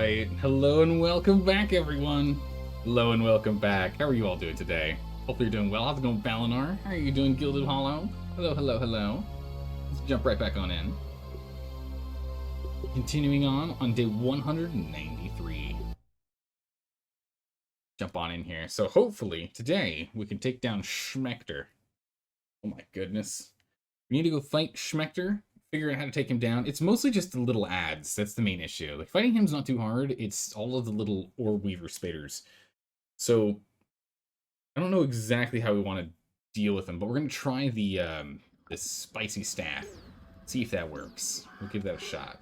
Alright, hello and welcome back, everyone. Hello and welcome back. How are you all doing today? Hopefully you're doing well. How's it going, Balinar? How are you doing, Gilded Hollow? Hello, hello, hello. Let's jump right back on in. Continuing on day 193. Jump on in here. So hopefully, today, we can take down Schmector. Oh my goodness. We need to go fight Schmector, figure out how to take him down. It's mostly just the little ads. That's the main issue. Like, fighting him's not too hard. It's all of the little orb weaver spiders. So, I don't know exactly how we want to deal with them, but we're going to try the spicy staff. See if that works. We'll give that a shot.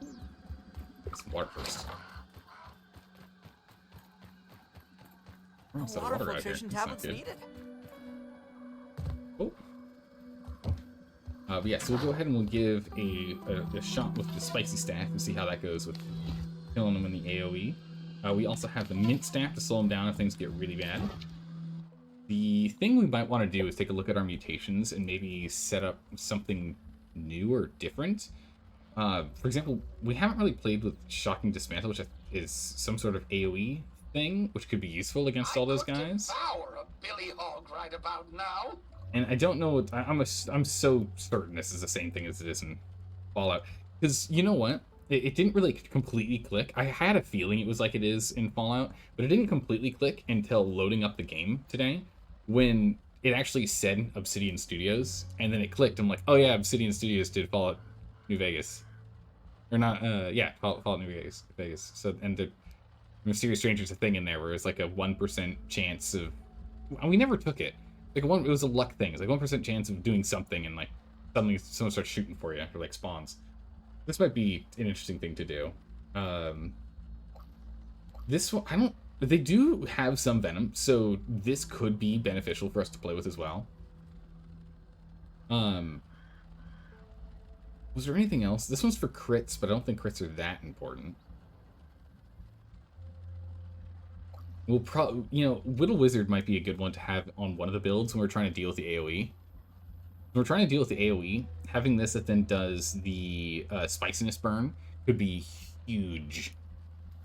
Get some water first. Oh, Water filtration tablets needed. Oh. But yeah, so we'll go ahead and we'll give a shot with the spicy staff and see how that goes with killing them in the AoE. We also have the mint staff to slow them down if things get really bad. The thing we might want to do is take a look at our mutations and maybe set up something new or different. For example, we haven't really played with Shocking Dismantle, which is some sort of AoE thing, which could be useful against all those guys. Devour a Billy Hog right about now. And I don't know what I'm so certain this is the same thing as it is in Fallout, because you know what? It didn't really completely click. I had a feeling it was like it is in Fallout, but it didn't completely click until loading up the game today, when it actually said Obsidian Studios, and then it clicked. I'm like, oh yeah, Obsidian Studios did Fallout New Vegas, or not? Yeah, Fallout New Vegas. So, and the Mysterious Stranger's a thing in there where it's like a 1% chance of. We never took it. Like it was a luck thing. It's like 1% chance of doing something, and like suddenly someone starts shooting for you or like spawns. This might be an interesting thing to do. This one, I don't. They do have some venom, so this could be beneficial for us to play with as well. Was there anything else? This one's for crits, but I don't think crits are that important. We'll probably, Whittle Wizard might be a good one to have on one of the builds when we're trying to deal with the AoE. When we're trying to deal with the AoE, having this that then does the spiciness burn could be huge.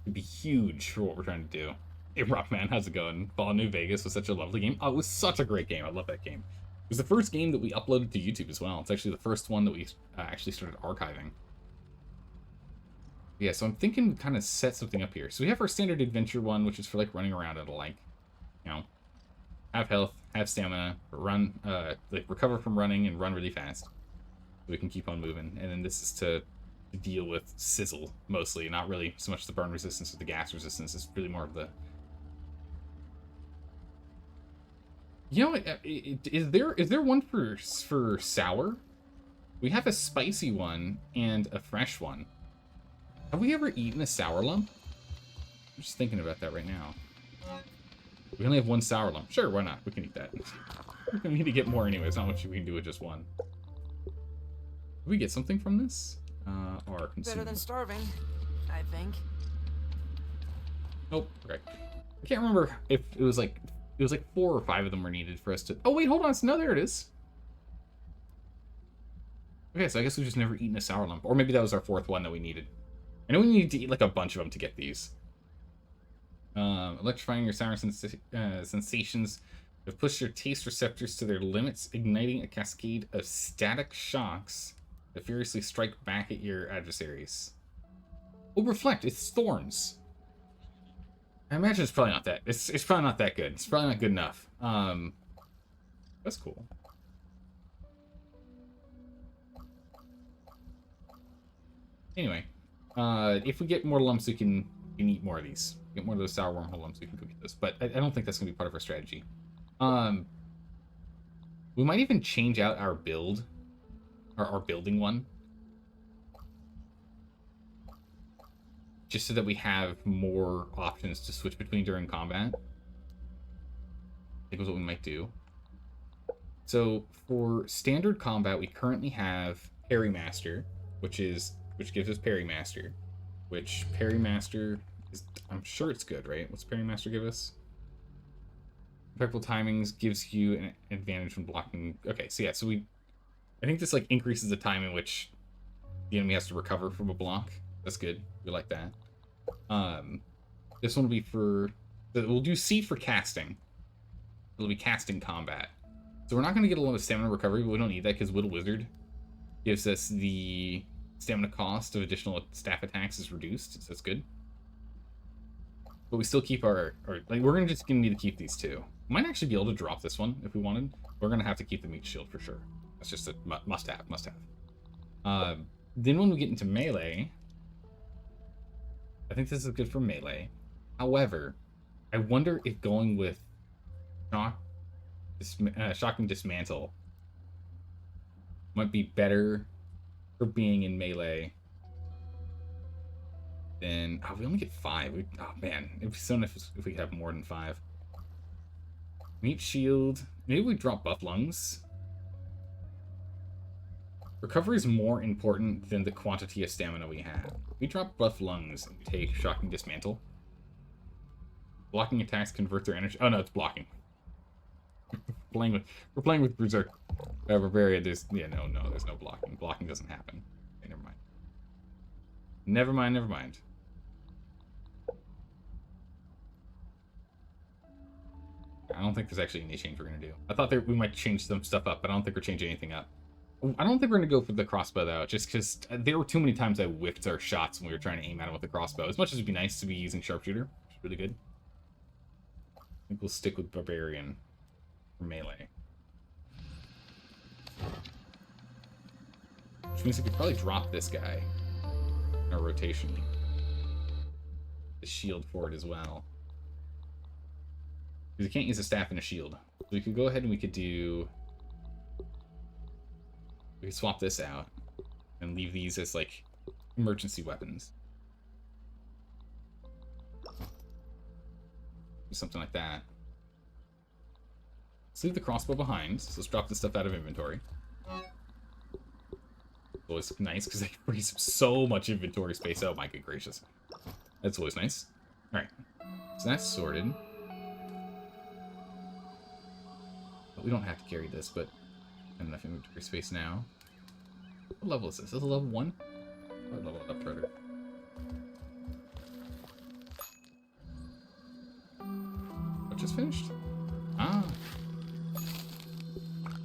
Could be huge for what we're trying to do. Hey, Rockman, how's it going? Fallout New Vegas was such a lovely game. Oh, it was such a great game. I love that game. It was the first game that we uploaded to YouTube as well. It's actually the first one that we actually started archiving. Yeah, so I'm thinking we kind of set something up here. So we have our standard adventure one, which is for like running around and like, have health, have stamina, run, like recover from running and run really fast. So we can keep on moving. And then this is to deal with sizzle mostly, not really so much the burn resistance or the gas resistance. It's really more of the. Is there one for sour? We have a spicy one and a fresh one. Have we ever eaten a sour lump? I'm just thinking about that right now. We only have one sour lump. Sure, why not? We can eat that. We need to get more anyway. It's not much we can do with just one. Did we get something from this? Our consumer. Better than starving, I think. Nope. Okay. I can't remember if it was like 4 or 5 of them were needed for us to. Oh wait, hold on. No, there it is. Okay, so I guess we've just never eaten a sour lump, or maybe that was our 4th one that we needed. I know we need to eat like a bunch of them to get these. Electrifying your sour sensations have pushed your taste receptors to their limits, igniting a cascade of static shocks that furiously strike back at your adversaries. Oh, reflect! It's thorns. I imagine it's probably not that. It's probably not that good. It's probably not good enough. That's cool. Anyway. If we get more lumps, we can eat more of these. Get more of those sour wormhole lumps, we can go get those. But I don't think that's going to be part of our strategy. We might even change out our build. Our building one. Just so that we have more options to switch between during combat. I think is what we might do. So, for standard combat, we currently have Parry Master, which gives us Parry Master, which Parry Master is, I'm sure it's good, right? What's Parry Master give us? Impeccable timings gives you an advantage when blocking. Okay, so yeah, I think this like increases the time in which the enemy has to recover from a block. That's good. We like that. This one will be for... We'll do C for casting. It'll be casting combat. So we're not going to get a lot of stamina recovery, but we don't need that because Whittle Wizard gives us the stamina cost of additional staff attacks is reduced, so that's good. But we still keep our like, we're just going to need to keep these two. Might actually be able to drop this one if we wanted. We're going to have to keep the meat shield for sure. That's just a must-have, Then when we get into melee, I think this is good for melee. However, I wonder if going with shock and dismantle might be better for being in melee than... Oh, we only get 5. Oh, man. It'd be so nice if we could have more than 5. Meat shield. Maybe we drop buff lungs. Recovery is more important than the quantity of stamina we have. We drop buff lungs and we take shock and dismantle. Blocking attacks convert their energy... Oh, no, it's blocking. We're playing with Berserk. Bavaria, there's... Yeah, no, there's no blocking. Blocking doesn't happen. Okay, never mind. Never mind. I don't think there's actually any change we're going to do. I thought we might change some stuff up, but I don't think we're changing anything up. I don't think we're going to go for the crossbow, though, just because there were too many times I whiffed our shots when we were trying to aim at him with the crossbow. As much as it'd be nice to be using sharpshooter, which is really good. I think we'll stick with Barbarian for melee. Which means we could probably drop this guy in our rotation. The shield for it as well. Because we can't use a staff and a shield. So we could go ahead and we could do... We could swap this out and leave these as, like, emergency weapons. Something like that. Let's leave the crossbow behind. So let's drop this stuff out of inventory. Always nice because they freeze up so much inventory space. Oh my good gracious. That's always nice. Alright. So that's sorted. But we don't have to carry this, but enough inventory space now. What level is this? Is this a level 1? What level up further? What just finished? Ah.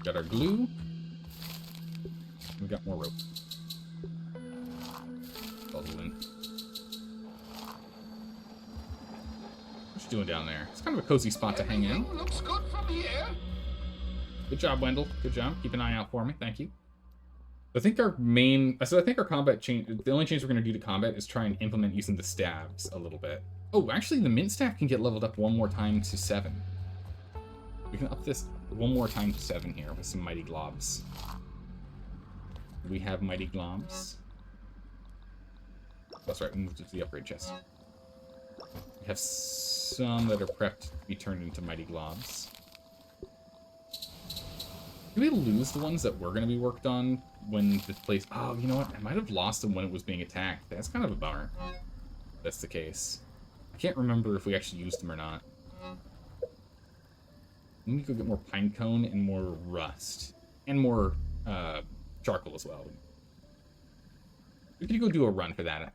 Got our glue. We got more rope. Bubble in. What you doing down there? It's kind of a cozy spot to hang out. Looks good from here. Good job, Wendell. Good job. Keep an eye out for me. Thank you. I think our main... So I think our combat change... The only change we're going to do to combat is try and implement using the stabs a little bit. Oh, actually, the mint staff can get leveled up one more time to 7. We can up this one more time to 7 here with some mighty globs. We have mighty globs. That's right, we moved it to the upgrade chest. We have some that are prepped to be turned into mighty globs. Did we lose the ones that were going to be worked on when this place... Oh, you know what? I might have lost them when it was being attacked. That's kind of a bummer. If that's the case. I can't remember if we actually used them or not. We need to go get more pine cone and more rust. And more charcoal as well. We could go do a run for that. I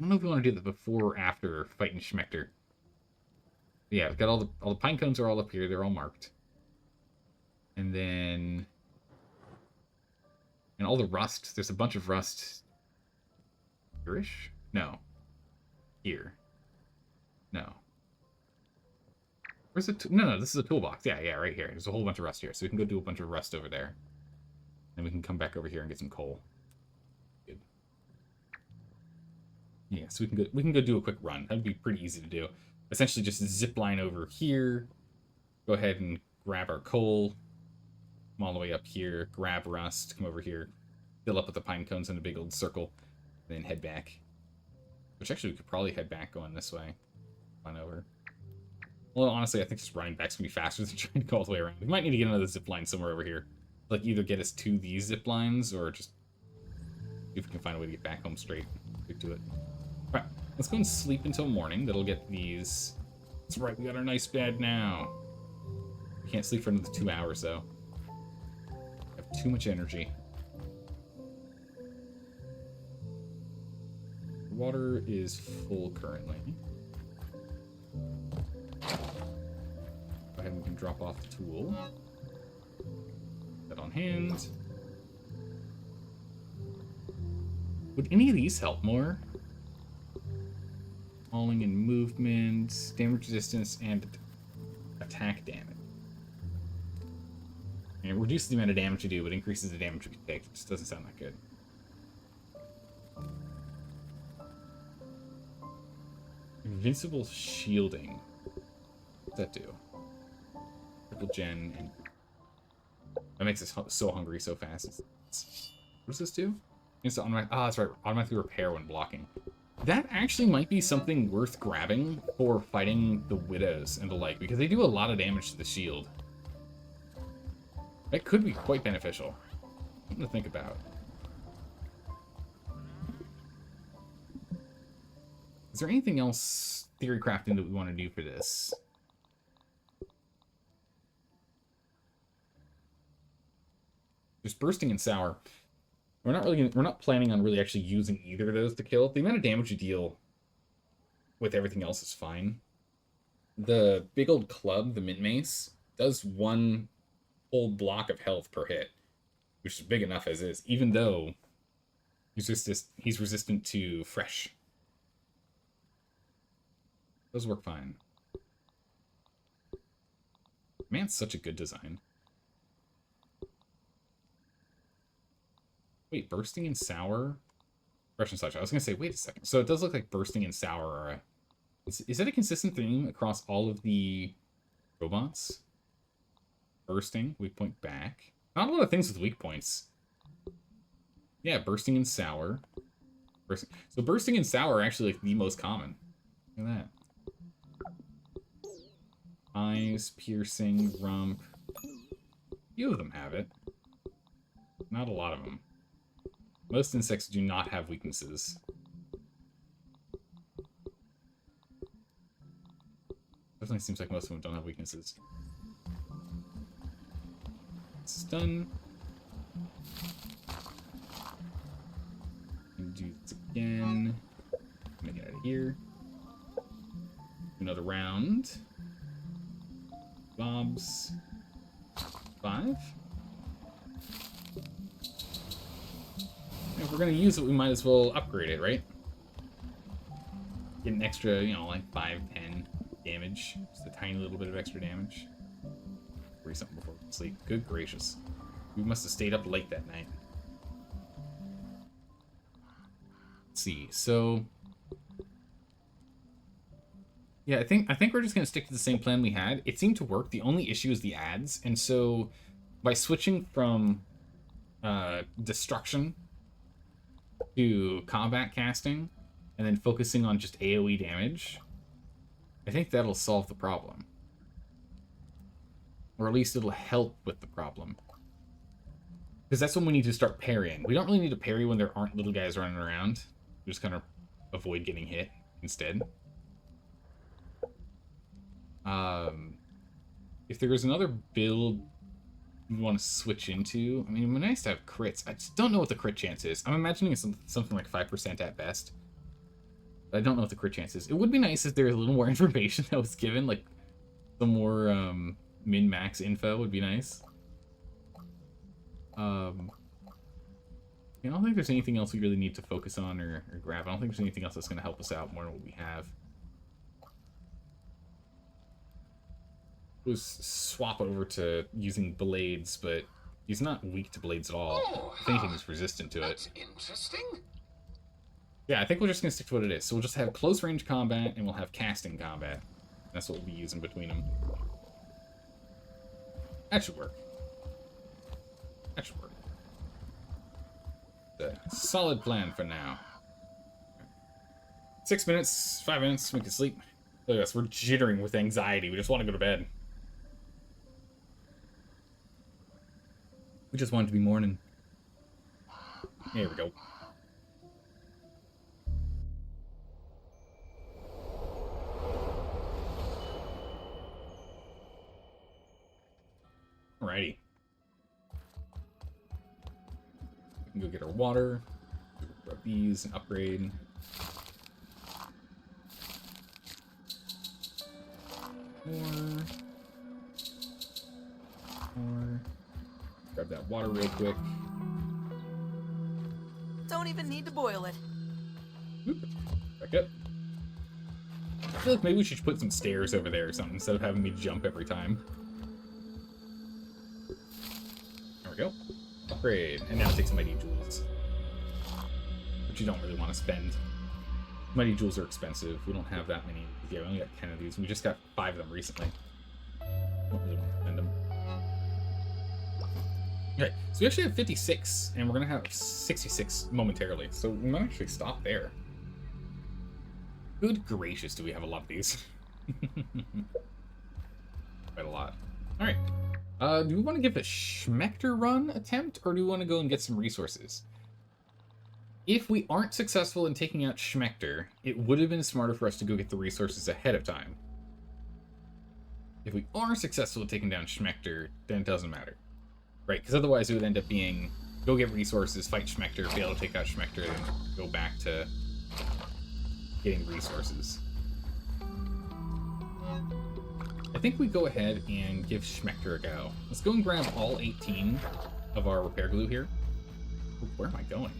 don't know if we want to do that before or after fighting Schmechter. Yeah, we've got all the pine cones are all up here. They're all marked. And then... And all the rust. There's a bunch of rust. Here-ish? No. Here. No. Where's the... No, this is a toolbox. Yeah, right here. There's a whole bunch of rust here. So we can go do a bunch of rust over there. And we can come back over here and get some coal. Good. Yeah, so we can go do a quick run. That'd be pretty easy to do. Essentially just zip line over here. Go ahead and grab our coal. Come all the way up here. Grab rust. Come over here. Fill up with the pine cones in a big old circle. And then head back. Which actually we could probably head back going this way. Run over. Well, honestly, I think just running back's gonna be faster than trying to go all the way around. We might need to get another zip line somewhere over here. Like, either get us to these zip lines, or just see if we can find a way to get back home straight. Stick to it. Alright, let's go and sleep until morning. That'll get these... That's right, we got our nice bed now. We can't sleep for another 2 hours, though. I have too much energy. Water is full currently. Go ahead and we can drop off the tool. That on hand. Would any of these help more? Falling and movement, damage resistance, and attack damage. And it reduces the amount of damage you do, but increases the damage you can take. It just doesn't sound that good. Invincible shielding. What's that do? Triple gen and that makes us so hungry so fast. What does this do? That's right. Automatically repair when blocking. That actually might be something worth grabbing for fighting the widows and the like, because they do a lot of damage to the shield. That could be quite beneficial. Something to think about. Is there anything else theory crafting that we want to do for this? There's bursting and sour. We're not planning on really actually using either of those to kill. The amount of damage you deal with everything else is fine. The big old club, the mint mace, does one whole block of health per hit, which is big enough as is, even though he's resistant to fresh. Those work fine. Man, it's such a good design. Wait, bursting and sour? Fresh and such. I was going to say, wait a second. So it does look like bursting and sour are is that a consistent theme across all of the robots? Bursting, weak point back. Not a lot of things with weak points. Yeah, bursting and sour. So bursting and sour are actually like the most common. Look at that. Eyes, piercing, rump. A few of them have it. Not a lot of them. Most insects do not have weaknesses. Definitely seems like most of them don't have weaknesses. Stun. And do this again. Make it out of here. Another round. Bobs. 5. If we're gonna use it, we might as well upgrade it, right? Get an extra, you know, like 5, 10 damage. Just a tiny little bit of extra damage. Read something before we sleep. Good gracious. We must have stayed up late that night. Let's see, so... yeah, I think we're just gonna stick to the same plan we had. It seemed to work. The only issue is the ads, and so by switching from destruction to combat casting, and then focusing on just AoE damage, I think that'll solve the problem. Or at least it'll help with the problem. Because that's when we need to start parrying. We don't really need to parry when there aren't little guys running around. We just kind of avoid getting hit instead. If there was another build you want to switch into, I mean, it'd be nice to have crits. I just don't know what the crit chance is. I'm imagining it's something like 5% at best. But I don't know what the crit chance is. It would be nice if there was a little more information that was given, like some more min-max info would be nice. I don't think there's anything else we really need to focus on or grab. I don't think there's anything else that's going to help us out more than what we have. We'll swap over to using blades, but he's not weak to blades at all. Oh, If anything, he's resistant to it. That's interesting. Yeah, I think we're just going to stick to what it is. So we'll just have close range combat, and we'll have casting combat. That's what we'll be using between them. That should work. That should work. The solid plan for now. 6 minutes, 5 minutes, we can sleep. Look at us, we're jittering with anxiety. We just want to go to bed. We just want it to be morning. There we go. Alrighty. We can go get our water, grab these, and upgrade. More. More. Grab that water real quick. Don't even need to boil it. Oop. Back up. I feel like maybe we should put some stairs over there or something instead of having me jump every time. There we go. Upgrade. And now take some mighty jewels. Which you don't really want to spend. Mighty jewels are expensive. We don't have that many. Yeah, we only got 10 of these. We just got 5 of them recently. Don't really want to spend them. Okay, so we actually have 56, and we're going to have 66 momentarily. So we might actually stop there. Good gracious, do we have a lot of these. Quite a lot. Alright. Do we want to give a Schmechter run attempt, or do we want to go and get some resources? If we aren't successful in taking out Schmechter, it would have been smarter for us to go get the resources ahead of time. If we are successful at taking down Schmechter, then it doesn't matter. Right, because otherwise it would end up being, go get resources, fight Schmechter, fail to take out Schmechter, and go back to getting resources. I think we go ahead and give Schmechter a go. Let's go and grab all 18 of our repair glue here. Ooh, where am I going?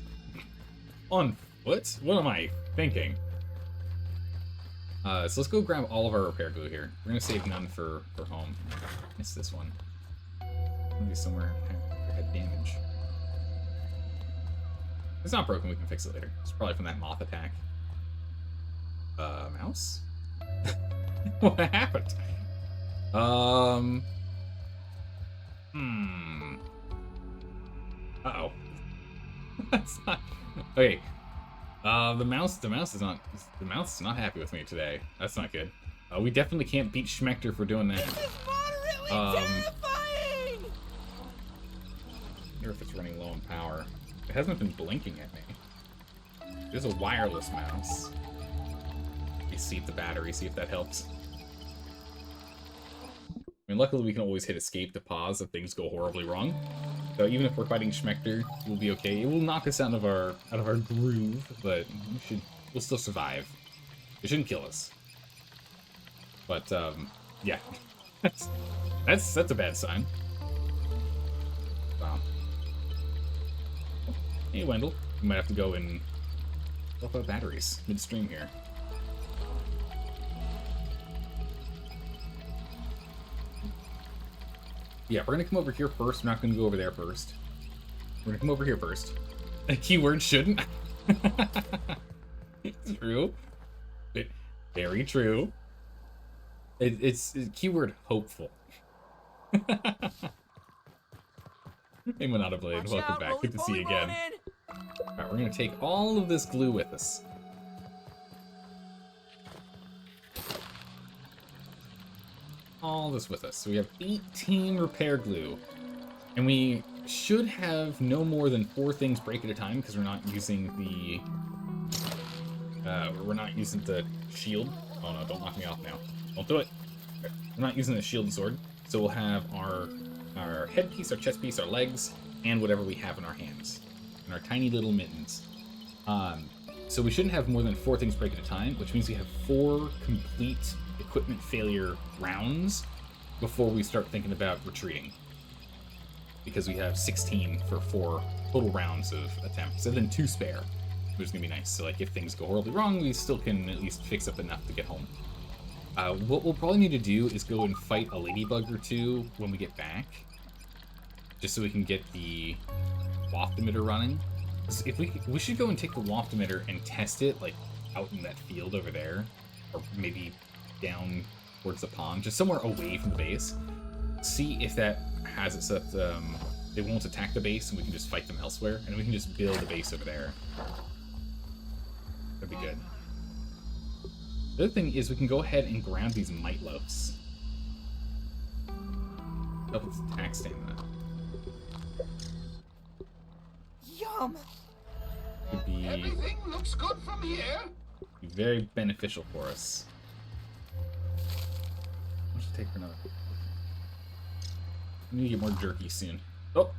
On foot? What am I thinking? So let's go grab all of our repair glue here. We're going to save none for home. Missed this one. Maybe somewhere I had damage. If it's not broken, we can fix it later. It's probably from that moth attack. Mouse? What happened? Uh-oh. That's not... Okay. The mouse is not happy with me today. That's not good. We definitely can't beat Schmechter for doing that. This is moderately terrifying! I wonder if it's running low on power. It hasn't been blinking at me. There's a wireless mouse. You seat the battery, see if that helps. I mean, luckily we can always hit escape to pause if things go horribly wrong. So even if we're fighting Schmechter, we'll be okay. It will knock us out of our groove, but we'll still survive. It shouldn't kill us. But yeah, that's a bad sign. Wow. Hey Wendell, we might have to go and swap out batteries midstream here. Yeah, we're gonna come over here first. We're not gonna go over there first. We're gonna come over here first. A keyword shouldn't. It's true. Very true. It's keyword hopeful. Hey, Monada Blade, welcome back. Good to see you again. Alright, we're gonna take all of this glue with us. All this with us. So we have 18 repair glue. And we should have no more than 4 things break at a time because we're not using the shield. Oh no, don't knock me off now. Don't do it. Okay. We're not using the shield and sword. So we'll have our headpiece, our chest piece, our legs, and whatever we have in our hands. And our tiny little mittens. So we shouldn't have more than 4 things break at a time, which means we have 4 complete equipment failure rounds before we start thinking about retreating. Because we have 16 for 4 total rounds of attempts, and then 2 spare, which is gonna be nice. So like if things go horribly wrong, we still can at least fix up enough to get home. What we'll probably need to do is go and fight a ladybug or 2 when we get back, just so we can get the waft emitter running. If we should go and take the waft emitter and test it like out in that field over there, or maybe down towards the pond, just somewhere away from the base. See if that has it so that they won't attack the base and we can just fight them elsewhere, and we can just build a base over there. That'd be good. The other thing is we can go ahead and grab these mite loaves. Double attack stamina. Yum! Could be Everything looks good from here. very beneficial for us. I should take for another. We need to get more jerky soon. Oh!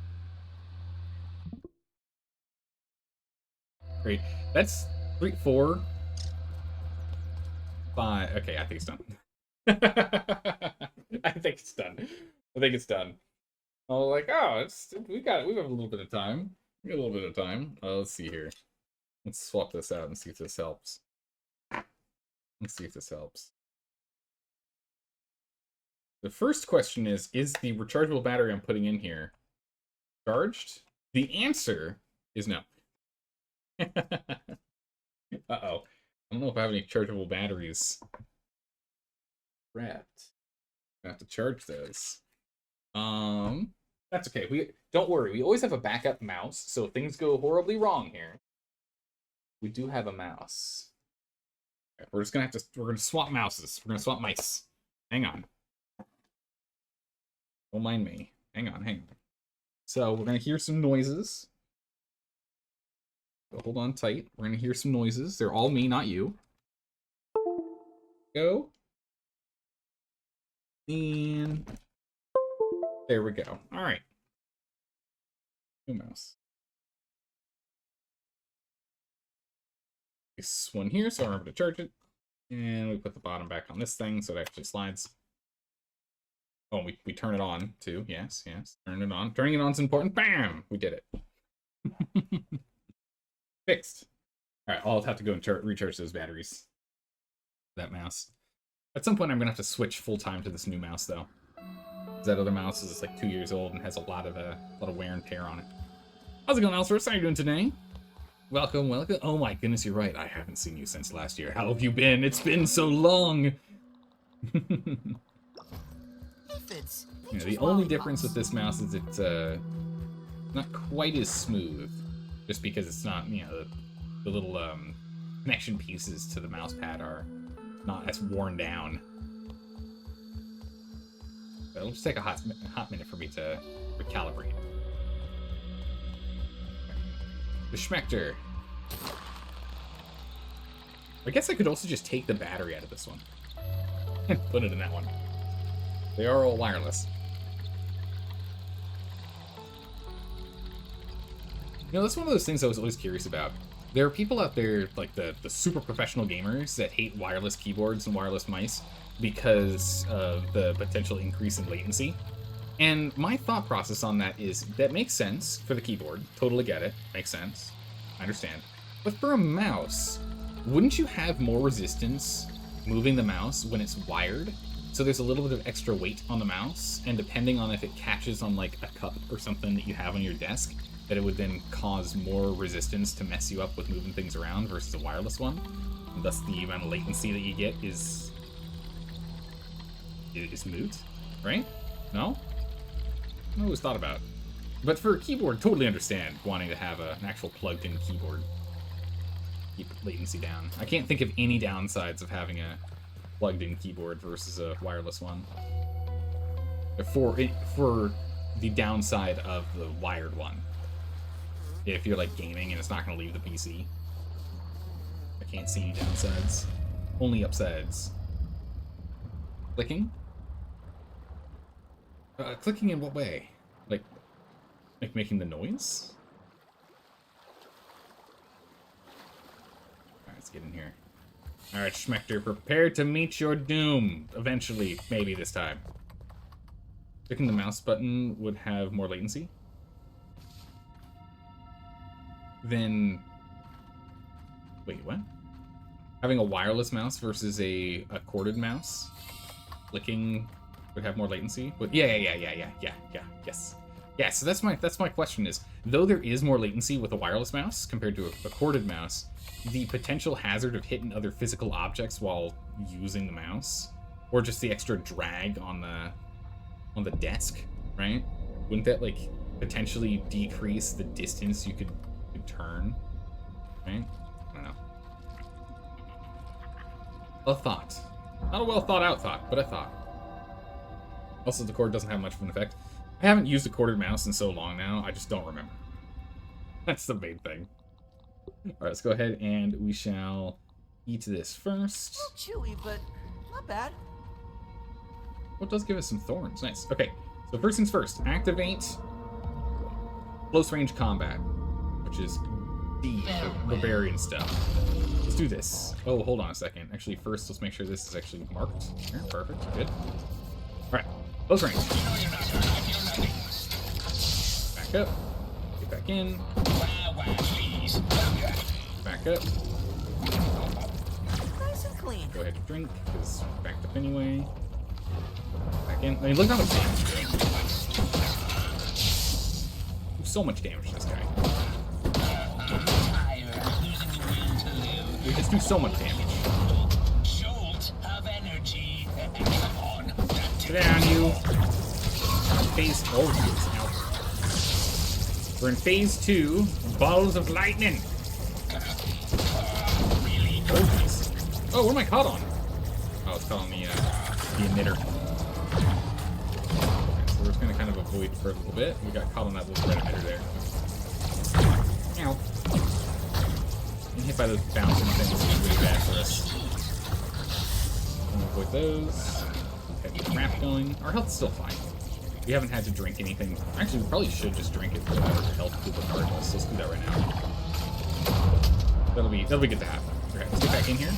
Great. That's 3, 4, 5. Okay, I think it's done. I think it's done. I think it's done. Oh, like, oh, we have a little bit of time. We got a little bit of time. Let's see here. Let's swap this out and see if this helps. Let's see if this helps. The first question is the rechargeable battery I'm putting in here charged? The answer is no. Uh-oh. I don't know if I have any chargeable batteries wrapped. I have to charge those. That's okay. Don't worry. We always have a backup mouse, so if things go horribly wrong here, we do have a mouse. Okay, we're gonna swap mouses. We're gonna swap mice. Hang on. Don't mind me. Hang on. So we're gonna hear some noises. So hold on tight. We're gonna hear some noises. They're all me, not you. Go. And there we go. All right. New mouse. This one here, so I remember to charge it. And we put the bottom back on this thing so it actually slides. Oh, we turn it on too. Yes. Turn it on. Turning it on is important. Bam! We did it. Fixed. All right, I'll have to go and recharge those batteries. That mouse. At some point, I'm gonna have to switch full time to this new mouse, though. That other mouse is like 2 years old and has a lot of wear and tear on it. How's it going, Alcers? How are you doing today? Welcome. Oh my goodness, you're right. I haven't seen you since last year. How have you been? It's been so long. The only difference with this mouse is it's not quite as smooth, just because it's not, the little connection pieces to the mouse pad are not as worn down. So it'll just take a hot minute for me to recalibrate. The Schmecter. I guess I could also just take the battery out of this one and put it in that one. They are all wireless. That's one of those things I was always curious about. There are people out there, like the super professional gamers, that hate wireless keyboards and wireless mice because of the potential increase in latency. And my thought process on that is, that makes sense for the keyboard. Totally get it. Makes sense. I understand. But for a mouse, wouldn't you have more resistance moving the mouse when it's wired? So there's a little bit of extra weight on the mouse, and depending on if it catches on like a cup or something that you have on your desk, that it would then cause more resistance to mess you up with moving things around versus a wireless one. And thus the amount of latency that you get is moot, right? No? I always thought about it. But for a keyboard, totally understand wanting to have an actual plugged-in keyboard. Keep latency down. I can't think of any downsides of having a plugged-in keyboard versus a wireless one. For the downside of the wired one. If you're like gaming and it's not going to leave the PC. I can't see any downsides. Only upsides. Clicking? Clicking in what way? Like making the noise? Alright, let's get in here. Alright, Schmecter, prepare to meet your doom. Eventually, maybe this time. Clicking the mouse button would have more latency. Then... Wait, what? Having a wireless mouse versus a corded mouse? Clicking would have more latency? But yes. Yeah, so that's my question is, though there is more latency with a wireless mouse compared to a corded mouse, the potential hazard of hitting other physical objects while using the mouse, or just the extra drag on the desk, right? Wouldn't that like potentially decrease the distance you could turn, right? I don't know. A thought. Not a well thought out thought, but a thought. Also, the cord doesn't have much of an effect. I haven't used a corded mouse in so long now, I just don't remember. That's the main thing. Alright, let's go ahead and we shall eat this first. A little chewy, but not bad. Well, it does give us some thorns. Nice. Okay, so first things first. Activate close range combat, which is D for barbarian stuff. let's do this. Oh, hold on a second. Actually, first, let's make sure this is actually marked. Here, perfect, good. All right, close range. Back up. Get back in. Back up. Nice and clean. Go ahead and drink, because backed up anyway. Back in. I mean, look how much damage we're doing. So much damage to this guy. We just do so much damage. Get down, you. Phase. Oh, jeez. We're in phase 2. Balls of lightning. Oh, jeez. Oh, what am I caught on? Oh, it's caught on the emitter. Okay, so we're just gonna kind of avoid for a little bit. We got caught on that little red emitter there. Ow. Getting hit by those bouncing things is really bad for us. Gonna avoid those. Okay, the trap going. Our health's still fine. We haven't had to drink anything. Actually, we probably should just drink it for our health pool regardless. Let's do that right now. That'll be good to have. Okay, let's get back in here.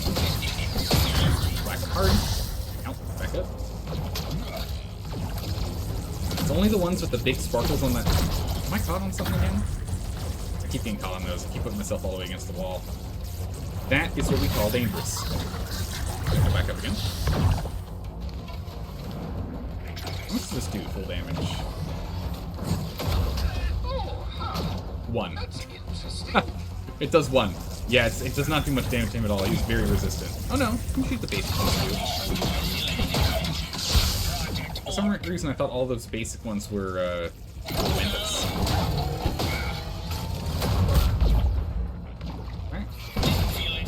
Whack them hard. Ow, back up. It's only the ones with the big sparkles on that. Am I caught on something again? I keep getting caught on those. I keep putting myself all the way against the wall. That is what we call dangerous. Go back up again. How much does this do, full damage? 1. It does 1. Yeah, it does not do much damage to him at all. He's very resistant. Oh no, you can shoot the basic ones too. For some reason, I thought all those basic ones were relentless. Alright.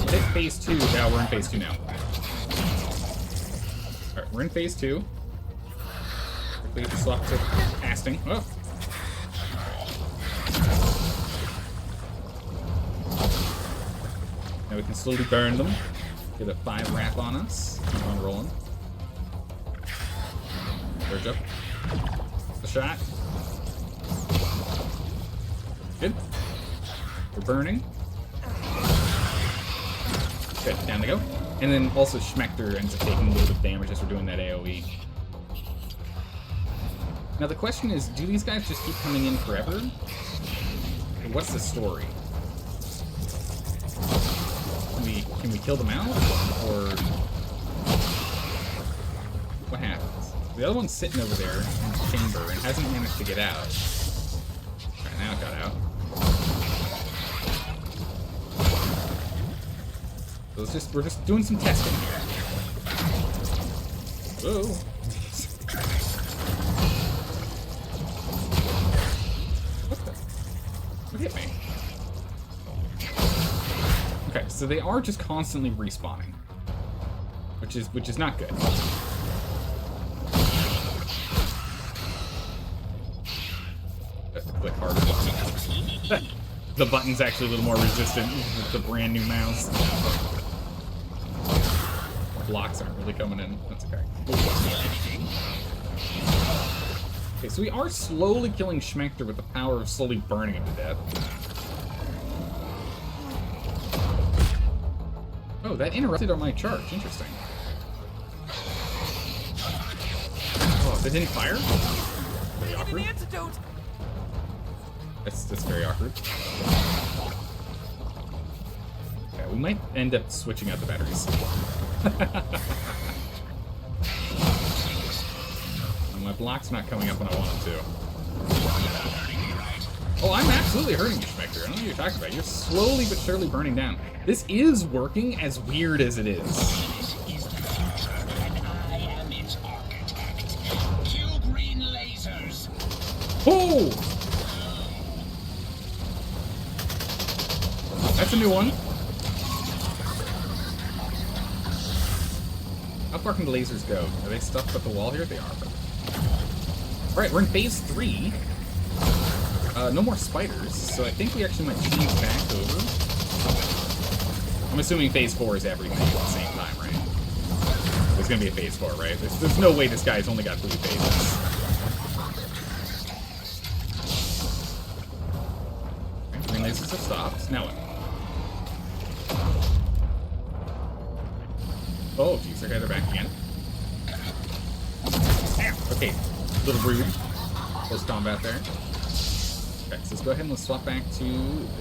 Hit phase 2. Now we're in phase 2 now. Alright, we're in phase 2. Quickly swap to casting. Oh. Now we can slowly burn them. Get a 5 wrap on us. Keep on rolling. Surge up. The shot. Good. We're burning. Good. Down to go. And then also Schmechter ends up taking a little bit of damage as we're doing that AoE. Now the question is, do these guys just keep coming in forever? Or what's the story? Can we kill them out? Or what happens? The other one's sitting over there in the chamber and hasn't managed to get out. Alright, now it got out. So we're just doing some testing here. Whoa. What hit me? Okay, so they are just constantly respawning, which is not good. Have to click harder. The button's actually a little more resistant with the brand new mouse. Blocks aren't really coming in. That's okay. Okay, so we are slowly killing Schmechter with the power of slowly burning him to death. Oh, that interrupted my charge. Interesting. Oh, they didn't fire? Very awkward. That's very awkward. Okay, we might end up switching out the batteries. My block's not coming up when I want them to. Oh, I'm absolutely hurting you, Schmechter. I don't know what you're talking about. You're slowly but surely burning down. This is working, as weird as it is. This is the future, and I am its architect. Kill green lasers. Oh! That's a new one. How far can the lasers go? Are they stuck up the wall here? They are. Alright, we're in phase 3. No more spiders, so I think we actually might change back over. I'm assuming phase 4 is everything at the same time, right? There's gonna be a phase 4, right? There's no way this guy's only got 3 phases. Okay, green lasers have stopped. Now what? Oh, geez, okay, they're back again. Damn, okay. A little rude. Close combat there. Okay, so let's go ahead and let's swap back to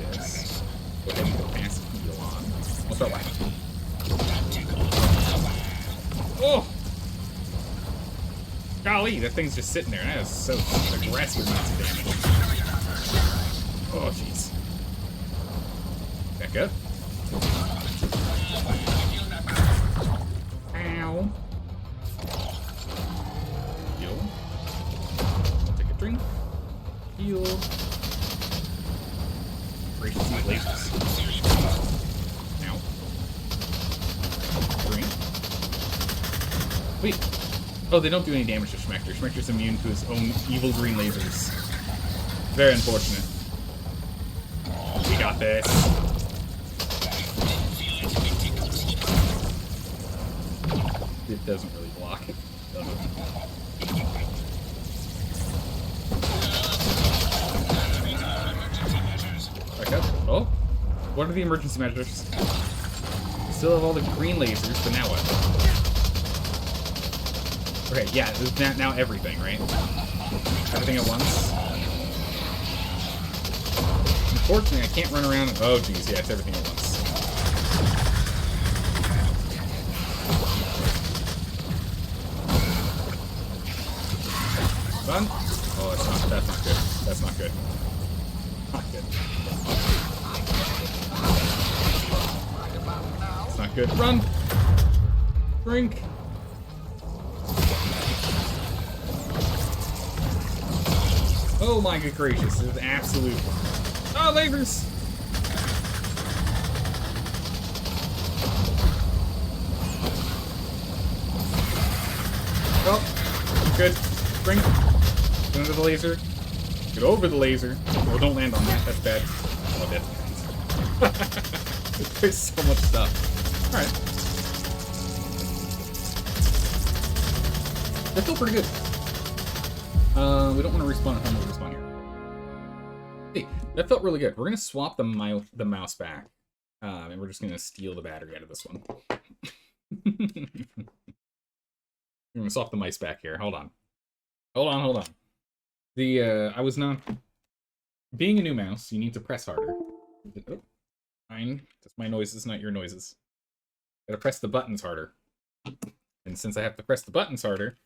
this. Go ahead and put fast heal on. We'll start with. Oh! Golly, that thing's just sitting there. That is so aggressive amounts of damage. Oh, jeez. Back up. Ow. Heal. Take a drink. Heal. Gracious lasers. Ow. Drink. Wait. Oh, they don't do any damage to Schmector. Schmector's immune to his own evil green lasers. Very unfortunate. We got this. It doesn't really block. Does it? Back up. Oh. What are the emergency measures? We still have all the green lasers, but now what? Okay, yeah, now everything, right? Everything at once. Unfortunately, I can't run around. Oh, geez, yeah, it's everything at once. Run. Oh, that's not good. That's not good. Not good. It's not good. Run. Drink. Oh my good gracious, this is absolute. Oh, lasers! Oh, good. Drink. Get under the laser. Get over the laser. Oh, don't land on that. That's bad. Oh, dead. There's so much stuff. Alright. That's still pretty good. We don't want to respawn. I'm going to respawn here. Hey, that felt really good. We're going to swap the mouse back. And we're just going to steal the battery out of this one. I'm going to swap the mice back here. Hold on. Hold on. I was not... Being a new mouse, you need to press harder. Oh, fine. That's my noises, not your noises. Gotta press the buttons harder. And since I have to press the buttons harder,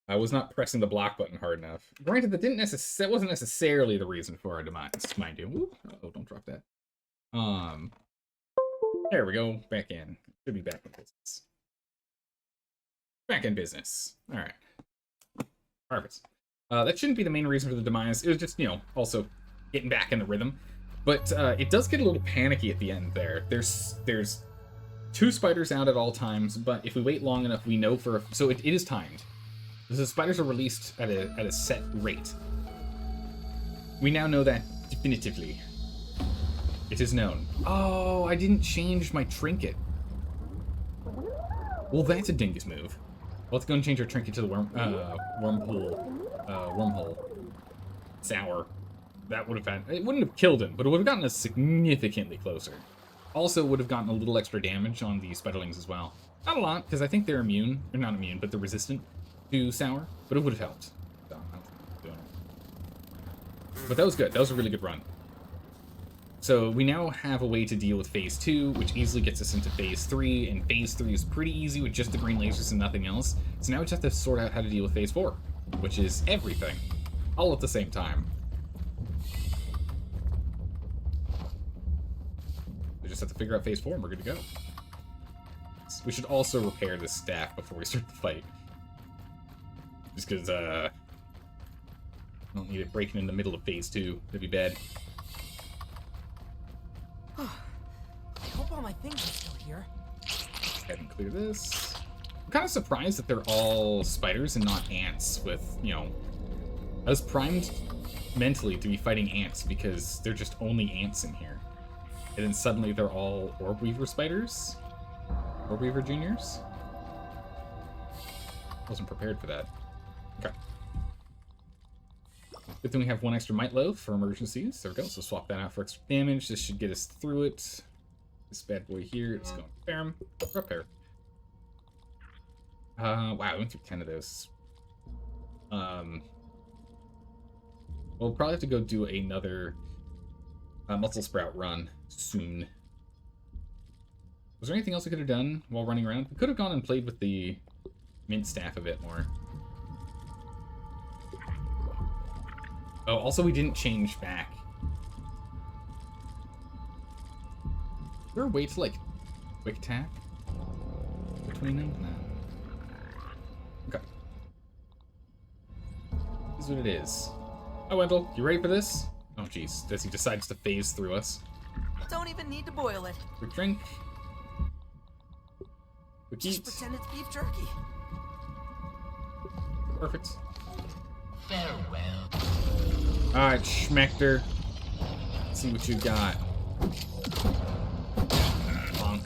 I was not pressing the block button hard enough. Granted, that wasn't necessarily the reason for our demise, mind you. Ooh, oh, don't drop that. There we go. Back in. Should be back in business. Back in business. All right. Perfect. That shouldn't be the main reason for the demise. It was just, also getting back in the rhythm. But it does get a little panicky at the end there. There's 2 spiders out at all times, but if we wait long enough, we know so it is timed. The spiders are released at a set rate. We now know that definitively. It is known. Oh, I didn't change my trinket. Well, that's a dingus move. Let's go and change our trinket to the wormhole. Sour. That would have it wouldn't have killed him, but it would have gotten us significantly closer. Also would have gotten a little extra damage on the spiderlings as well. Not a lot, because I think they're immune, or not immune, but they're resistant to sour, but it would have helped. So, but that was good. That was a really good run. So we now have a way to deal with Phase 2, which easily gets us into Phase 3, and Phase 3 is pretty easy with just the green lasers and nothing else. So now we just have to sort out how to deal with Phase 4, which is everything, all at the same time. We just have to figure out Phase 4 and we're good to go. We should also repair this staff before we start the fight. Just because, I don't need it breaking in the middle of Phase 2. That'd be bad. I hope all my things are still here. Go ahead and clear this. I'm kind of surprised that they're all spiders and not ants with, I was primed mentally to be fighting ants because they're just only ants in here. And then suddenly they're all orb weaver spiders? Orb weaver juniors? Wasn't prepared for that. Okay. Good thing we have 1 extra might loaf for emergencies. There we go. So swap that out for extra damage. This should get us through it. This bad boy here. Let's go repair him. Repair. Wow, I went through 10 of those. We'll probably have to go do another muscle sprout run soon. Was there anything else I could have done while running around? We could have gone and played with the mint staff a bit more. Oh, also we didn't change back. Is there a way to, like, quick tap between them? No. Okay. This is what it is. Hi, Wendell. You ready for this? Oh, jeez. As he decides to phase through us. Don't even need to boil it. Quick drink. Quick Just eat. pretend it's beef jerky. Perfect. Farewell. Alright, Schmechter. Let's see what you got. Bonk.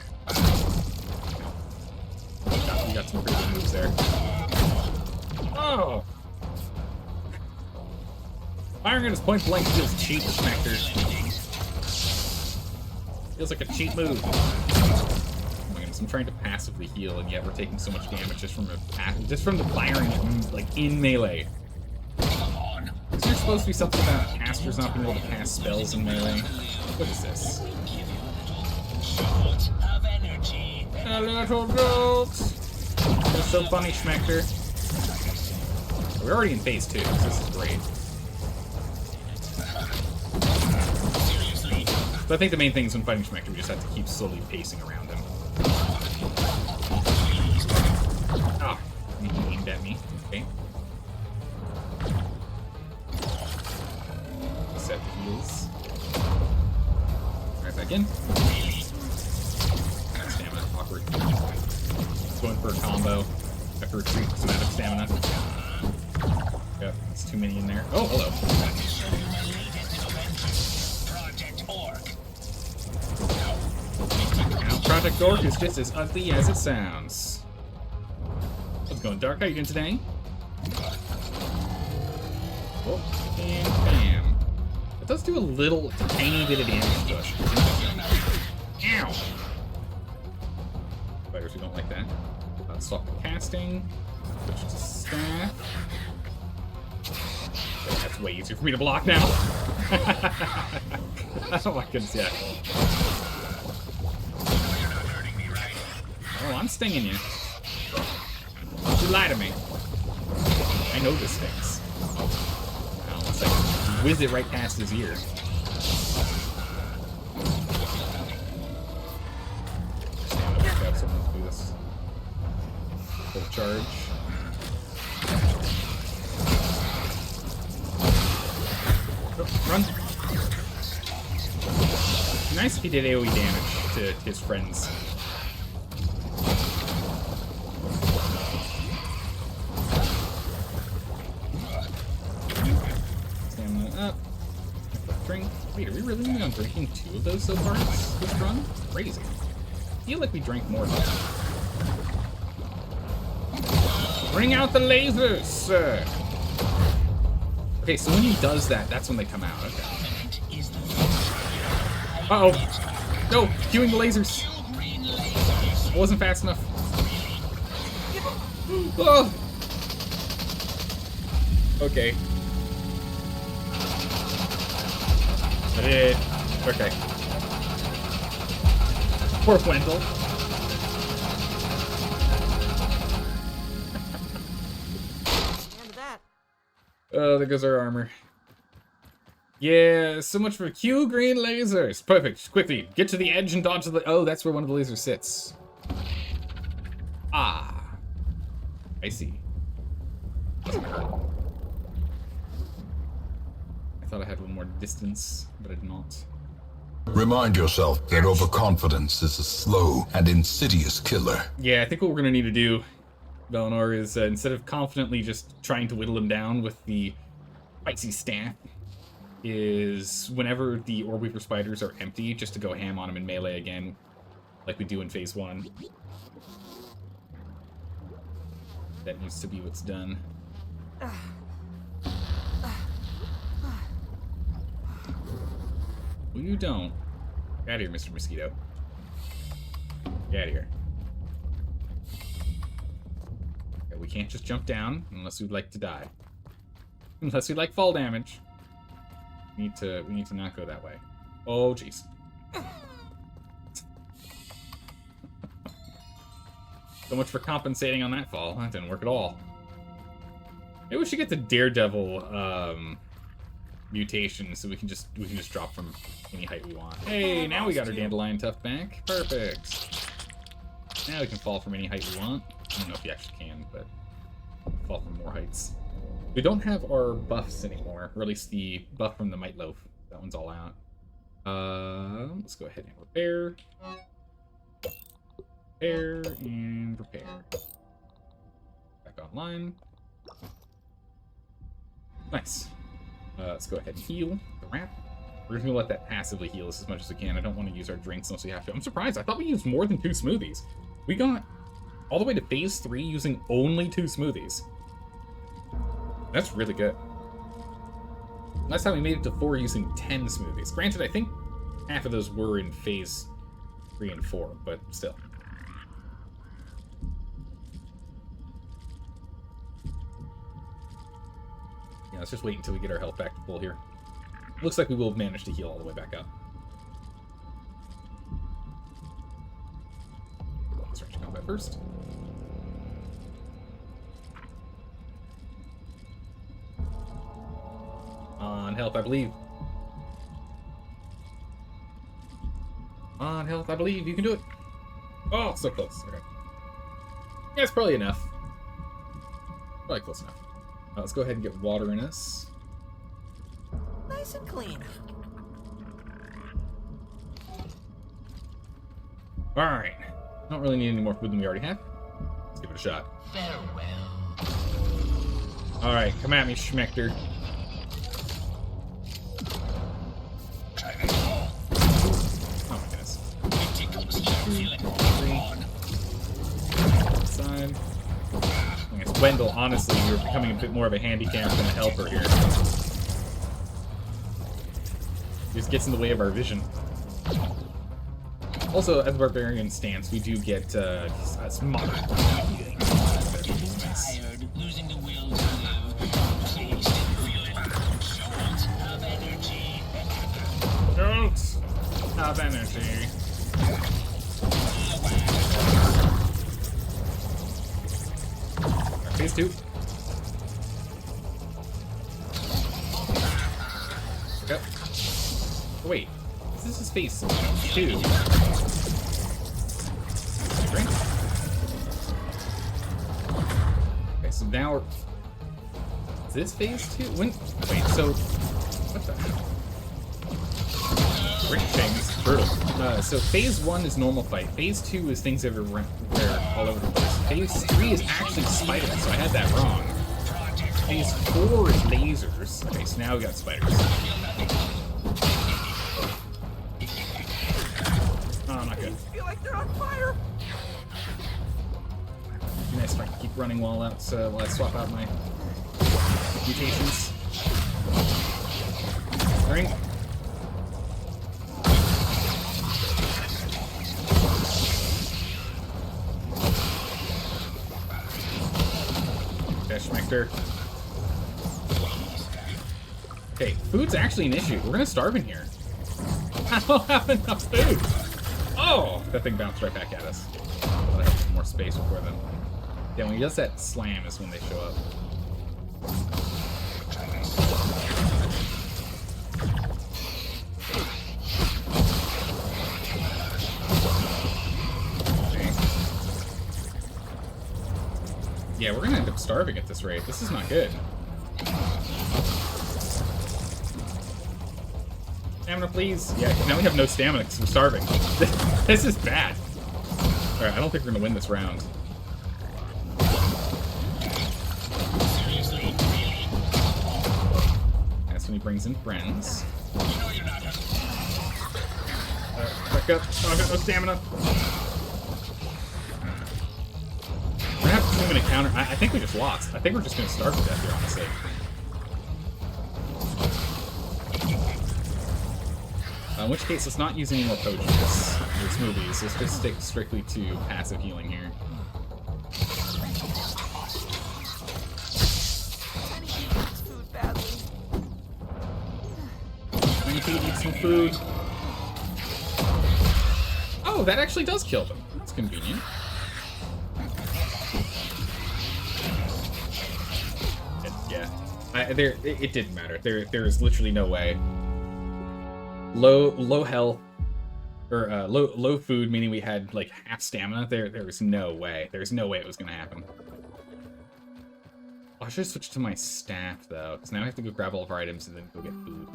You got some pretty good moves there. Oh! Firing at his point blank feels cheap, Schmechter. Feels like a cheap move. Oh my goodness, I'm trying to passively heal, and yet we're taking so much damage just from the firing, like, in melee. Is there supposed to be something about casters not being able to cast spells in melee? What is this? A little jolt! You're so funny, Schmechter. We're already in phase 2, so this is great. So I think the main thing is when fighting Schmechter, we just have to keep slowly pacing around him. Ah, he aimed at me. Okay. Set the heals. Right back in. Stamina, awkward. Going for a combo. Have to retreat some out of stamina. Yep, it's too many in there. Oh, hello. Now, Project Orc is just as ugly as it sounds. How's it going, Dark? How you doing today? Oh, and bam. It does do a little tiny bit of damage to us. Ow! Fighters who don't like that. Stop the casting. Switch to staff. Oh, that's way easier for me to block now. Oh my goodness, yeah. Oh, I'm stinging you. Don't you lie to me. I know this stings. Oh, one second. Whiz it right past his ear. Stand up, grab someone to do this. Full charge. Oh, run. Nice if he did AoE damage to his friends. Stamina up. Drink. Wait, are we really only on drinking 2 of those so far this run? Crazy. I feel like we drank more than that. Bring out the lasers, sir! Okay, so when he does that, that's when they come out. Okay. Uh-oh. No! Queuing the lasers! I wasn't fast enough. Oh! Okay. I did. Okay. Poor Wendell. Oh, there goes our armor. Yeah, so much for Q green lasers. Perfect. Quickly, get to the edge and dodge the... Oh, that's where one of the lasers sits. Ah. I see. Doesn't hurt. I thought I had a little more distance, but I did not. Remind yourself that overconfidence is a slow and insidious killer. Yeah, I think what we're going to need to do, Valinor, is instead of confidently just trying to whittle him down with the spicy staff, is whenever the Orb-Weaver spiders are empty, just to go ham on him in melee again, like we do in phase 1. That needs to be what's done. Well, you don't. Get out of here, Mr. Mosquito. Get out of here. we can't just jump down unless we'd like to die. Unless we'd like fall damage. We need to not go that way. Oh, jeez. So much for compensating on that fall. That didn't work at all. Maybe we should get the Daredevil mutation so we can just drop from any height we want. Hey, now we got our Dandelion Tuft back. Perfect. Now we can fall from any height we want. I don't know if you actually can, but fall from more heights. We don't have our buffs anymore, or at least the buff from the Might Loaf. That one's all out. Let's go ahead and repair. Repair and repair. Back online. Nice. Let's go ahead and heal the rat. We're just gonna let that passively heal us as much as we can. I don't want to use our drinks unless we have to. I'm surprised. I thought we used more than 2 smoothies. We got all the way to phase 3 using only 2 smoothies. That's really good. Last time we made it to 4 using 10 smoothies. Granted, I think half of those were in phase 3 and 4, but still. Yeah, let's just wait until we get our health back to full here. Looks like we will manage to heal all the way back up. Start to combat first. On health, I believe. On health, I believe. You can do it. Oh, so close. Okay. Yeah, it's probably enough. Probably close enough. Let's go ahead and get water in us. Nice and clean. Alright. Don't really need any more food than we already have. Let's give it a shot. Farewell. Alright, come at me, Schmechter. Oh my goodness. It tickles you. Feel it. On. Side. I guess Wendell, honestly, you're becoming a bit more of a handicap than a helper here. He just gets in the way of our vision. Also, as a barbarian stance, we do get moderate healing. Tired, losing the will to live. Please feel it. Short of energy. Don't have energy. Phase 2. Okay. Oh, wait. This is phase 2. Right? Okay, so now we're... Is this phase 2? When... Wait, so... What the hell? Ricocheting is brutal. So phase 1 is normal fight. Phase 2 is things everywhere, all over the place. Phase 3 is actually spiders, so I had that wrong. Phase 4 is lasers. Okay, so now we got spiders. Oh, not good. I feel like they're on fire. Be nice if I can keep running while I swap out my mutations. Ring. Schmechter. Okay, food's actually an issue. We're gonna starve in here. I don't have enough food. Oh, that thing bounced right back at us. But I have more space before them. Yeah, when he does that slam is when they show up. Yeah, we're gonna end up starving at this rate. This is not good. Stamina, please. Yeah, now we have no stamina because we're starving. This is bad. Alright, I don't think we're gonna win this round. Seriously, really? That's when he brings in friends. You know you're not. Back up. Oh, I've got no stamina. We're gonna have to 2-minute counter. I think we just lost. I think we're just gonna starve to death here, honestly. In which case, let's not use any more potions or smoothies. Let's just stick strictly to passive healing here. some food. Oh, that actually does kill them. That's convenient. Yeah, it didn't matter. There is literally no way. Low health, or low food, meaning we had like half stamina. There was no way. There's no way it was gonna happen. Oh, I should switch to my staff though, because now I have to go grab all of our items and then go get food.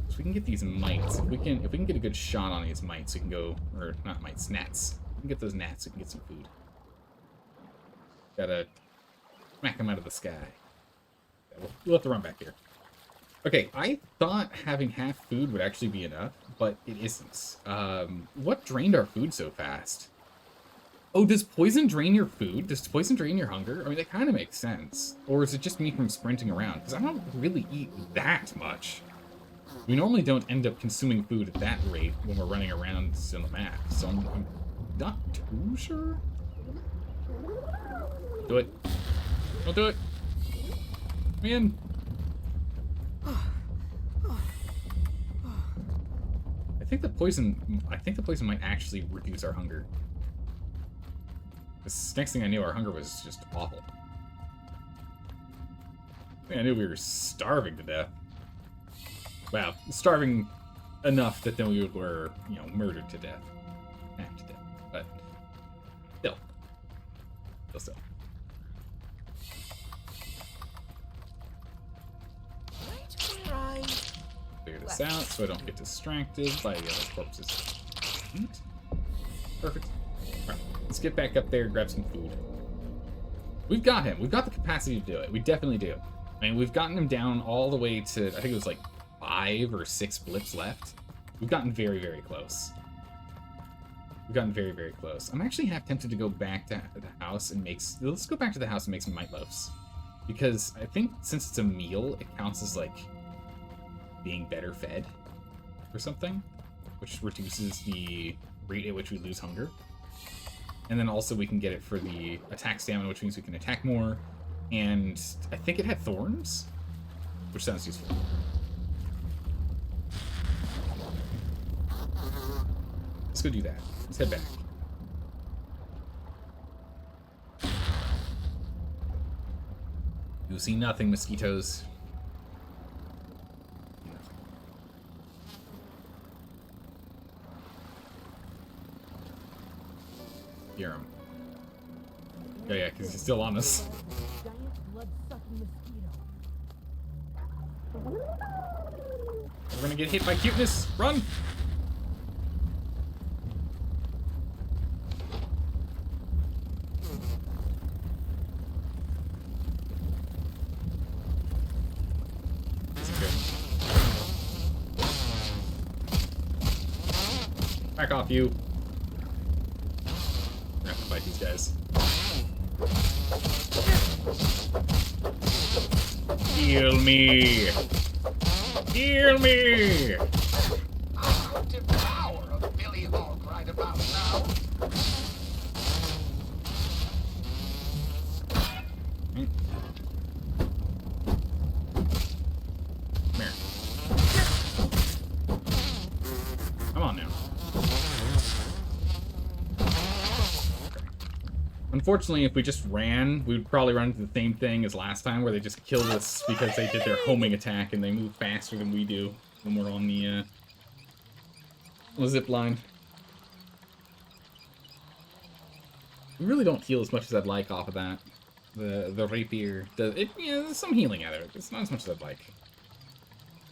So we can get these mites. If we can get a good shot on these mites, we can go, or not mites, gnats. We can get those gnats. We can get some food. Gotta smack them out of the sky. Yeah, we'll have to run back here. Okay, I thought having half food would actually be enough, but it isn't. What drained our food so fast? Oh, does poison drain your food? Does poison drain your hunger? I mean, that kind of makes sense. Or is it just me from sprinting around? Because I don't really eat that much. We normally don't end up consuming food at that rate when we're running around on the map, so I'm not too sure. Do it. Don't do it. Come in. I think the poison might actually reduce our hunger. This next thing I knew, our hunger was just awful. I knew we were starving to death. Wow, starving enough that then we were, you know, murdered to death. Hacked to death. But still. Clear this out so I don't get distracted by the other corpses. Perfect. Alright, let's get back up there and grab some food. We've got him. We've got the capacity to do it. We definitely do. I mean, we've gotten him down all the way to, I think it was like 5 or 6 blips left. We've gotten very, very close. We've gotten very, very close. I'm actually half tempted to go back to the house and let's go back to the house and make some mite loaves. Because I think since it's a meal, it counts as like being better fed or something, which reduces the rate at which we lose hunger. And then also we can get it for the attack stamina, which means we can attack more. And I think it had thorns, which sounds useful. Let's go do that. Let's head back. You'll see nothing, mosquitoes. Hear him. Oh yeah, because he's still on us. Giant blood-sucking mosquito. We're gonna get hit by cuteness. Run! Back off, you. We're gonna have to fight these guys. Heal me! Heal me! Devour a Billy Hog right about now. Come here. Come on now. Unfortunately, if we just ran, we would probably run into the same thing as last time, where they just killed us because they did their homing attack and they move faster than we do when we're on the zip line. We really don't heal as much as I'd like off of that. The rapier does it. Yeah, there's some healing out of it. It's not as much as I'd like.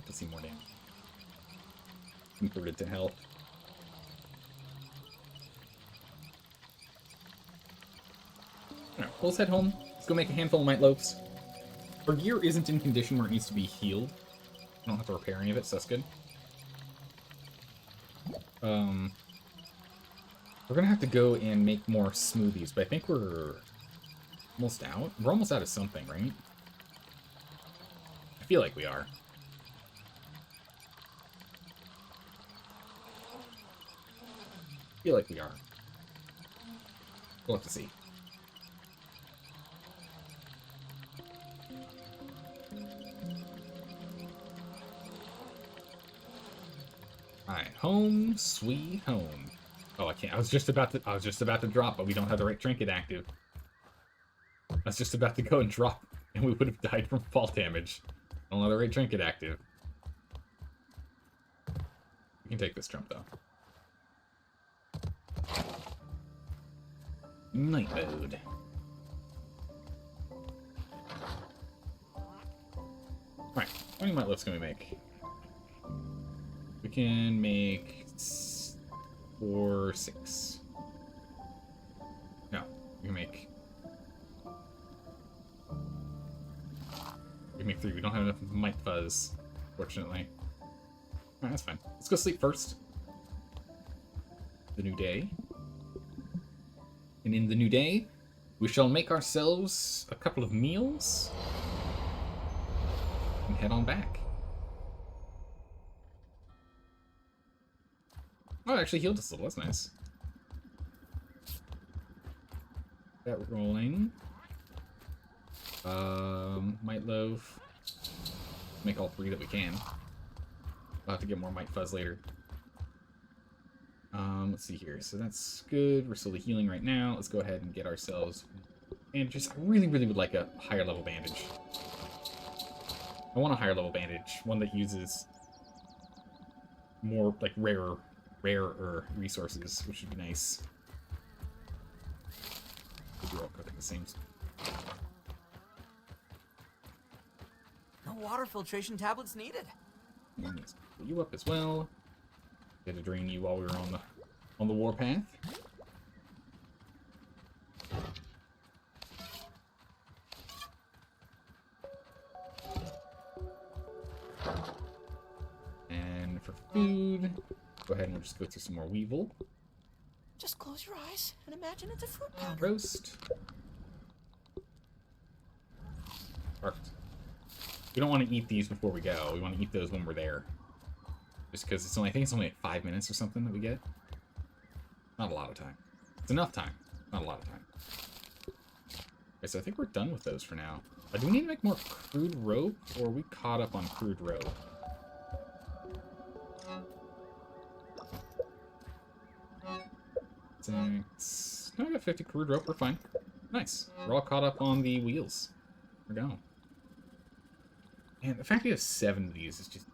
To see more damage. Converted to health. Alright, let's head home. Let's go make a handful of mite loaves. Our gear isn't in condition where it needs to be healed. I don't have to repair any of it, so that's good. We're gonna have to go and make more smoothies, but I think we're almost out. We're almost out of something, right? I feel like we are. I feel like we are. We'll have to see. Alright, home sweet home. Oh, I can't. I was just about to drop, but we don't have the right trinket active. I was just about to go and drop, and we would have died from fall damage. I don't have the right trinket active. We can take this jump, though. Night mode. Alright, how many might lifts can we make? We can make 4 or 6. No, we can make... We can make 3. We don't have enough might fuzz, fortunately. Alright, that's fine. Let's go sleep first. The new day. And in the new day, we shall make ourselves a couple of meals and head on back. Oh, it actually healed us a little. That's nice. That rolling. Might loaf. Make all 3 that we can. We'll have to get more might fuzz later. Let's see here. So that's good. We're slowly healing right now. Let's go ahead and get ourselves bandages. I really, really would like a higher level bandage. I want a higher level bandage. One that uses more, like, rarer resources, which would be nice. We're all cooking the same. No water filtration tablets needed. And let's put you up as well. Had to drain you while we were on the warpath. And for food, go ahead and we'll just go through some more weevil. Just close your eyes and imagine it's a fruit pounder. Roast. Perfect. We don't want to eat these before we go. We want to eat those when we're there. Just because it's only, I think it's only like 5 minutes or something that we get. Not a lot of time. It's enough time. Not a lot of time. Okay, so I think we're done with those for now. Do we need to make more crude rope, or are we caught up on crude rope? Thanks. No, I got 50 crude rope. We're fine. Nice. We're all caught up on the wheels. We're going. And the fact we have 7 of these is just...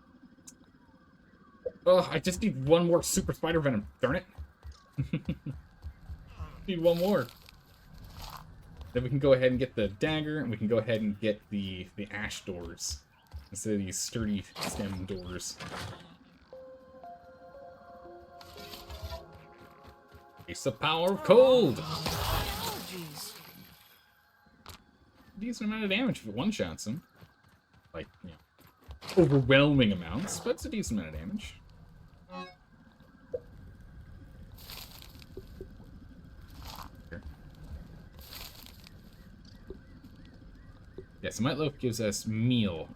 Oh, I just need 1 more super spider venom. Darn it. Need 1 more. Then we can go ahead and get the dagger, and we can go ahead and get the ash doors instead of these sturdy stem doors. It's the power of cold. Allergies. Decent amount of damage if it one-shots him. Like, you know, overwhelming amounts, but it's a decent amount of damage. Here. Yeah, so Might Loaf gives us meal.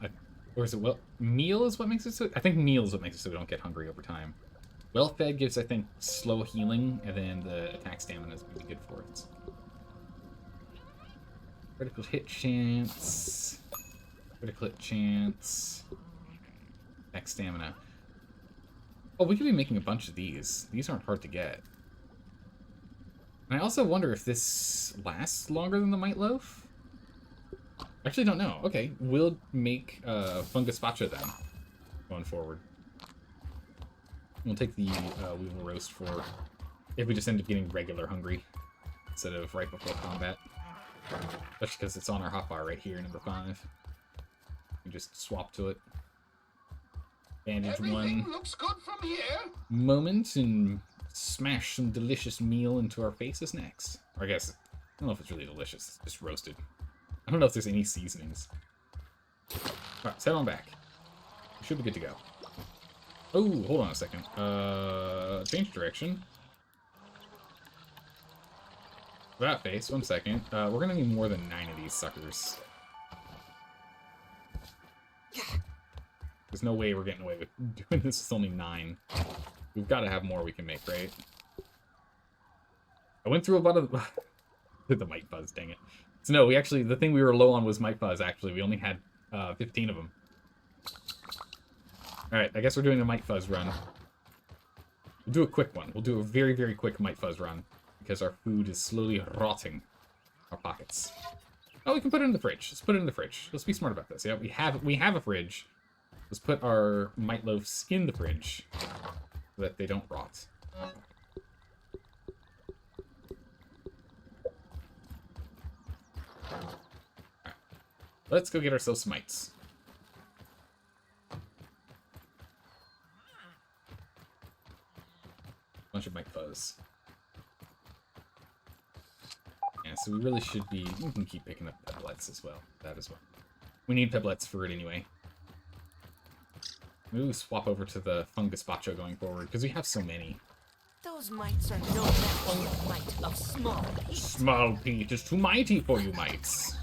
Or is it meal is what makes it so... I think meal is what makes it so we don't get hungry over time. Well fed gives, I think, slow healing, and then the attack stamina is really good for it. Critical hit chance. Critical hit chance. Attack stamina. Oh, we could be making a bunch of these. These aren't hard to get. And I also wonder if this lasts longer than the Might Loaf. Actually, don't know. Okay, we'll make fungus facha then, going forward. We'll take the weevil roast for if we just end up getting regular hungry instead of right before combat. That's because it's on our hotbar right here, number 5. We just swap to it. Bandage Everything 1 looks good from here. moment and smash some delicious meal into our faces next. Or I guess, I don't know if it's really delicious. It's just roasted. I don't know if there's any seasonings. Alright, let's head on back. We should be good to go. Oh, hold on a second. Change direction. That face, 1 second. We're gonna need more than 9 of these suckers. There's no way we're getting away with doing this with only 9. We've got to have more we can make, right? I went through a lot of... the Might Fuzz, dang it. So no, we actually... The thing we were low on was Might Fuzz, actually. We only had 15 of them. Alright, I guess we're doing a Might Fuzz run. We'll do a quick one. We'll do a very, very quick Mite Fuzz run because our food is slowly rotting our pockets. Oh, we can put it in the fridge. Let's put it in the fridge. Let's be smart about this. Yeah, we have a fridge. Let's put our Mite Loafs in the fridge so that they don't rot. Alright. Let's go get ourselves some mites. Bunch of Mite Fuzz. Yeah, so we really should be... We can keep picking up Pebblets as well. That as well. We need Pebblets for it anyway. Maybe we swap over to the Fungus Bacho going forward, because we have so many. Those mites are no match for the might of Small Pete. Small Pete is too mighty for you, mites.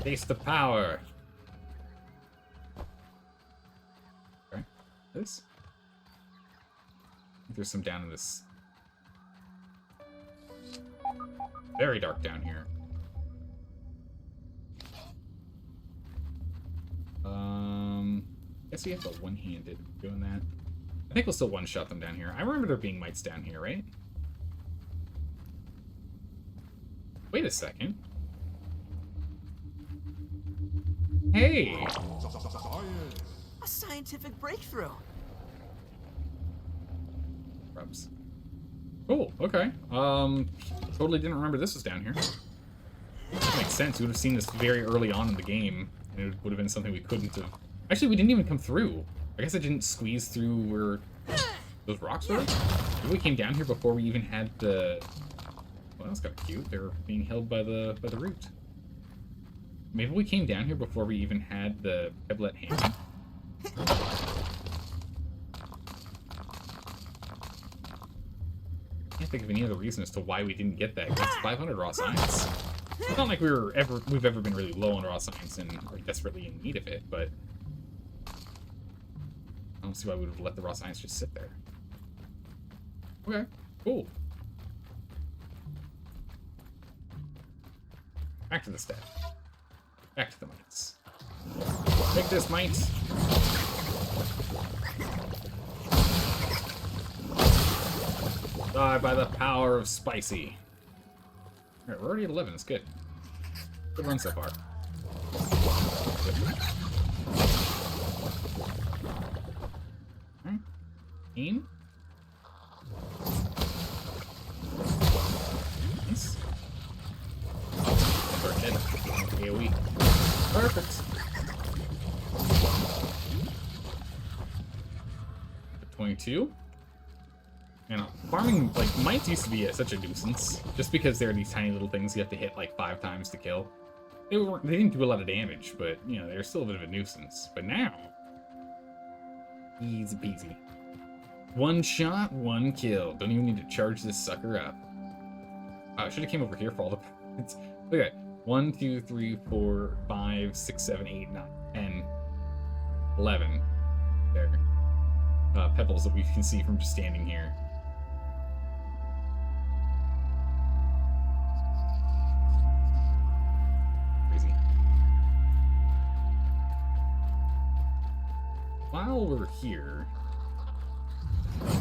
Taste the power. Okay. This? I think there's some down in this. Very dark down here. Guess we have a one-handed doing that. I think we'll still one-shot them down here. I remember there being mites down here, right? Wait a second. Hey! A scientific breakthrough. Rubs. Cool, okay. Totally didn't remember this was down here. That makes sense. We would have seen this very early on in the game, and it would have been something we couldn't have... Actually, we didn't even come through. I guess I didn't squeeze through where those rocks were. Maybe we came down here before we even had the... Well, that's kind of cute. They're being held by the root. Maybe we came down here before we even had the Pebblet hand. I can't think of any other reason as to why we didn't get that. That's 500 raw science. It's not like we've ever been really low on raw science and are desperately in need of it, but I don't see why we would have let the raw science just sit there. Okay, cool. Back to the step. Back to the mites. Take this, mites. Die by the power of spicy. Alright, we're already at 11. It's good. Good run so far. Alright. Aim. Nice. Our head. AoE. Perfect. 22. And farming, like, mites used to be such a nuisance, just because there are these tiny little things you have to hit like 5 times to kill. They didn't do a lot of damage, but, you know, they're still a bit of a nuisance. But now, easy peasy. One shot, one kill. Don't even need to charge this sucker up. Oh, I should have came over here for all the points. Okay, 1, 2, 3, 4, 5, 6, 7, 8, 9, 10, 11. There. Pebbles that we can see from just standing here. Crazy. While we're here,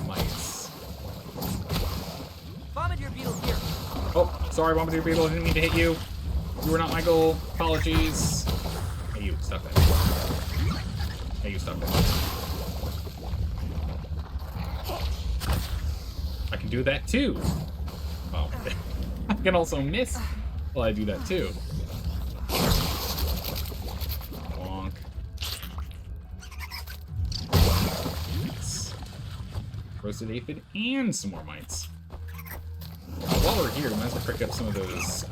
mites. Bombardier beetle here. Oh, sorry, Bombardier Beetle. I didn't mean to hit you. You were not my goal. Apologies. Hey, you, stop that. Hey, you, stop that. I can do that too. Oh, I can also miss while I do that too. Bonk. Nice. Roasted aphid and some more mites. While we're here, we might as well pick up some of those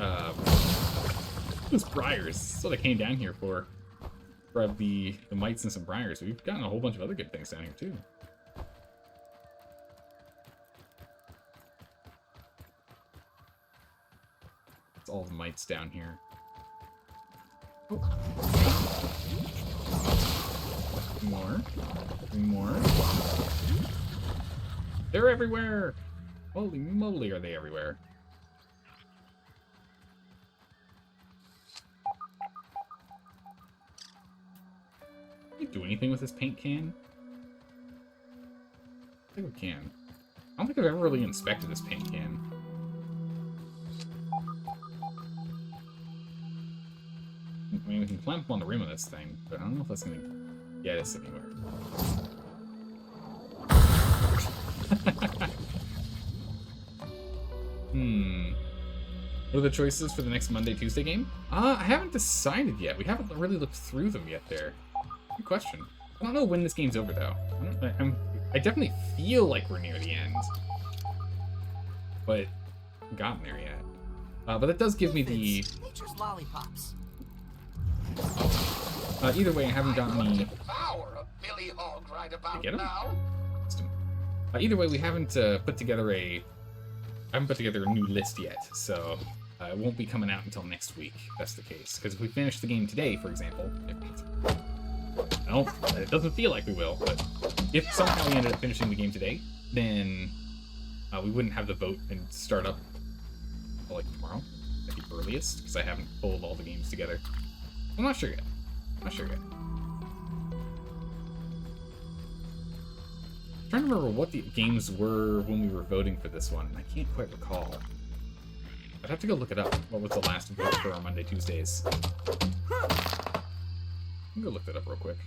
briars. That's what I came down here for. Grab the mites and some briars. We've gotten a whole bunch of other good things down here too. It's all the mites down here. Oh. 3 more. 3 more. They're everywhere! Holy moly, are they everywhere. Can we do anything with this paint can? I think we can. I don't think I've ever really inspected this paint can. I mean, we can clamp on the rim of this thing, but I don't know if that's going to get us anywhere. What are the choices for the next Monday-Tuesday game? I haven't decided yet. We haven't really looked through them yet there. Good question. I don't know when this game's over, though. I definitely feel like we're near the end. But haven't gotten there yet. But that does give me the... Nature's lollipops. Either way, I haven't gotten the... Get him? Either way, we haven't put together a... I haven't put together a new list yet, so it won't be coming out until next week, if that's the case. Because if we finish the game today, for example, it doesn't feel like we will, but if somehow we ended up finishing the game today, then we wouldn't have the vote and start up until, like, tomorrow at the earliest, because I haven't pulled all the games together. I'm not sure yet. I'm trying to remember what the games were when we were voting for this one. I can't quite recall. I'd have to go look it up. What was the last vote for our Monday, Tuesdays? I'll go look that up real quick.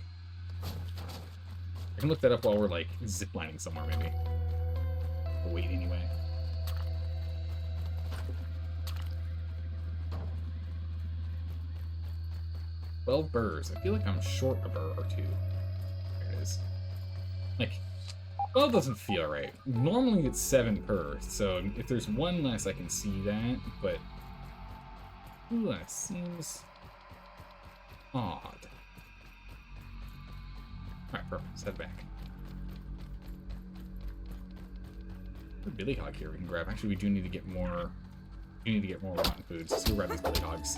I can look that up while we're, like, ziplining somewhere, maybe. We'll wait anyway. $12 burrs. I feel like I'm short a burr or two. There it is. Like, 12 doesn't feel right. Normally it's 7 per, so if there's one less, I can see that, but... Ooh, that seems... odd. Alright, perfect. Let's head back. There's a billy hog here we can grab. Actually, we do need to get more... We need to get more rotten foods. Let's go grab these billy hogs.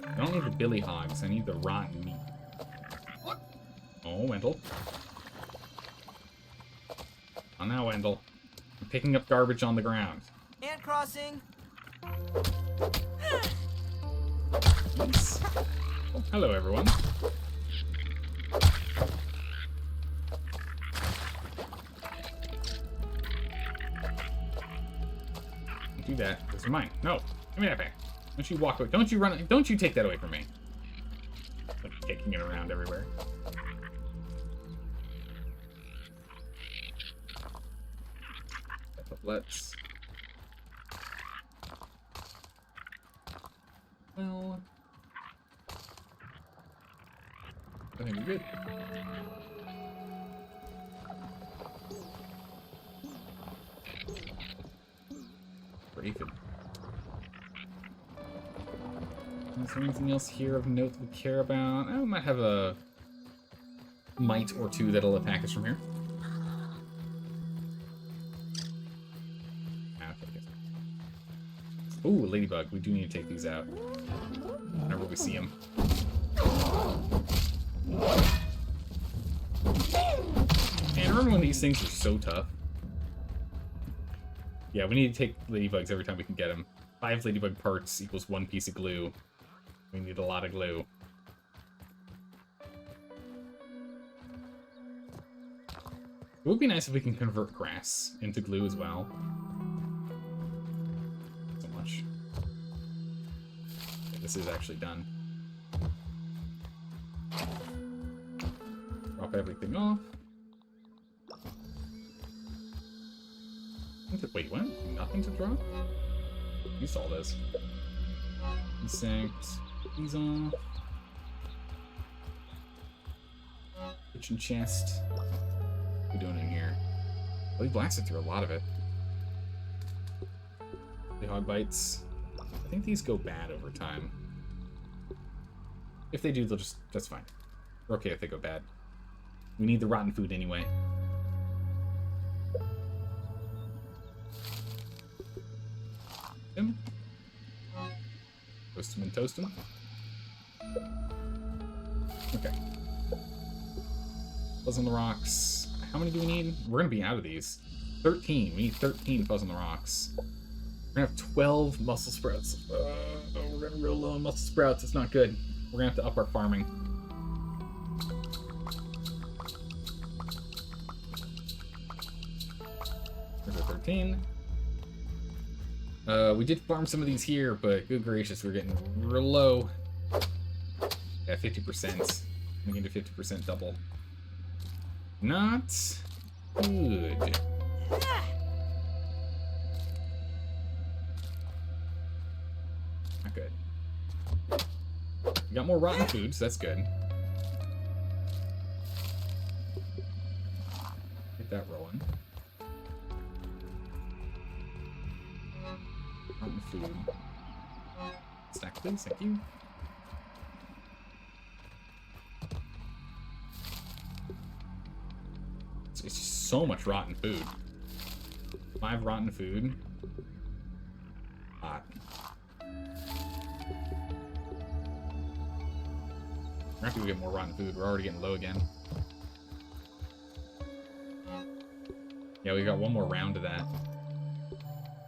I don't need the billy hogs, I need the rotten meat. Oh, Wendell. Oh, now, Wendell. I'm picking up garbage on the ground. And crossing. Nice. Oh, hello, everyone. Don't do that. Those are mine. No. Give me that back. Don't you walk away. Don't you run. Don't you take that away from me. I'm kicking it around everywhere. Let's... Well... I think we're good. Raven. Is there anything else here of note that we care about? I might have a mite or two that'll attack us from here. Ooh, a ladybug. We do need to take these out whenever we see them. Man, remember when these things were so tough? Yeah, we need to take ladybugs every time we can get them. 5 ladybug parts equals 1 piece of glue. We need a lot of glue. It would be nice if we can convert grass into glue as well. So much. Okay, this is actually done. Drop everything off. Wait, what? Nothing to drop? You saw this. Insect. These off. Kitchen chest. What are we doing in here? Well, we blasted through a lot of it. The hog bites. I think these go bad over time. If they do, they'll just... That's fine. We're okay if they go bad. We need the rotten food anyway. Him. Toast him and toast him. Okay. Fuzz on the rocks. How many do we need? We're gonna be out of these. 13. We need 13 fuzz on the rocks. We're gonna have 12 muscle sprouts. We're gonna real low on muscle sprouts. It's not good. We're gonna have to up our farming. There's a 13. We did farm some of these here, but good gracious, we're getting real low. Yeah, 50%. We can do 50% double. Not good. Not good. We got more rotten food, so that's good. Get that rolling. Rotten food. Stack, please. Thank you. It's just so much rotten food. 5 rotten food. Hot. We're happy we get more rotten food. We're already getting low again. Yeah, we got one more round of that.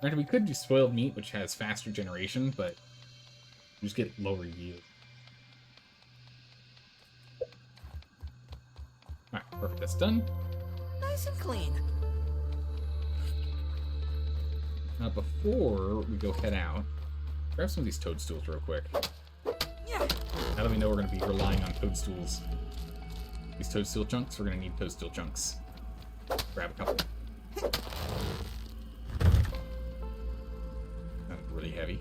Granted, we could do spoiled meat, which has faster generation, but you just get lower yield. Alright, perfect. That's done. Nice and clean. Now, before we go head out, grab some of these toadstools real quick. Yeah. Now that we know we're going to be relying on toadstools. These toadstool chunks, we're going to need toadstool chunks. Grab a couple. That's really heavy.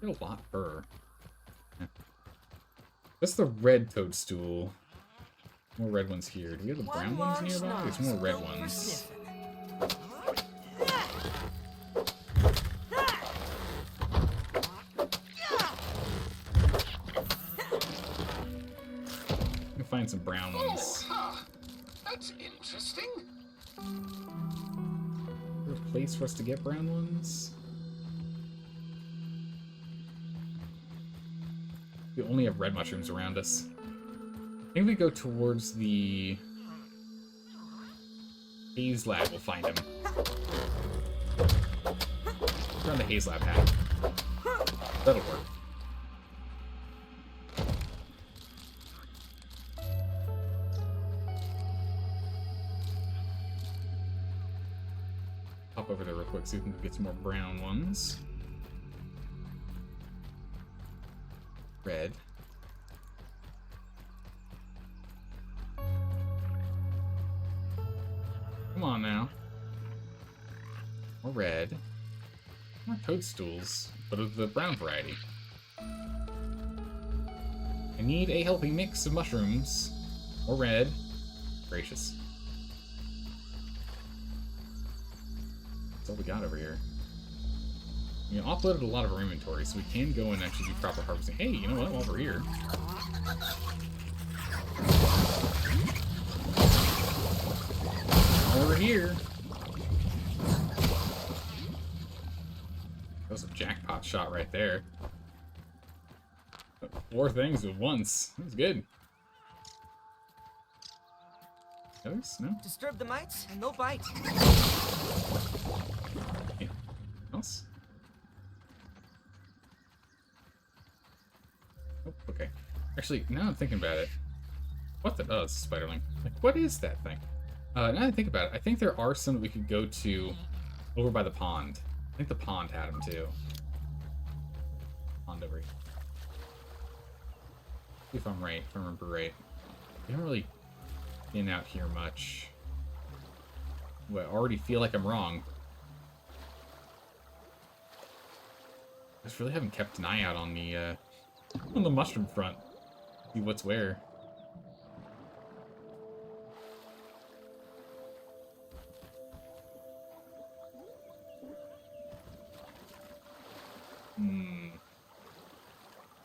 Get a lot per. That's the red toadstool. More red ones here. Do we have the brown ones nearby? There's more red ones. We'll find some brown ones. That's interesting. Is there a place for us to get brown ones? We only have red mushrooms around us. I think if we go towards the Haze Lab, we'll find him. Around the Haze Lab hat. That'll work. Hop over there real quick so we can get some more brown ones. Red. Come on now. More red. More toadstools, but of the brown variety. I need a healthy mix of mushrooms. More red. Gracious. That's all we got over here. We offloaded a lot of our inventory, so we can go and actually do proper harvesting. Hey, you know what? While we're here. While we're here. That was a jackpot shot right there. 4 things at once. That was good. Others? No? Disturb the mites and they'll bite. Anything else? Oh, okay. Actually, now I'm thinking about it. What the... Oh, it's a spiderling. Like, what is that thing? Now that I think about it, I think there are some that we could go to over by the pond. I think the pond had them, too. Pond over here. See if I'm right, if I remember right. We haven't really been out here much. Well, I already feel like I'm wrong. I just really haven't kept an eye out on the mushroom front. See what's where.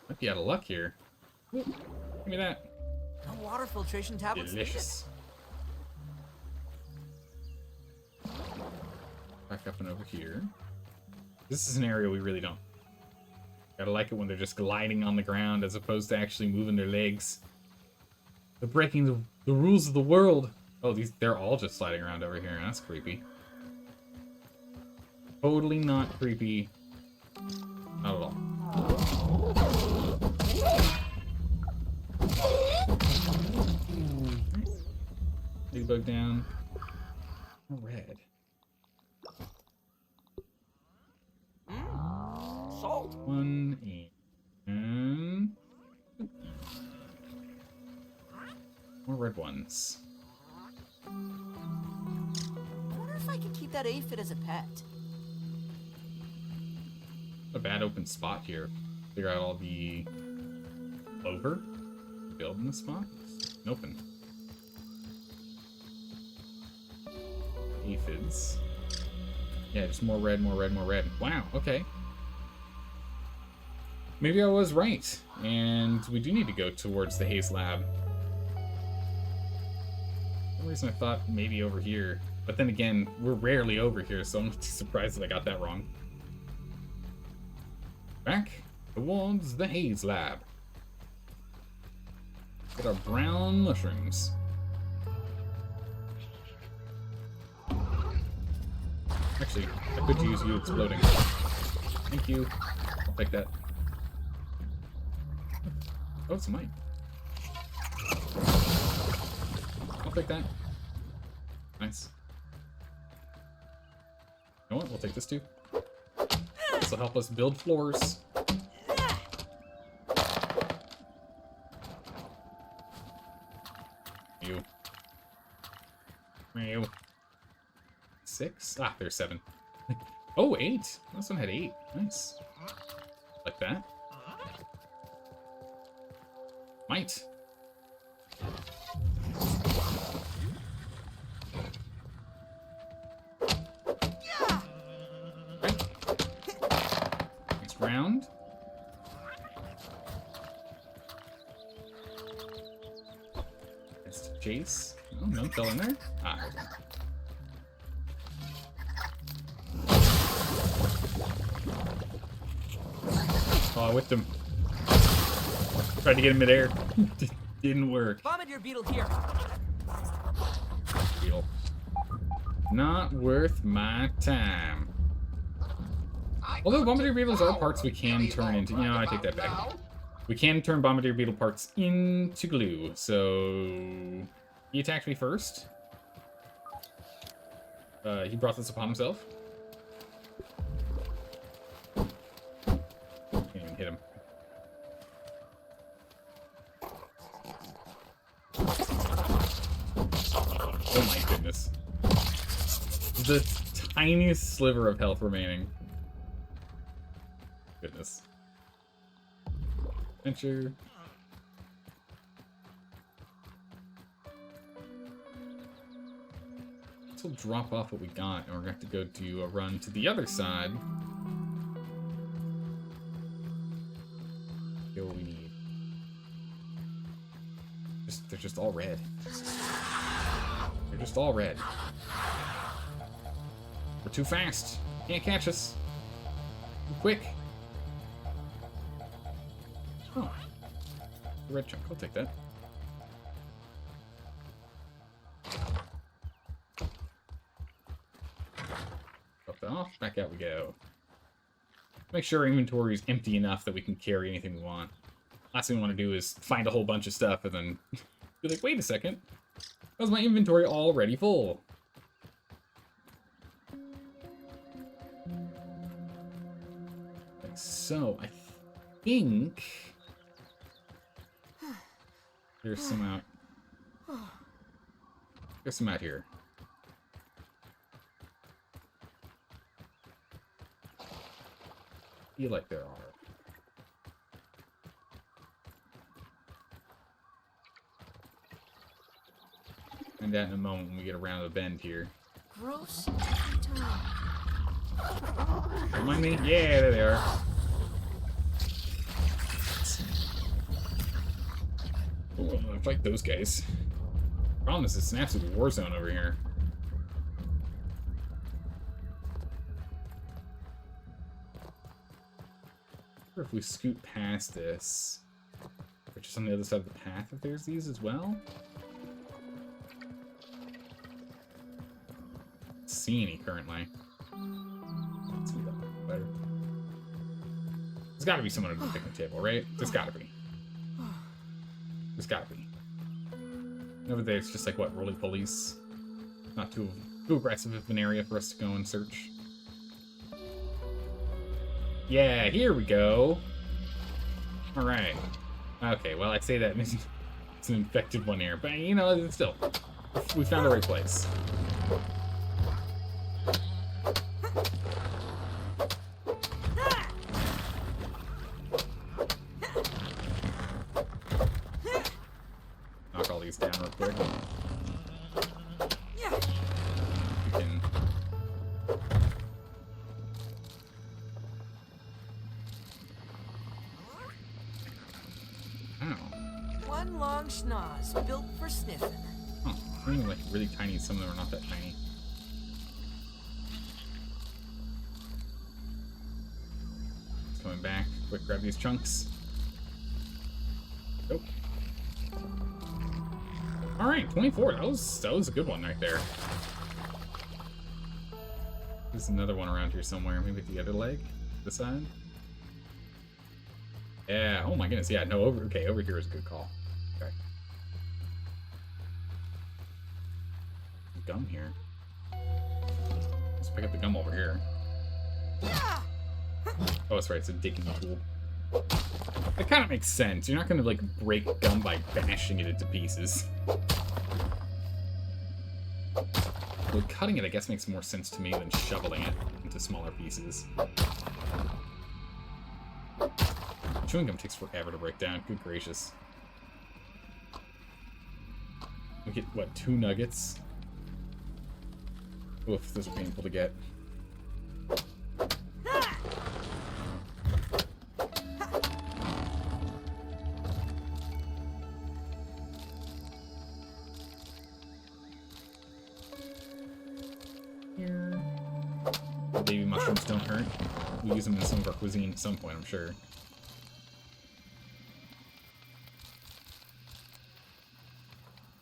Might be out of luck here. Ooh, give me that. No water filtration tablets needed. Delicious. Back up and over here. This is an area we really don't. Gotta like it when they're just gliding on the ground as opposed to actually moving their legs. They're breaking the rules of the world. Oh, they're all just sliding around over here. That's creepy. Totally not creepy. Not at all. Big bug down. Oh, red. Salt. One and more red ones. I wonder if I could keep that aphid as a pet. A bad open spot here. Figure out all the clover. Build in the spot. Open. Aphids. Yeah, just more red, more red, more red. Wow, okay. Maybe I was right, and we do need to go towards the Haze Lab. For some reason I thought maybe over here, but then again, we're rarely over here, so I'm not too surprised that I got that wrong. Back towards the Haze Lab. Get our brown mushrooms. Actually, I could use you exploding. Thank you. I'll take that. Oh, it's mine. I'll take that. Nice. You know what? We'll take this too. This will help us build floors. You. You. 6? Ah, there's 7. Oh, 8. This one had 8. Nice. Like that. Might. Okay. Next round. It's Jace. Oh, no fell in there. Ah, there's one. Oh, I whipped him. Tried to get him midair. Didn't work. Bombardier beetle here. Beetle. Not worth my time. Although Bombardier Beetles are parts we can turn into... You know, I take that back. We can turn Bombardier Beetle parts into glue. So... He attacked me first. He brought this upon himself. Can't even hit him. Oh my goodness. The tiniest sliver of health remaining. Goodness. Adventure. This will drop off what we got, and we're going to have to go do a run to the other side. Get what we need. They're just all red. They're just all red. We're too fast. Can't catch us. Too quick. Oh. The red chunk. I'll take that. Drop that off. Back out we go. Make sure our inventory is empty enough that we can carry anything we want. Last thing we want to do is find a whole bunch of stuff and then be like, wait a second. How's my inventory already full? Like so, I think there's some out. There's some out here. I feel like there are. Find that in a moment when we get around the bend here. Gross every time. Don't mind me? Yeah, there they are. Oh, I'm gonna fight those guys. Problem is, it's an absolute war zone over here. I wonder if we scoot past this, or just on the other side of the path, if there's these as well. see any currently. Let's see that better. There's got to be someone under the picnic table, right? There's got to be. There's got to be. Over there, it's just like, what, roly-polies? Not too aggressive of an area for us to go and search. Yeah, here we go. Alright. Okay, well, I'd say that it's an infected one here, but, you know, still, we found the right place. Knock all these down real quick. We can... One long schnoz built for sniffing. Oh, they're even like really tiny. Some of them are not that tiny. Just coming back. Quick, grab these chunks. Nope. All right, 24. That was a good one right there. There's another one around here somewhere. Maybe the other leg, this side. Yeah. Oh my goodness. Yeah. No. Over here is a good call. Okay. Gum here. Let's pick up the gum over here. Oh, that's right. It's a digging tool. That kind of makes sense. You're not going to like break gum by bashing it into pieces. Well, cutting it, I guess, makes more sense to me than shoveling it into smaller pieces. Chewing gum takes forever to break down. Good gracious. We get, what, 2 nuggets? Oof, those are painful to get. Here. Baby mushrooms don't hurt. We use them in some of our cuisine at some point, I'm sure.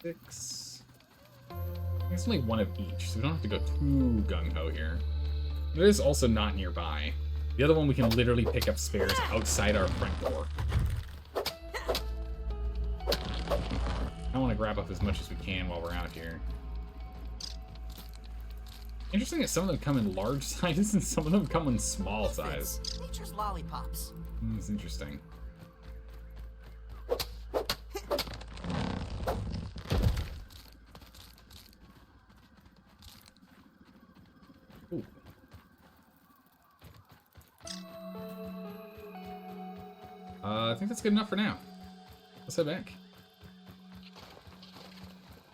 Six. It's only one of each, so we don't have to go too gung-ho here. It is also not nearby. The other one we can literally pick up spares outside our front door. I want to grab up as much as we can while we're out here. Interesting that some of them come in large sizes and some of them come in small size. Nature's lollipops. It's interesting. Ooh. I think that's good enough for now. Let's head back.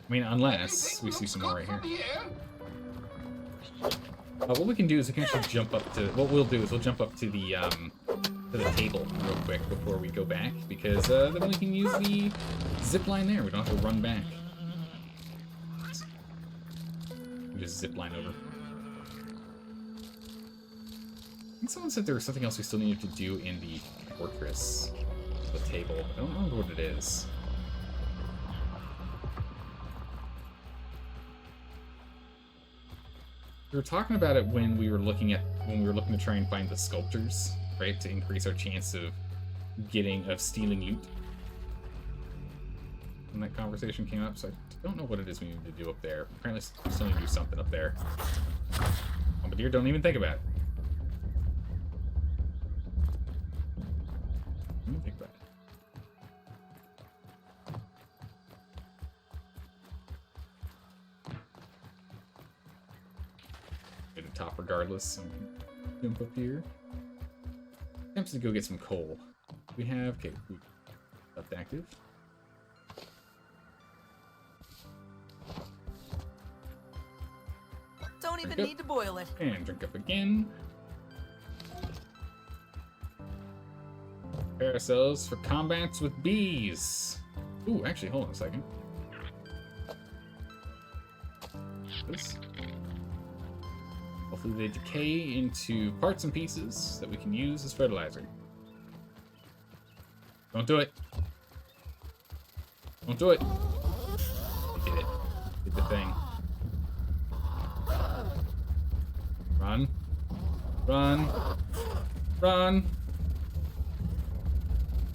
I mean, unless we see some more right here. What we can do is we can actually jump up to... What we'll do is we'll jump up to the table real quick before we go back, because then we can use the zip line there. We don't have to run back. We just zip line over. I think someone said there was something else we still needed to do in the fortress, the table. I don't remember what it is. We were talking about it when we were looking to try and find the sculptures, right, to increase our chance of stealing loot. When that conversation came up, so I don't know what it is we need to do up there. Apparently, we still need to do something up there. Bombardier, don't even think about it. Don't even think about it. Get a top regardless, so jump up here. Attempts to go get some coal. We have, okay, left active. Don't even need to boil it. And drink up again. Prepare ourselves for combats with bees. Ooh, actually, hold on a second. This. Hopefully they decay into parts and pieces that we can use as fertilizer. Don't do it. Don't do it. They did it. Did the thing. Run. Run.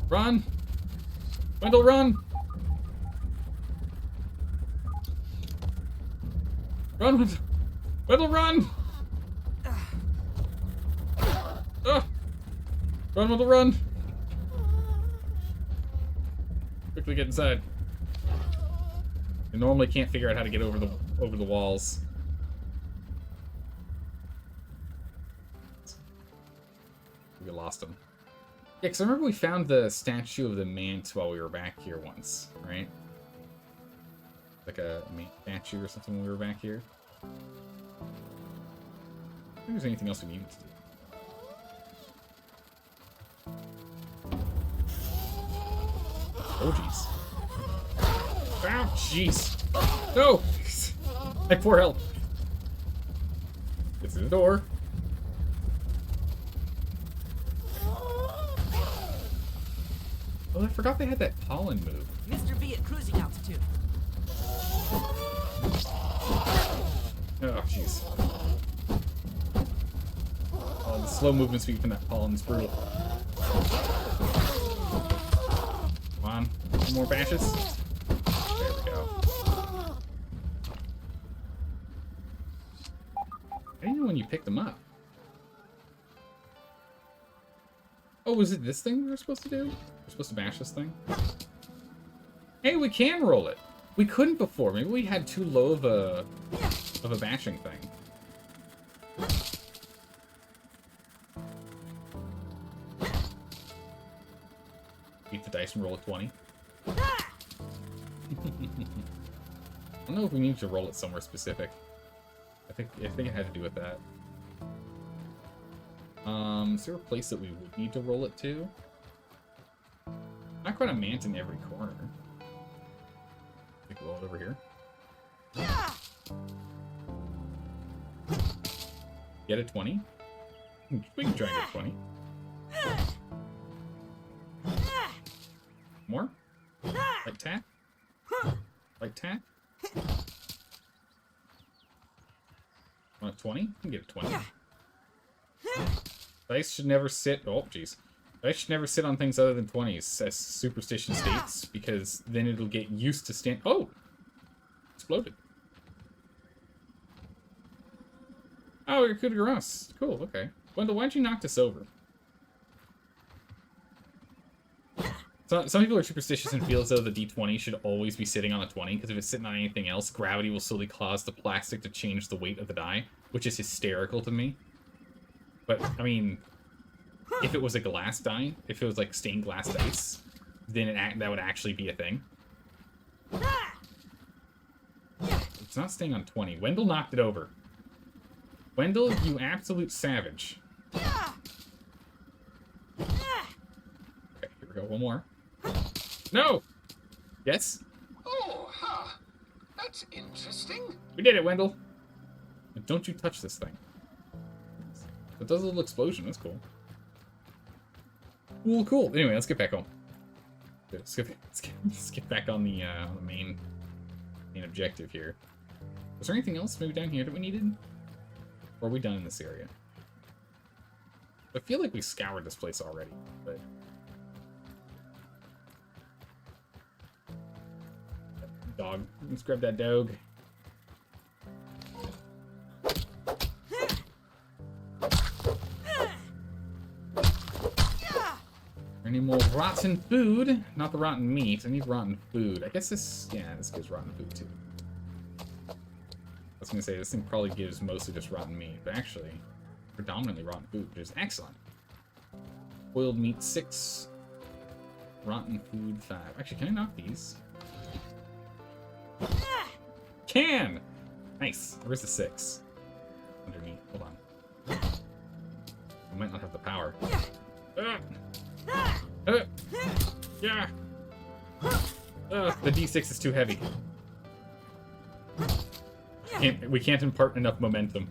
Run. Wendell, run. Run, Wendell. Wendell, run. Run, Wendell, run. Quickly get inside. You normally can't figure out how to get over the walls. We lost him. Yeah, because I remember we found the statue of the Mant while we were back here once, right? Like a Mant statue or something when we were back here. I don't think there's anything else we needed to do. Oh, jeez. Oh, jeez. No! My poor help. Get through the door. Oh, I forgot they had that pollen move. Mr. B at cruising altitude. Oh, jeez. Oh, the slow movement speed from that pollen is brutal. Come on. Some more bashes. There we go. I didn't know when you picked them up. Oh, was it this thing we were supposed to do? We're supposed to bash this thing? Hey, we can roll it. We couldn't before. Maybe we had too low of a bashing thing. Beat the dice and roll a 20. I don't know if we need to roll it somewhere specific. I think it had to do with that. Is there a place that we would need to roll it to? Not quite a Mant in every corner. I think roll it over here. Get a 20? We can try and get 20. More? Light tap? Light tap? Want a 20? You can get a 20. Dice should never sit... Oh, jeez. Dice should never sit on things other than 20s, as superstition states, because then it'll get used to stand... Oh! Exploded. Oh, you're coup de grace. Cool, okay. Wendell, why'd you knock this over? So, some people are superstitious and feel as though the D20 should always be sitting on a 20, because if it's sitting on anything else, gravity will slowly cause the plastic to change the weight of the die, which is hysterical to me. But, I mean, if it was a glass die, if it was like stained glass dice, then that would actually be a thing. It's not staying on 20. Wendell knocked it over. Wendell, you absolute savage. Okay, here we go. One more. No! Yes? Oh, huh. That's interesting. We did it, Wendell. And don't you touch this thing. It does a little explosion. That's cool. Cool, cool. Anyway, let's get back home. Let's get back on the main objective here. Was there anything else maybe down here that we needed? Or are we done in this area? I feel like we scoured this place already, but... Dog. Let's grab that dog. Any more rotten food? Not the rotten meat. I need rotten food. I guess this... Yeah, this gives rotten food too. I was going to say, this thing probably gives mostly just rotten meat, but actually, predominantly rotten food, which is excellent. Boiled meat 6. Rotten food 5. Actually, can I knock these? Can! Nice. Where's the 6? Underneath. Hold on. I might not have the power. Yeah. The D6 is too heavy. We can't impart enough momentum.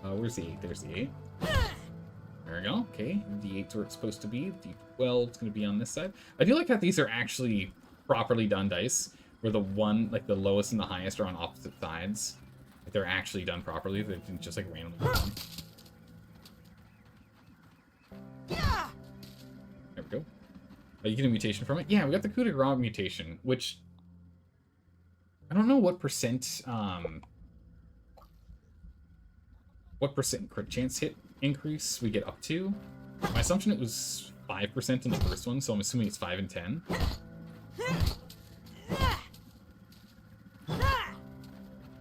Where's the 8? There's the 8. There we go. Okay, D8's where it's supposed to be. D12 is going to be on this side. I do like how these are actually properly done dice, where the one, like the lowest and the highest, are on opposite sides. Like they're actually done properly. They didn't just like randomly do them. There we go. You get a mutation from it? Yeah, we got the coup de grace mutation, which I don't know what percent crit chance hit increase we get up to. My assumption it was 5% in the first one, so I'm assuming it's 5 and 10.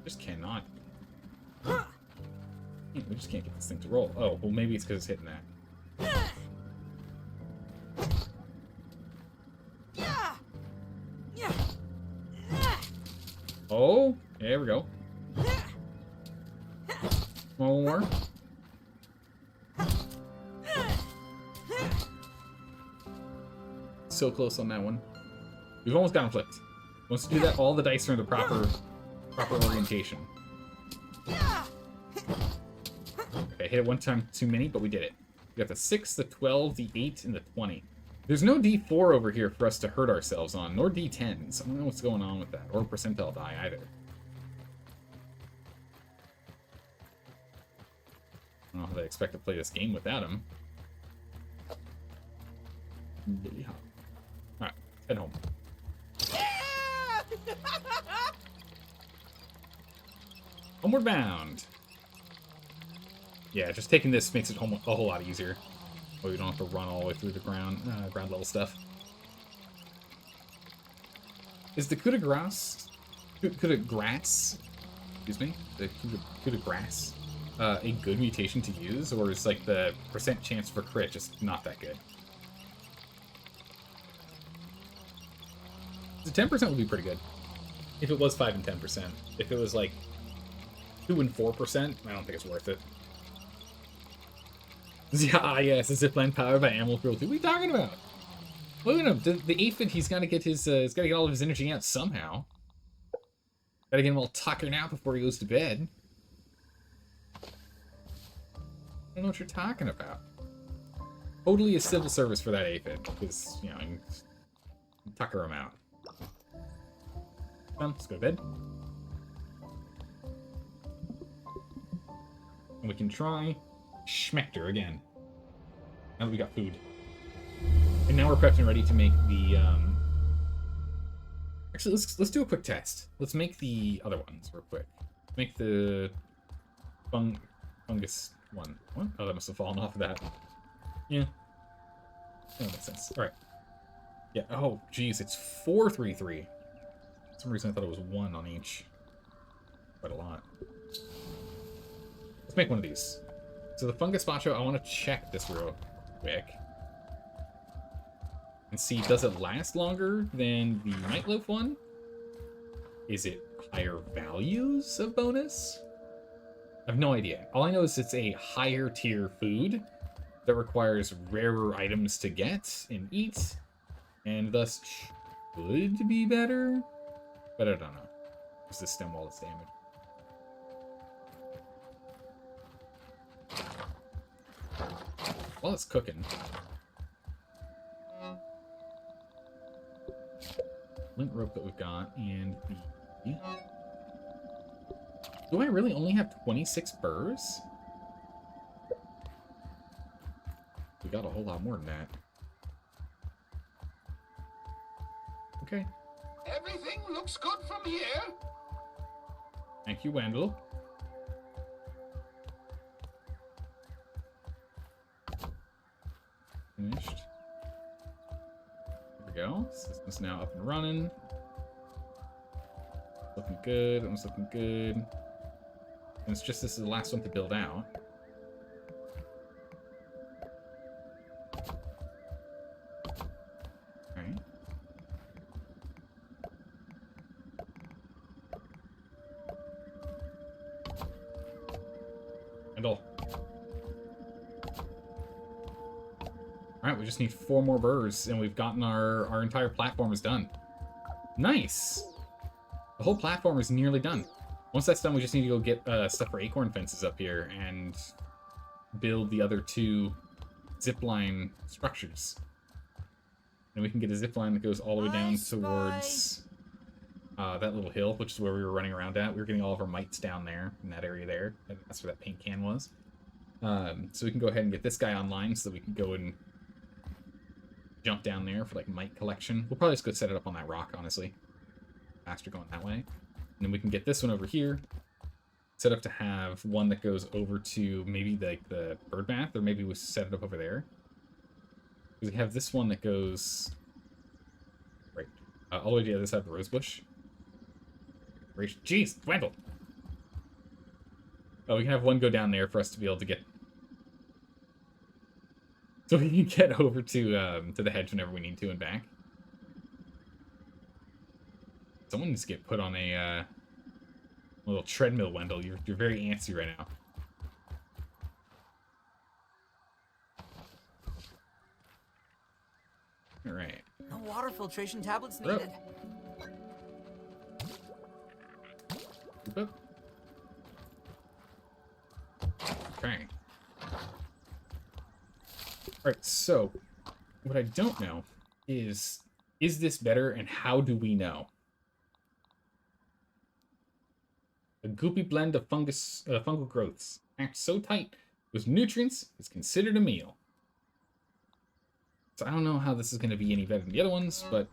Just cannot. We just can't get this thing to roll. Oh, well maybe it's because it's hitting that. Oh, there we go. One more. So close on that one. We've almost got him flipped. Once you do that, all the dice are in the proper orientation. Okay, hit it one time too many, but we did it. We got the 6, the 12, the 8, and the 20. There's no D4 over here for us to hurt ourselves on, nor D10s. I don't know what's going on with that, or percentile die either. I don't know how they expect to play this game without him. Alright, head home. Homeward bound. Yeah, just taking this makes it a whole lot easier. Oh, you don't have to run all the way through the ground level stuff. Is the coup de grace, excuse me, the coup de grace, a good mutation to use, or is like the percent chance for crit just not that good? The 10% would be pretty good if it was 5 and 10%. If it was like 2 and 4%, I don't think it's worth it. Yeah, yes, a zipline powered by animal cruelty. What are you talking about? Look at him. The aphid, he's got to get his, he's got to get all of his energy out somehow. Got to get him all tuckered out before he goes to bed. I don't know what you're talking about. Totally a civil service for that aphid, because, you know, you tucker him out. Come, let's go to bed. And we can try Schmechter again. Now that we got food. And now we're prepped and ready to make the, Actually, let's do a quick test. Let's make the other ones real quick. Make the fungus one. What? Oh, that must have fallen off of that. Yeah. That makes sense. Alright. Yeah, oh, geez, it's 433. For some reason I thought it was 1 on each. Quite a lot. Let's make one of these. So the fungus macho, I want to check this real quick. And see, does it last longer than the nightloaf one? Is it higher values of bonus? I have no idea. All I know is it's a higher tier food that requires rarer items to get and eat, and thus should be better, but I don't know. It's the stem wall that's damaged. While it's cooking, lint rope that we've got, and the... Do I really only have 26 burrs? We got a whole lot more than that. Okay. Everything looks good from here. Thank you, Wendell. Finished. There we go. System's now up and running. Looking good. Almost looking good. And it's just this is the last one to build out. Alright. Wendell. Alright, we just need 4 more burrs, and we've gotten our entire platform is done. Nice! The whole platform is nearly done. Once that's done, we just need to go get stuff for acorn fences up here and build the other 2 zipline structures. And we can get a zipline that goes all the way down towards that little hill, which is where we were running around at. We were getting all of our mites down there, in that area there. And that's where that paint can was. So we can go ahead and get this guy online so that we can go and jump down there for, like, mite collection. We'll probably just go set it up on that rock, honestly. Faster going that way. And then we can get this one over here. Set up to have one that goes over to maybe, like, the bird bath, or maybe we set it up over there. Because we have this one that goes... right. All the way to the other side of the rose bush. Jeez, Wendell! Oh, we can have one go down there for us to be able to get... so we can get over to the hedge whenever we need to and back. Someone needs to get put on a little treadmill, Wendell. You're very antsy right now. Alright. No water filtration tablets We're up. needed. Boop. Okay. Alright, so what I don't know is this better and how do we know? A goopy blend of fungal growths packed so tight with nutrients is considered a meal. So I don't know how this is going to be any better than the other ones, but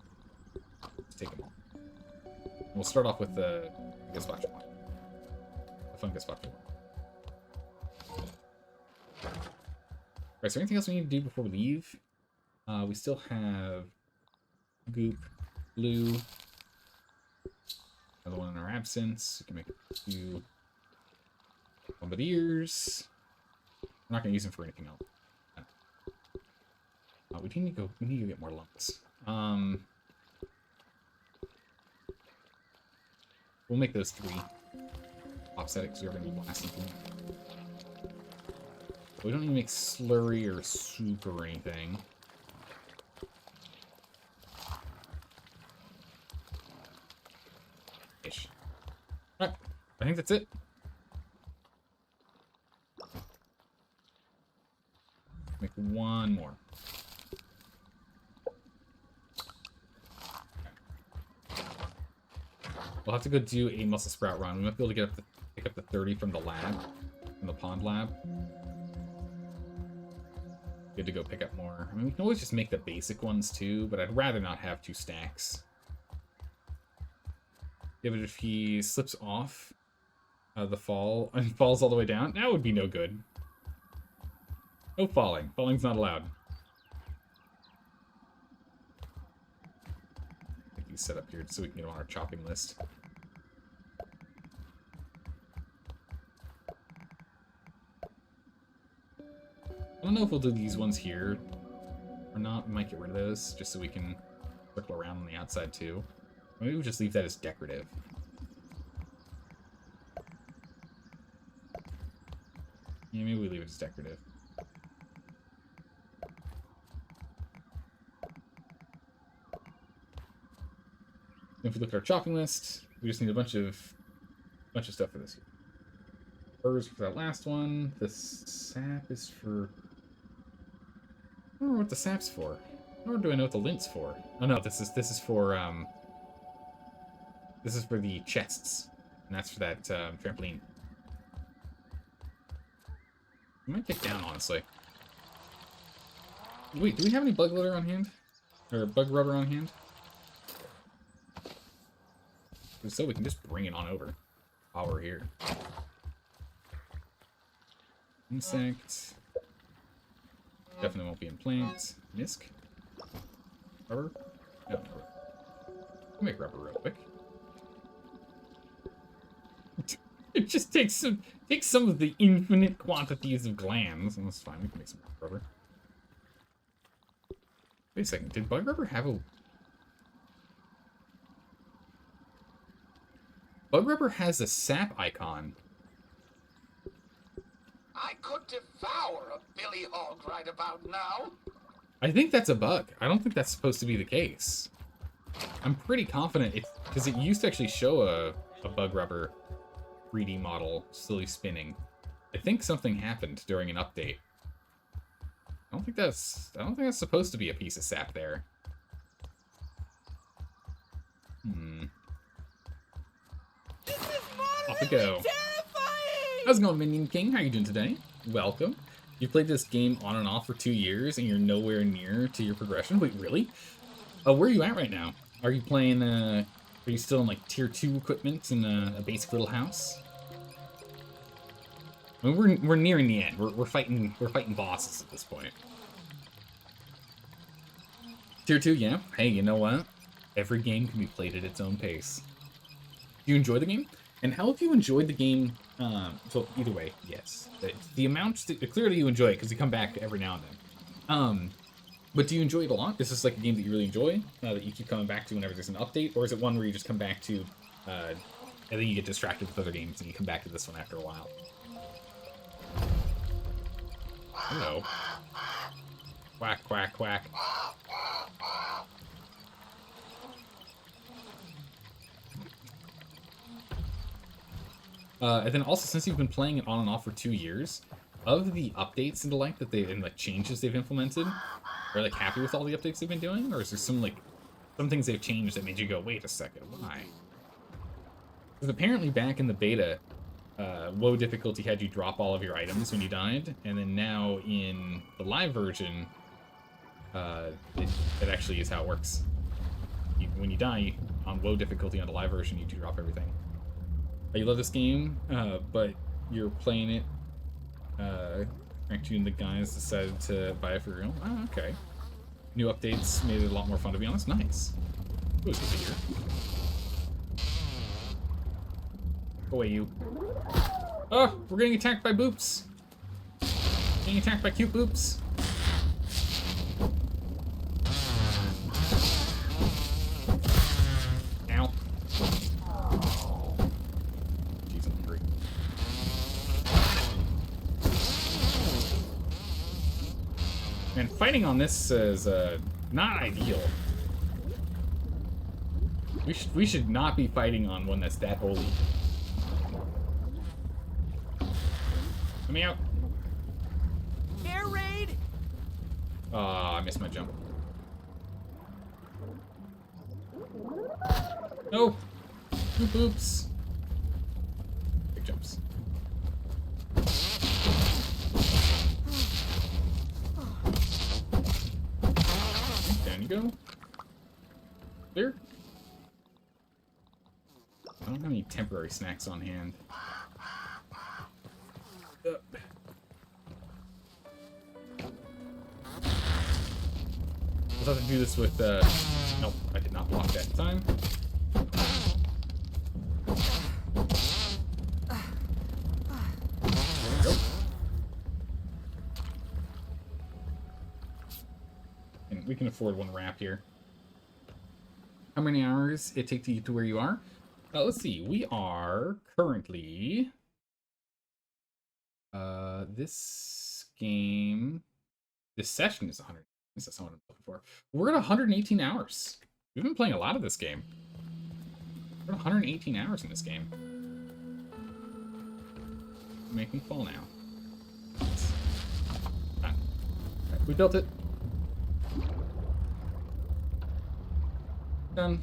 let's take them all. We'll start off with the gazpacho one. The fungus one. Alright, so anything else we need to do before we leave? We still have goop, blue, another one in our absence. We can make a few bombardiers. We're not going to use them for anything else. We need to get more lumps. We'll make those 3 offset because we're going to be blasting through. We don't need to make slurry or soup or anything. Ish. Alright, I think that's it. Make one more. We'll have to go do a muscle sprout run. We might be able to get pick up the 30 from the lab, from the pond lab. Good to go pick up more. I mean, we can always just make the basic ones too, but I'd rather not have 2 stacks. Yeah, but if he slips off the fall and falls all the way down, that would be no good. No falling. Falling's not allowed. Set up here so we can get on our chopping list. I don't know if we'll do these ones here or not. We might get rid of those just so we can circle around on the outside too. Maybe we'll just leave that as decorative. Yeah, maybe we leave it as decorative. If we look at our chopping list, we just need a bunch of stuff for this. Furs for that last one. The sap is for... I don't know what the sap's for. Nor do I know what the lint's for. Oh no, this is for this is for the chests, and that's for that trampoline. I might get down, honestly. Wait, do we have any bug litter on hand? Or bug rubber on hand? So we can just bring it on over while we're here. Insect. Definitely won't be in plant. Misc. Rubber? No, rubber. We'll make rubber real quick. It just takes some of the infinite quantities of glands. And that's fine, we can make some rubber. Wait a second, did bug rubber have a... Bug rubber has a sap icon. I could devour a billy hog right about now. I think that's a bug. I don't think that's supposed to be the case. I'm pretty confident it's because it used to actually show a bug rubber 3D model slowly spinning. I think something happened during an update. I don't think that's supposed to be a piece of sap there. Off we go. Terrifying! How's it going, Minion King? How are you doing today? Welcome. You played this game on and off for 2 years, and you're nowhere near to your progression. Wait, really? Where are you at right now? Are you playing, are you still in, like, tier 2 equipment in a basic little house? I mean, we're nearing the end. We're fighting bosses at this point. Tier 2, yeah. Hey, you know what? Every game can be played at its own pace. Do you enjoy the game? And how have you enjoyed the game? So either way, yes. The amount, clearly you enjoy it because you come back every now and then. But do you enjoy it a lot? Is this like a game that you really enjoy, that you keep coming back to whenever there's an update? Or is it one where you just come back to, and then you get distracted with other games and you come back to this one after a while? Hello. Quack, quack, quack. And then also, since you've been playing it on and off for 2 years, of the updates and the like that and like changes they've implemented, are you like happy with all the updates they've been doing, or is there some things they've changed that made you go, wait a second, why? Because apparently back in the beta, low difficulty had you drop all of your items when you died, and then now in the live version, it actually is how it works. When you die on low difficulty on the live version, you do drop everything. You love this game, but you're playing it. You and the guys decided to buy it for real. Oh, okay. New updates made it a lot more fun, to be honest. Nice. It was good to hear. Go away, you. Oh, we're getting attacked by boops. Getting attacked by cute boops. Ow. Jeez, I'm hungry. Man, fighting on this is not ideal. We should not be fighting on one that's that holy. Let me out. Air raid! Oh, I missed my jump. No! Boop oops. Big jumps. Down you go. Clear. I don't have any temporary snacks on hand. I'll have to do this with, nope, I did not block that time. There we go. And we can afford one wrap here. How many hours it take to get to where you are? Let's see, we are currently, this session is 100. That's not what I'm looking for. We're at 118 hours. We've been playing a lot of this game. We're at 118 hours in this game. Make him fall now. Ah. Right, we built it. Done.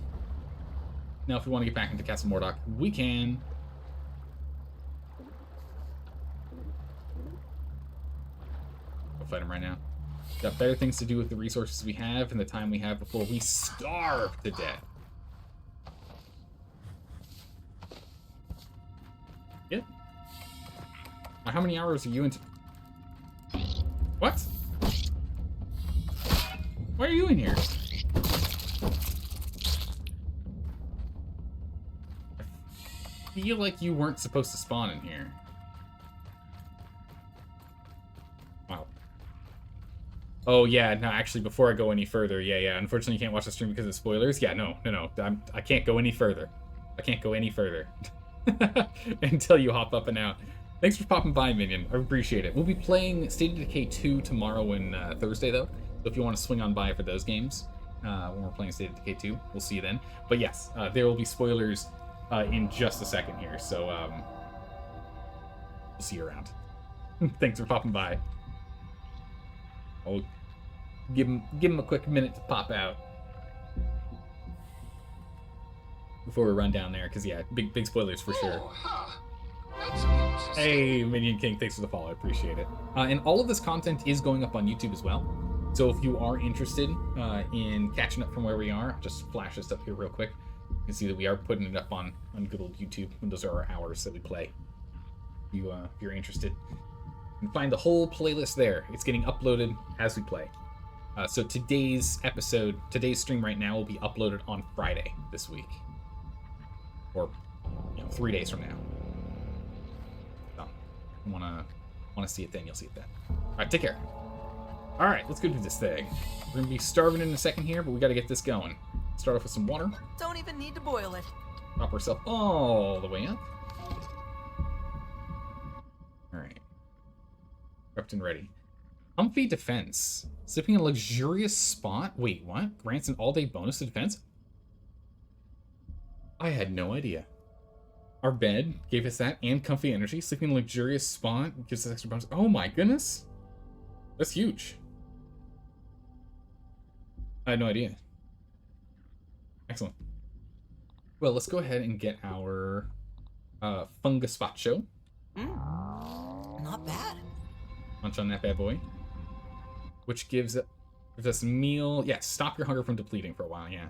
Now, if we want to get back into Castle Mordock, we can. We'll fight him right now. Got better things to do with the resources we have and the time we have before we starve to death. Yeah. Now, how many hours are you into? What? Why are you in here? I feel like you weren't supposed to spawn in here. Wow. Oh, yeah, no, actually, before I go any further, yeah, unfortunately you can't watch the stream because of spoilers. Yeah, no, I can't go any further. I can't go any further until you hop up and out. Thanks for popping by, Minion. I appreciate it. We'll be playing State of Decay 2 tomorrow and Thursday, though. So if you want to swing on by for those games, when we're playing State of Decay 2, we'll see you then. But yes, there will be spoilers in just a second here, so we'll see you around. Thanks for popping by. I'll give him a quick minute to pop out. before we run down there, because yeah, big spoilers for sure. Oh, huh. That's interesting. Hey, Minion King, thanks for the follow. I appreciate it. And all of this content is going up on YouTube as well. So if you are interested in catching up from where we are, I'll just flash this up here real quick. You can see that we are putting it up on good old YouTube, and those are our hours that we play. If you're interested, you can find the whole playlist there. It's getting uploaded as we play. So today's stream right now will be uploaded on Friday this week, or 3 days from now. So, wanna see it then? You'll see it then. All right, take care. All right, let's go do this thing. We're gonna be starving in a second here, but we got to get this going. Start off with some water. Don't even need to boil it. Pop ourselves all the way up. All right, prepped and ready. Comfy defense. Sipping a luxurious spot. Wait, what? Grants an all-day bonus to defense? I had no idea. Our bed gave us that and comfy energy. Sleeping in a luxurious spot gives us extra bonus. Oh my goodness. That's huge. I had no idea. Excellent. Well, let's go ahead and get our funguspacho. Not bad. Munch on that bad boy. Which gives us meal. Yeah, stop your hunger from depleting for a while, yeah.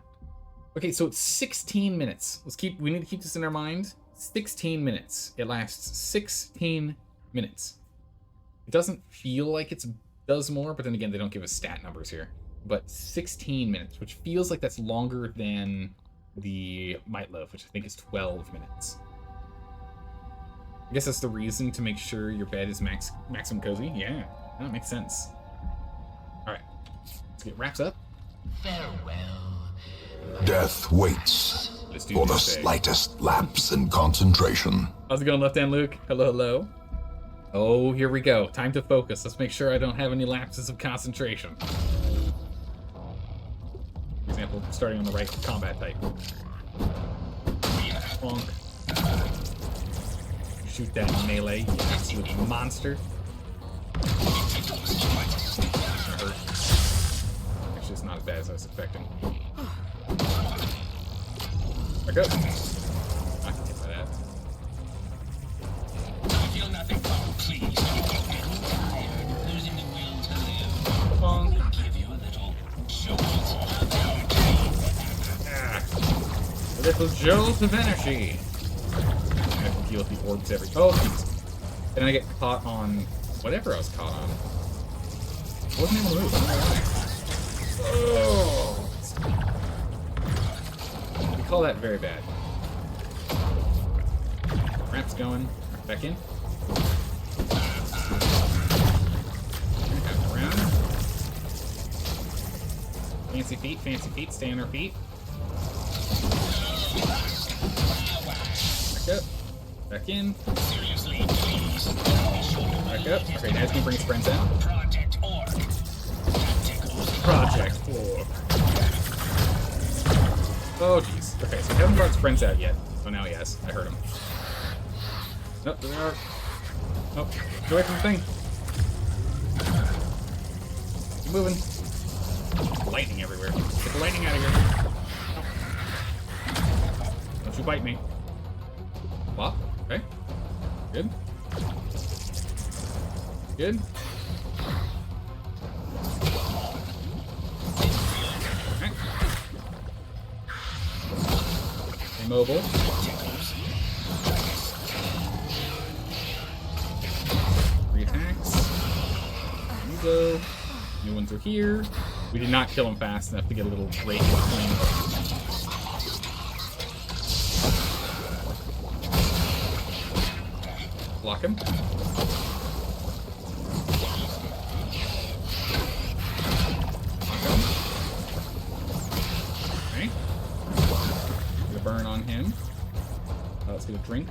Okay, so it's 16 minutes. We need to keep this in our mind. 16 minutes. It lasts 16 minutes. It doesn't feel like it does more, but then again, they don't give us stat numbers here. But 16 minutes, which feels like that's longer than the Might Loaf, which I think is 12 minutes. I guess that's the reason to make sure your bed is maximum cozy. Yeah, that makes sense. All right, let's get wraps up. Farewell. Death waits Let's do for the this thing. slightest lapse in concentration. How's it going, Left Hand Luke? Hello, hello. Oh, here we go. Time to focus. Let's make sure I don't have any lapses of concentration. For example, starting on the right combat type. Bonk. Shoot that melee, you absolute monster. Hurt. Actually, it's not as bad as I was expecting. Back up. I can hit that. I feel nothing but pleased. I'm tired, losing the will to live. Bonk. I'll give you a little jolt of energy. Ah. A little jolt of energy. I have to deal with the orbs every. Oh, jeez. And I get caught on whatever I was caught on. I wasn't able to move. I don't know why. Oh. We call that very bad. Ramp's going. Back in. Around. Fancy feet, stay on our feet. Back up. Back in. Seriously, please. Back up. Okay, now it's gonna bring his friends out. Project Orc. That tickles. Project 4. Oh, jeez. Okay, so he hasn't brought his friends out yet. Oh, now he has. I heard him. Nope, there they are. Nope. Get away from the thing. Keep moving. Lightning everywhere. Get the lightning out of here. Nope. Don't you bite me. Flop. Okay. Good. Good. Okay. Immobile. Three attacks. There you go. New ones are here. We did not kill him fast enough to get a little radiant flame. Block him. Okay. Get a burn on him. Let's get a drink.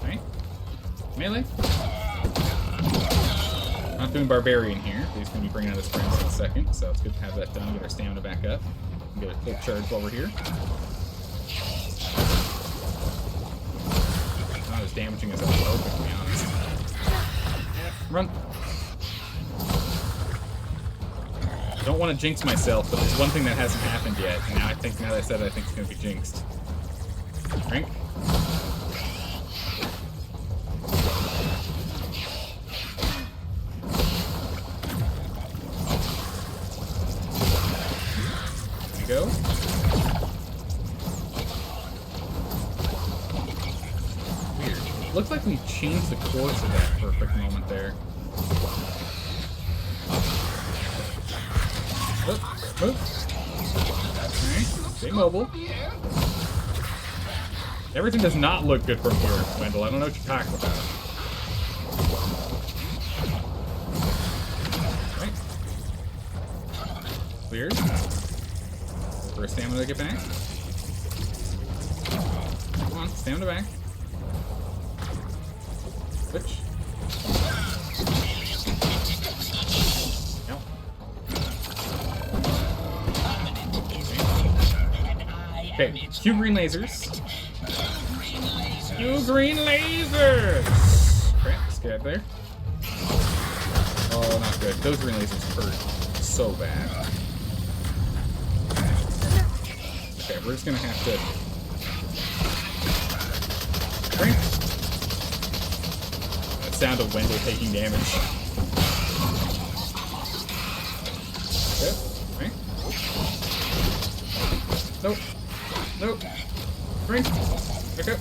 Okay. Melee. Not doing barbarian here. He's going to be bringing out his friends in a second, so it's good to have that done. Get our stamina back up. And get a full charge while we're here. Not as damaging as I was hoping, to be honest. Run. I don't want to jinx myself, but there's one thing that hasn't happened yet. And now that I said it, I think it's going to be jinxed. Drink. There you go. Weird. Looks like we changed the course of that perfect moment there. Move. Alright, stay mobile. Everything does not look good from here, Wendell. I don't know what you're talking about. Right. Weird. For stamina to get back. Come on, stamina back. Switch. Okay, 2 green lasers. 2 green lasers! Okay, let's get out there. Oh, not good. Those green lasers hurt so bad. Okay, we're just gonna have to... Drink. That sound of Wendell taking damage. Okay. Nope. Nope. Drink. Back up.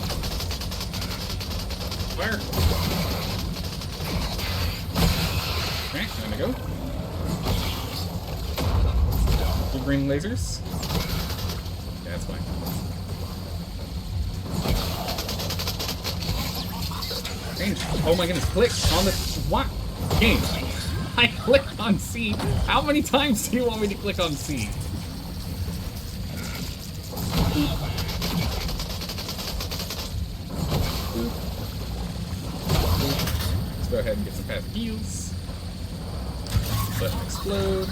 Fire. Okay, time to go. 2 green lasers. Yeah, that's fine. Change. Oh my goodness, click on the... What? Game. I clicked on C. How many times do you want me to click on C? Let's go ahead and get some fast heals. Let them explode.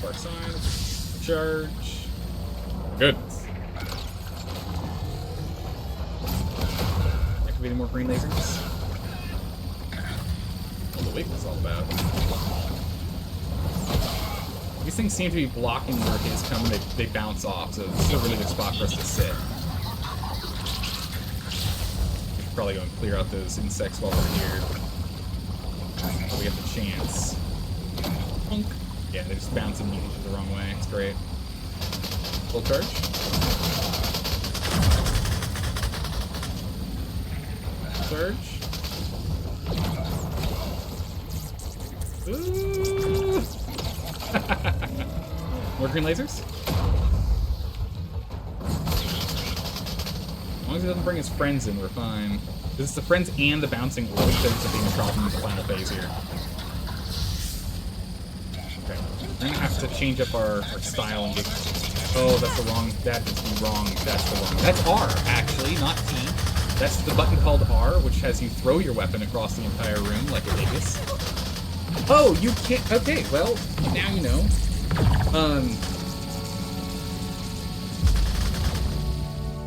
Far side. Charge. Goodness. Activating more green lasers. What the wake was all about. These things seem to be blocking where his come. They bounce off, so this is a really good spot for us to sit. We should probably go and clear out those insects while we're here. So we have the chance. Punk. Yeah, they just bounce immediately the wrong way. It's great. Full charge. Surge. Ooh. More green lasers? As long as he doesn't bring his friends in, we're fine. This is the friends and the bouncing orb that ends up being a problem in the final phase here. Okay. We're gonna have to change up our style and get... Oh, that's the wrong... That is the wrong... That's the wrong... That's R, actually, not T. That's the button called R, which has you throw your weapon across the entire room like a Vegas. Oh, you can't... Okay, well, now you know.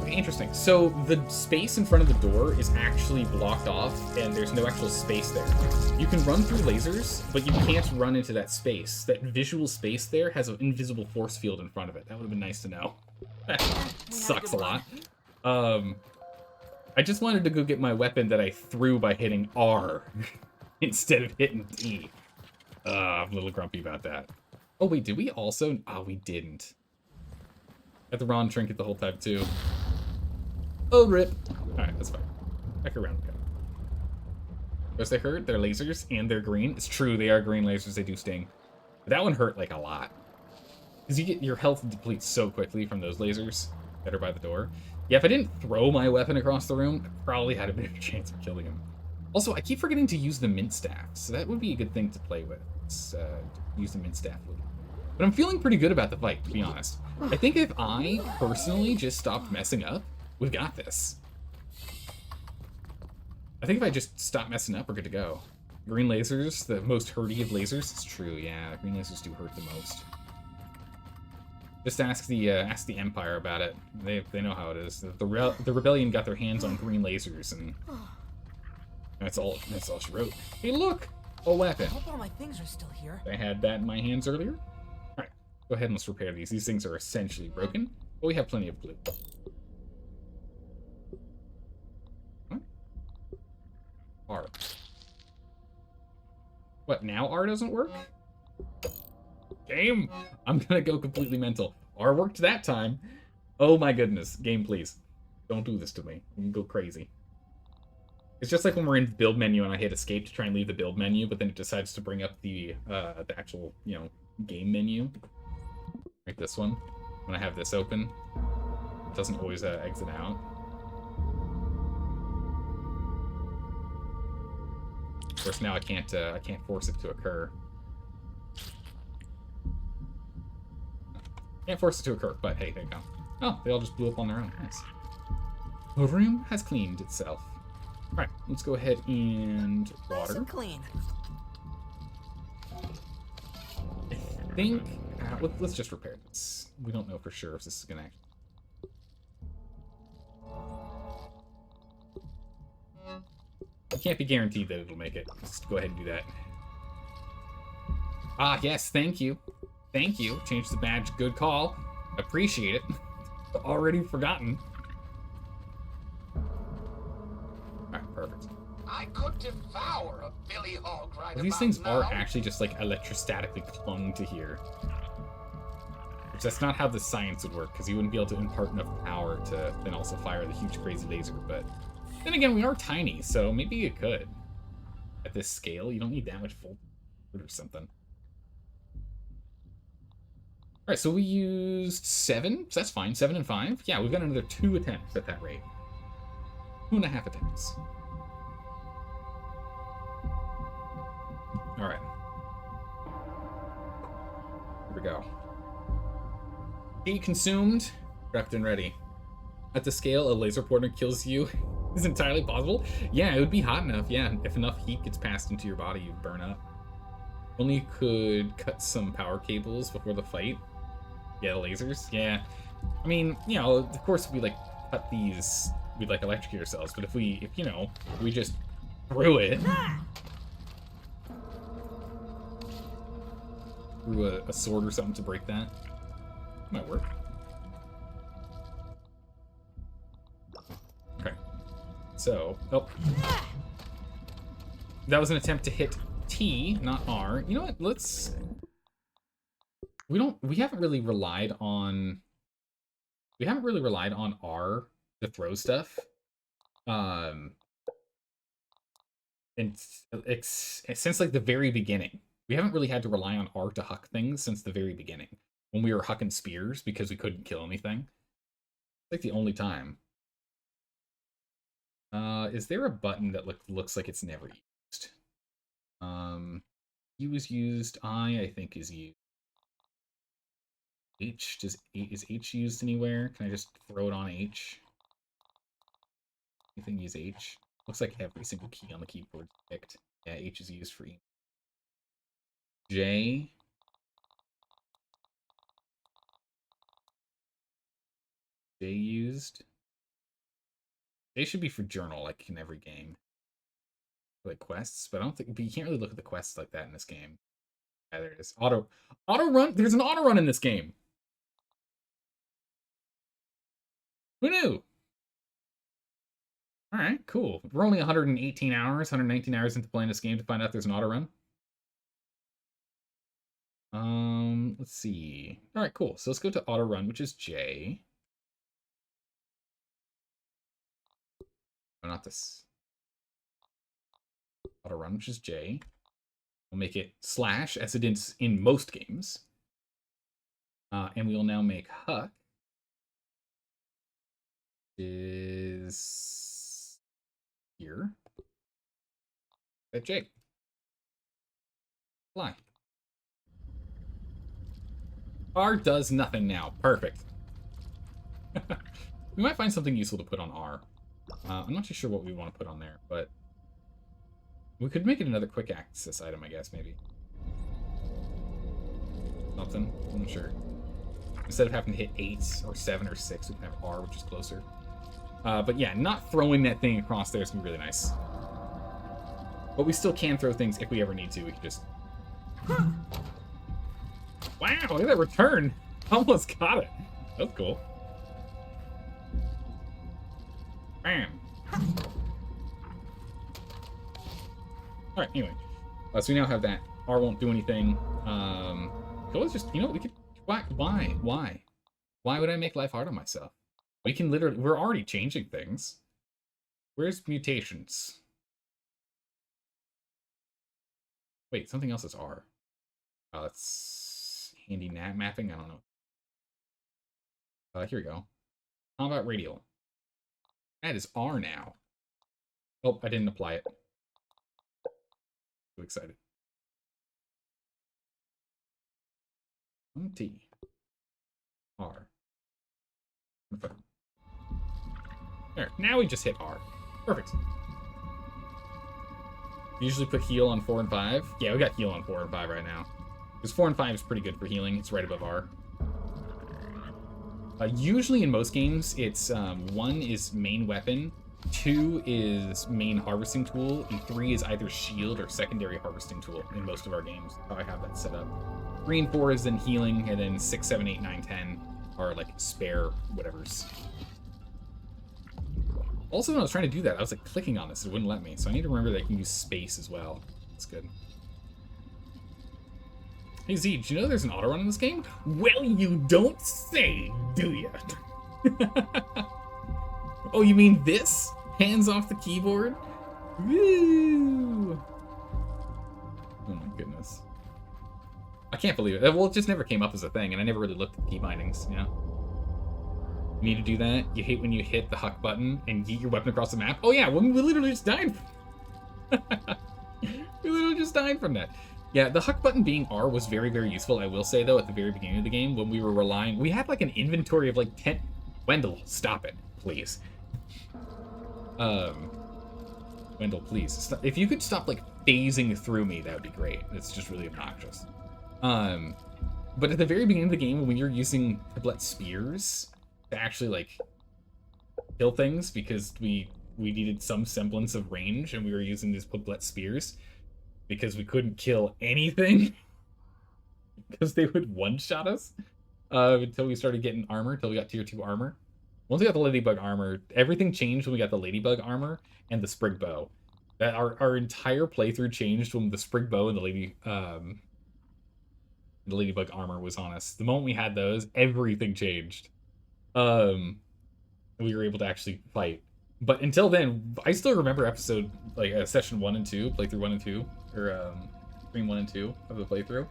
Okay, interesting. So the space in front of the door is actually blocked off, and there's no actual space there. You can run through lasers, but you can't run into that space. That visual space there has an invisible force field in front of it. That would have been nice to know. That sucks a lot. I just wanted to go get my weapon that I threw by hitting R instead of hitting T. I'm a little grumpy about that. Oh, wait, did we also? Oh, we didn't. Had the wrong trinket the whole time, too. Oh, rip. Alright, that's fine. Back around we go. As they hurt, they're lasers, and they're green. It's true, they are green lasers, they do sting. But that one hurt, like, a lot. Because you get your health depletes so quickly from those lasers that are by the door. Yeah, if I didn't throw my weapon across the room, I probably had a better chance of killing him. Also, I keep forgetting to use the mint staff, so that would be a good thing to play with. Use the mint staff. But I'm feeling pretty good about the fight, to be honest. I think if I, personally, just stopped messing up, we've got this. I think if I just stop messing up, we're good to go. Green lasers, the most hurty of lasers. It's true, yeah. Green lasers do hurt the most. Just ask the Empire about it. They know how it is. The Rebellion got their hands on green lasers, and that's all she wrote. Hey, look, a weapon. I hope all my things are still here. I had that in my hands earlier. All right, Go ahead and let's repair these. These things are essentially broken, but we have plenty of glue. What? R. What, now R doesn't work? Game! I'm gonna go completely mental. R worked that time. Oh my goodness. Game, please. Don't do this to me. You can go crazy. It's just like when we're in the build menu and I hit escape to try and leave the build menu, but then it decides to bring up the actual, you know, game menu. Like this one. When I have this open, it doesn't always exit out. Of course, now I can't force it to occur. Can't force it to occur, but hey, there you go. Oh, they all just blew up on their own. Nice. The room has cleaned itself. Alright, let's go ahead and Nice water. and clean. I think... let's just repair this. We don't know for sure if this is gonna actually... I can't be guaranteed that it'll make it. Let's go ahead and do that. Ah, yes, thank you. Thank you. Change the badge. Good call. Appreciate it. Already forgotten. Alright, perfect. I could devour a Billy Hog right Well, these about things now. are actually just like electrostatically clung to here. Which that's not how the science would work, because you wouldn't be able to impart enough power to then also fire the huge crazy laser, but then again, we are tiny, so maybe you could. At this scale, you don't need that much voltage or something. Alright, so we used 7, so that's fine. 7 and 5. Yeah, we've got another 2 attempts at that rate. 2.5 attempts. Alright. Here we go. Heat consumed, prepped and ready. At the scale a laser pointer kills you is entirely possible. Yeah, it would be hot enough. Yeah, if enough heat gets passed into your body, you'd burn up. Only you could cut some power cables before the fight. Yeah, the lasers. Yeah. I mean, you know, of course we like cut these, we'd like electrocute ourselves, but if you know, we just threw it. Threw a sword or something to break that. Might work. Okay. So, oh. That was an attempt to hit T, not R. You know what? Let's... We haven't really relied on R to throw stuff. And since like the very beginning. We haven't really had to rely on R to huck things since the very beginning. When we were hucking spears because we couldn't kill anything. It's like the only time. Is there a button that looks like it's never used? U is used. I think is used. H is H used anywhere? Can I just throw it on H? Anything use H? Looks like every single key on the keyboard is picked. Yeah, H is used for E. J. J used. J should be for journal, like in every game. Like quests, but I don't think. But you can't really look at the quests like that in this game. Yeah, there it is. Auto run. There's an auto run in this game. Who knew? All right, cool. We're only 118 hours, 119 hours into playing this game to find out there's an auto run. Let's see. All right, cool. So let's go to auto run, which is J. Oh, not this. Auto run, which is J. We'll make it slash, as it is in most games. And we will now make huck. Is here. At J. Fly. R does nothing now. Perfect. We might find something useful to put on R. I'm not too sure what we want to put on there, but we could make it another quick access item, I guess, maybe. Something. I'm not sure. Instead of having to hit 8 or 7 or 6, we can have R, which is closer. But yeah, not throwing that thing across there is going to be really nice. But we still can throw things if we ever need to. We can just... Wow, look at that return. Almost got it. That's cool. Bam. Alright, anyway. So we now have that. R won't do anything. Let's just, you know, we could... Why? Why would I make life hard on myself? We can literally... We're already changing things. Where's mutations? Wait, something else is R. It's handy nav mapping? I don't know. Here we go. Combat radial. That is R now. Oh, I didn't apply it. Too excited. T. R. There. Now we just hit R. Perfect. Usually put heal on 4 and 5. Yeah, we got heal on 4 and 5 right now. Because 4 and 5 is pretty good for healing. It's right above R. Usually in most games, it's 1 is main weapon, 2 is main harvesting tool, and 3 is either shield or secondary harvesting tool in most of our games. How I have that set up. 3 and 4 is then healing, and then 6, 7, 8, 9, 10 are like spare whatevers. Also, when I was trying to do that, I was like clicking on this, it wouldn't let me. So I need to remember that I can use space as well. That's good. Hey Z, did you know there's an auto run in this game? Well, you don't say, do ya? Oh, you mean this? Hands off the keyboard? Woo! Oh my goodness. I can't believe it. Well, it just never came up as a thing, and I never really looked at the key bindings, you know? You need to do that. You hate when you hit the huck button and yeet your weapon across the map. Oh yeah, we literally just died. We literally just died from that. Yeah, the huck button being R was very, very useful, I will say, though, at the very beginning of the game, when we were relying... We had, like, an inventory of, like, 10... Wendell, stop it, please. Wendell, please. Stop. If you could stop, like, phasing through me, that would be great. It's just really obnoxious. But at the very beginning of the game, when you're using tablet spears to actually, like, kill things, because we needed some semblance of range, and we were using these tablet spears... because we couldn't kill anything because they would one-shot us until we started getting armor, until we got tier 2 armor. Once we got the ladybug armor, everything changed when we got the ladybug armor and the sprig bow. That our entire playthrough changed when the sprig bow and the ladybug armor was on us. The moment we had those, everything changed. We were able to actually fight. But until then, I still remember episode, like, session 1 and 2, playthrough 1 and 2, or, stream 1 and 2 of the playthrough.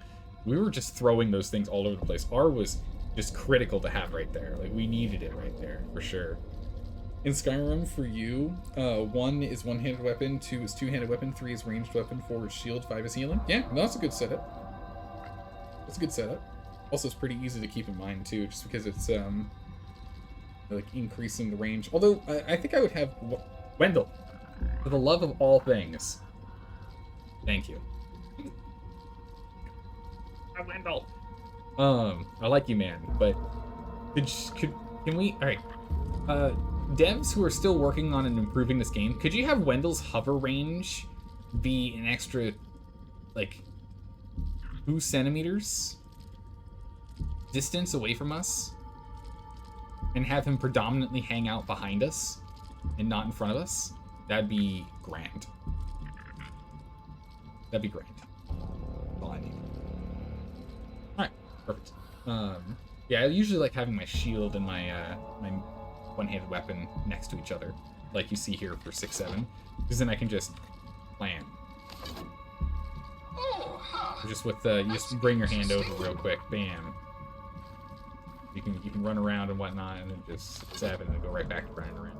We were just throwing those things all over the place. R was just critical to have right there. Like, we needed it right there, for sure. In Skyrim, for you, 1 is one-handed weapon, 2 is two-handed weapon, 3 is ranged weapon, 4 is shield, 5 is healing. Yeah, no, that's a good setup. That's a good setup. Also, it's pretty easy to keep in mind, too, just because it's, like, increasing the range. Although, I think I would have... Wendell, for the love of all things. Thank you. Wendell. I like you, man, but... Can we... Alright. Devs who are still working on and improving this game, could you have Wendell's hover range be an extra, like, 2 centimeters distance away from us? And have him predominantly hang out behind us and not in front of us? That'd be grand. That'd be grand. That's all I need. Alright, perfect. Yeah, I usually like having my shield and my my one-handed weapon next to each other, like you see here for 6-7, because then I can just plan. Just with you just bring your hand over real quick, bam. You can run around and whatnot, and then just 7 and go right back to running around.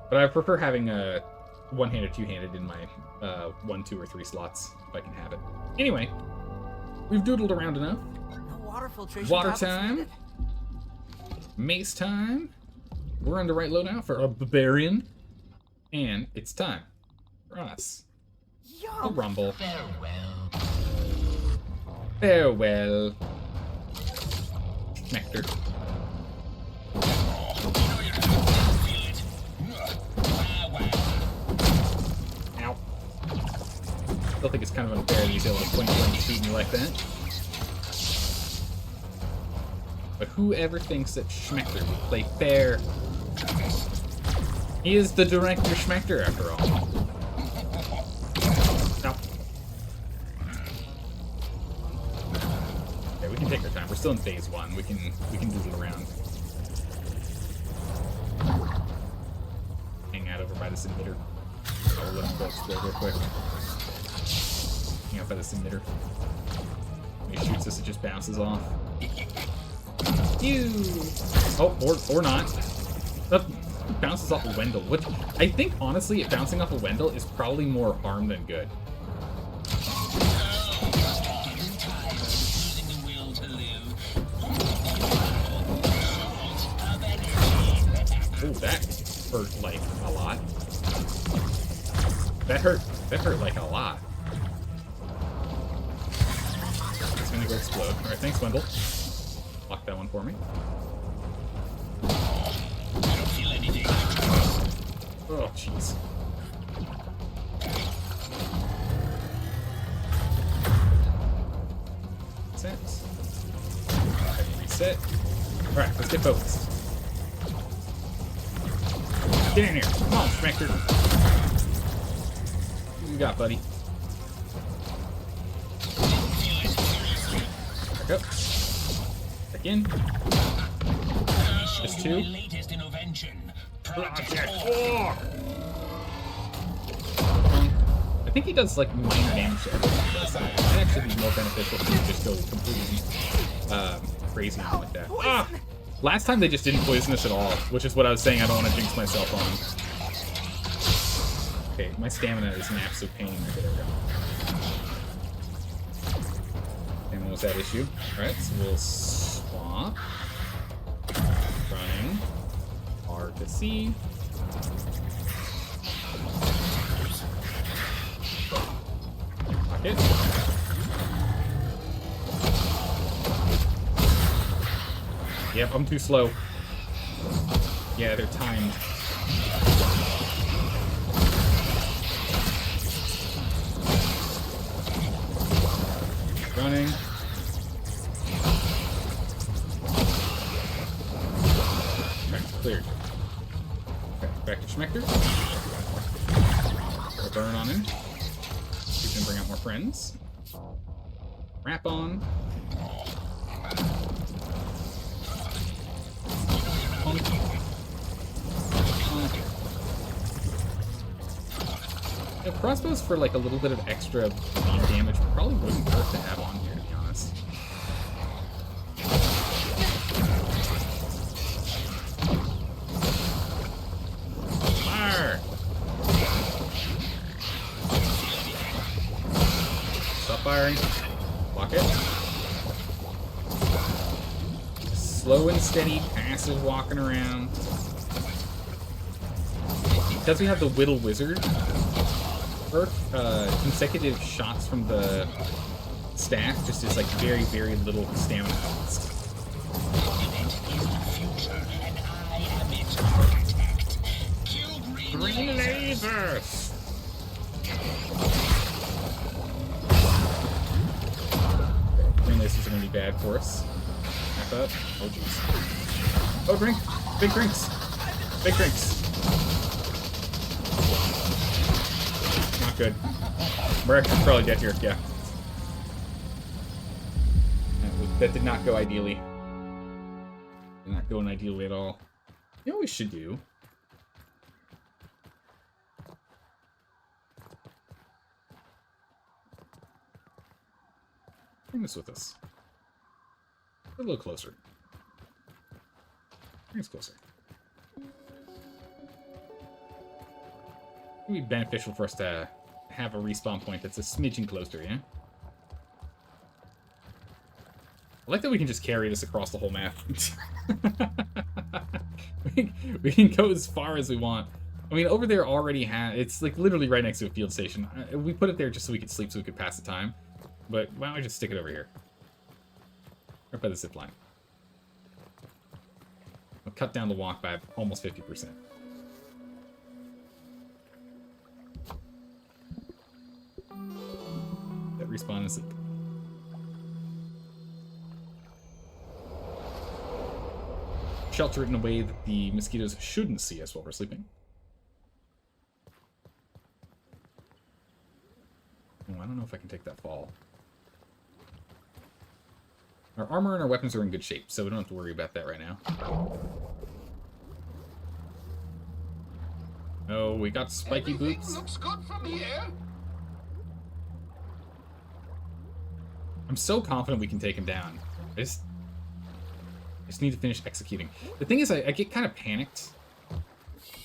But I prefer having a one-handed, two-handed in my 1, 2, or 3 slots if I can have it. Anyway, we've doodled around enough. No water filtration. Water tablets time. needed. Mace time. We're on the right loadout for a barbarian, and it's time for us. Yum. A rumble. Farewell. Farewell. Nectar. Ow. Still think it's kind of unfair that he's able to point blank shoot me like that. But whoever thinks that Schmechter would play fair? He is the director Schmechter, after all. No. Okay, we can take our time. We're still in phase 1. We can doodle around. Hang out over by this emitter. I'll let him go explode real quick. Hang out by this emitter. When he shoots us, it just bounces off. Ew. Oh, or not. That bounces off of Wendell. Which I think, honestly, it bouncing off of Wendell is probably more harm than good. Oh, that hurt like a lot. That hurt like a lot. It's gonna go explode. Alright, thanks, Wendell. Lock that one for me. I don't feel anything. Oh, jeez. Reset. Alright, let's get focused. Get in here. Come on, Schmechter. What you got, buddy? Back up. Back in. Just 2. Latest innovation. Project 4! I think he does, like, minor damage to everything he does. That might actually be more beneficial if you just go completely crazy and like that. Ah! Last time they just didn't poison us at all, which is what I was saying I don't want to jinx myself on. Okay, my stamina is an absolute pain. Okay, there we go. And was that issue? Alright, so we'll swap. Running. Hard to see. Lock it. Yep, I'm too slow. Yeah, they're timed. Running. Okay, cleared. Okay, back to Schmechter. Put a burn on him. He's gonna bring out more friends. Wrap on. Yeah, crossbows for like a little bit of extra beam damage probably wouldn't hurt to have on here, to be honest. Fire! Stop firing. Block it. Slow and steady, passive walking around. Because we have the Whittle Wizard, consecutive shots from the staff just is like very, very little stamina cost. Green lasers! Green lasers are going to be bad for us. Wrap up. Oh, jeez. Oh, drink! Big drinks! Big drinks! Not good. We're actually probably dead here, yeah. That did not go ideally. Did not go ideally at all. You know what we should do? Bring this with us. A little closer. Bring us closer. It would be beneficial for us to have a respawn point that's a smidgen closer, yeah? I like that we can just carry this across the whole map. we can go as far as we want. I mean, over there already it's like literally right next to a field station. We put it there just so we could sleep, so we could pass the time. But why don't we just stick it over here? Right by the zip line. I'll cut down the walk by almost 50%. respawn and sleep. Shelter it in a way that the mosquitoes shouldn't see us while we're sleeping. Oh, I don't know if I can take that fall. Our armor and our weapons are in good shape, so we don't have to worry about that right now. Oh, we got spiky Everything boots. looks good from here. I'm so confident we can take him down. I just need to finish executing. The thing is, I get kind of panicked.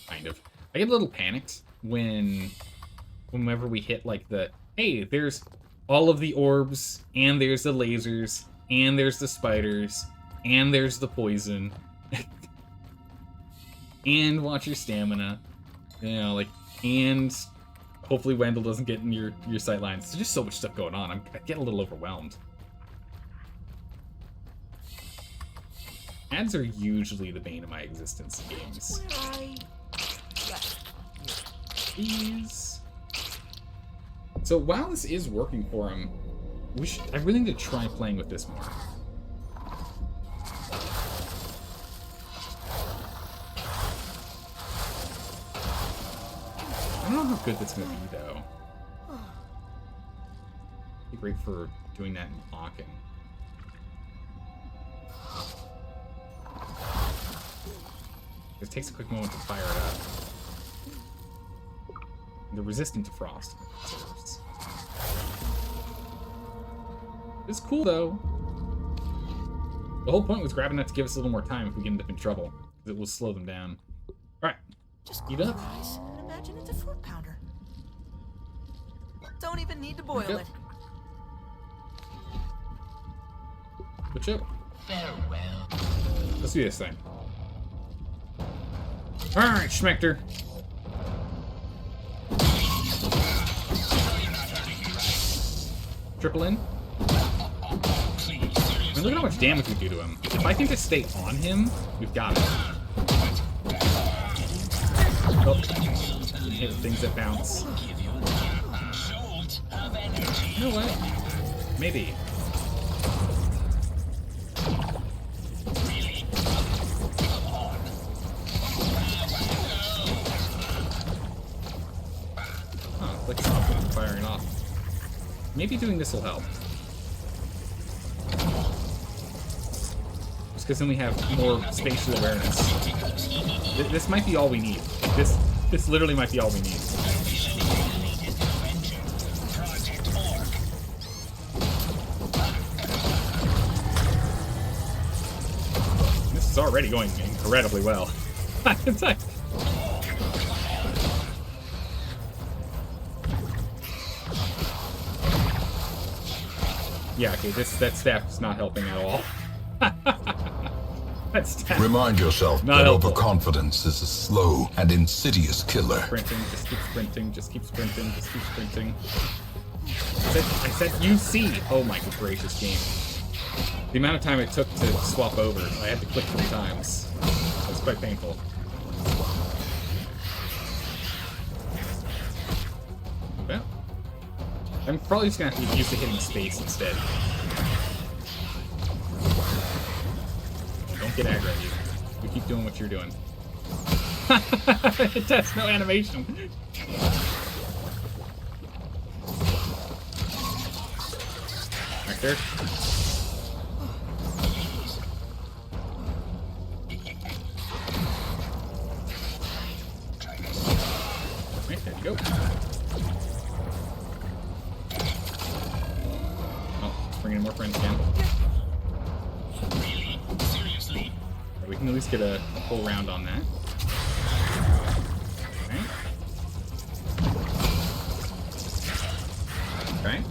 Kind of. I get a little panicked whenever we hit, like, the... Hey, there's all of the orbs, and there's the lasers, and there's the spiders, and there's the poison. And watch your stamina. You know, like, and hopefully Wendell doesn't get in your sight lines. There's just so much stuff going on. I get a little overwhelmed. Ads are usually the bane of my existence in games. Please. So while this is working for him, I really need to try playing with this more. I don't know how good that's gonna be though. It'd be great for doing that in blocking. It takes a quick moment to fire it up. They're resistant to frost. It's cool though. The whole point was grabbing that to give us a little more time if we get end up in trouble, because it will slow them down. Alright, Just eat close up. your eyes and imagine it's a fruit pounder. Don't even need to boil Okay. it. Good show. Farewell. Let's do this thing. Alright, Schmechter. Triple in. I mean, look at how much damage we do to him. If I can just stay on him, we've got it. Oh, hit things that bounce. You know what? Maybe. Huh, like something firing off. Maybe doing this will help. Just because then we have more spatial awareness. This might be all we need. This literally might be all we need. This is already going incredibly well. It's like... Yeah, okay, that staff's not helping at all. That staff. Remind yourself Not that helpful. overconfidence is a slow and insidious killer. Sprinting, just keep sprinting, just keep sprinting, just keep sprinting. I said UC! Oh my good gracious game. The amount of time it took to swap over, I had to click 3 times. It was quite painful. Well, I'm probably just gonna have to get used to hitting space instead. Don't get aggro, you keep doing what you're doing. It has no animation. Right there. Right, there you go. Oh, let's bring in more friends again. Really? Seriously? We can at least get a full round on that. Okay. Okay.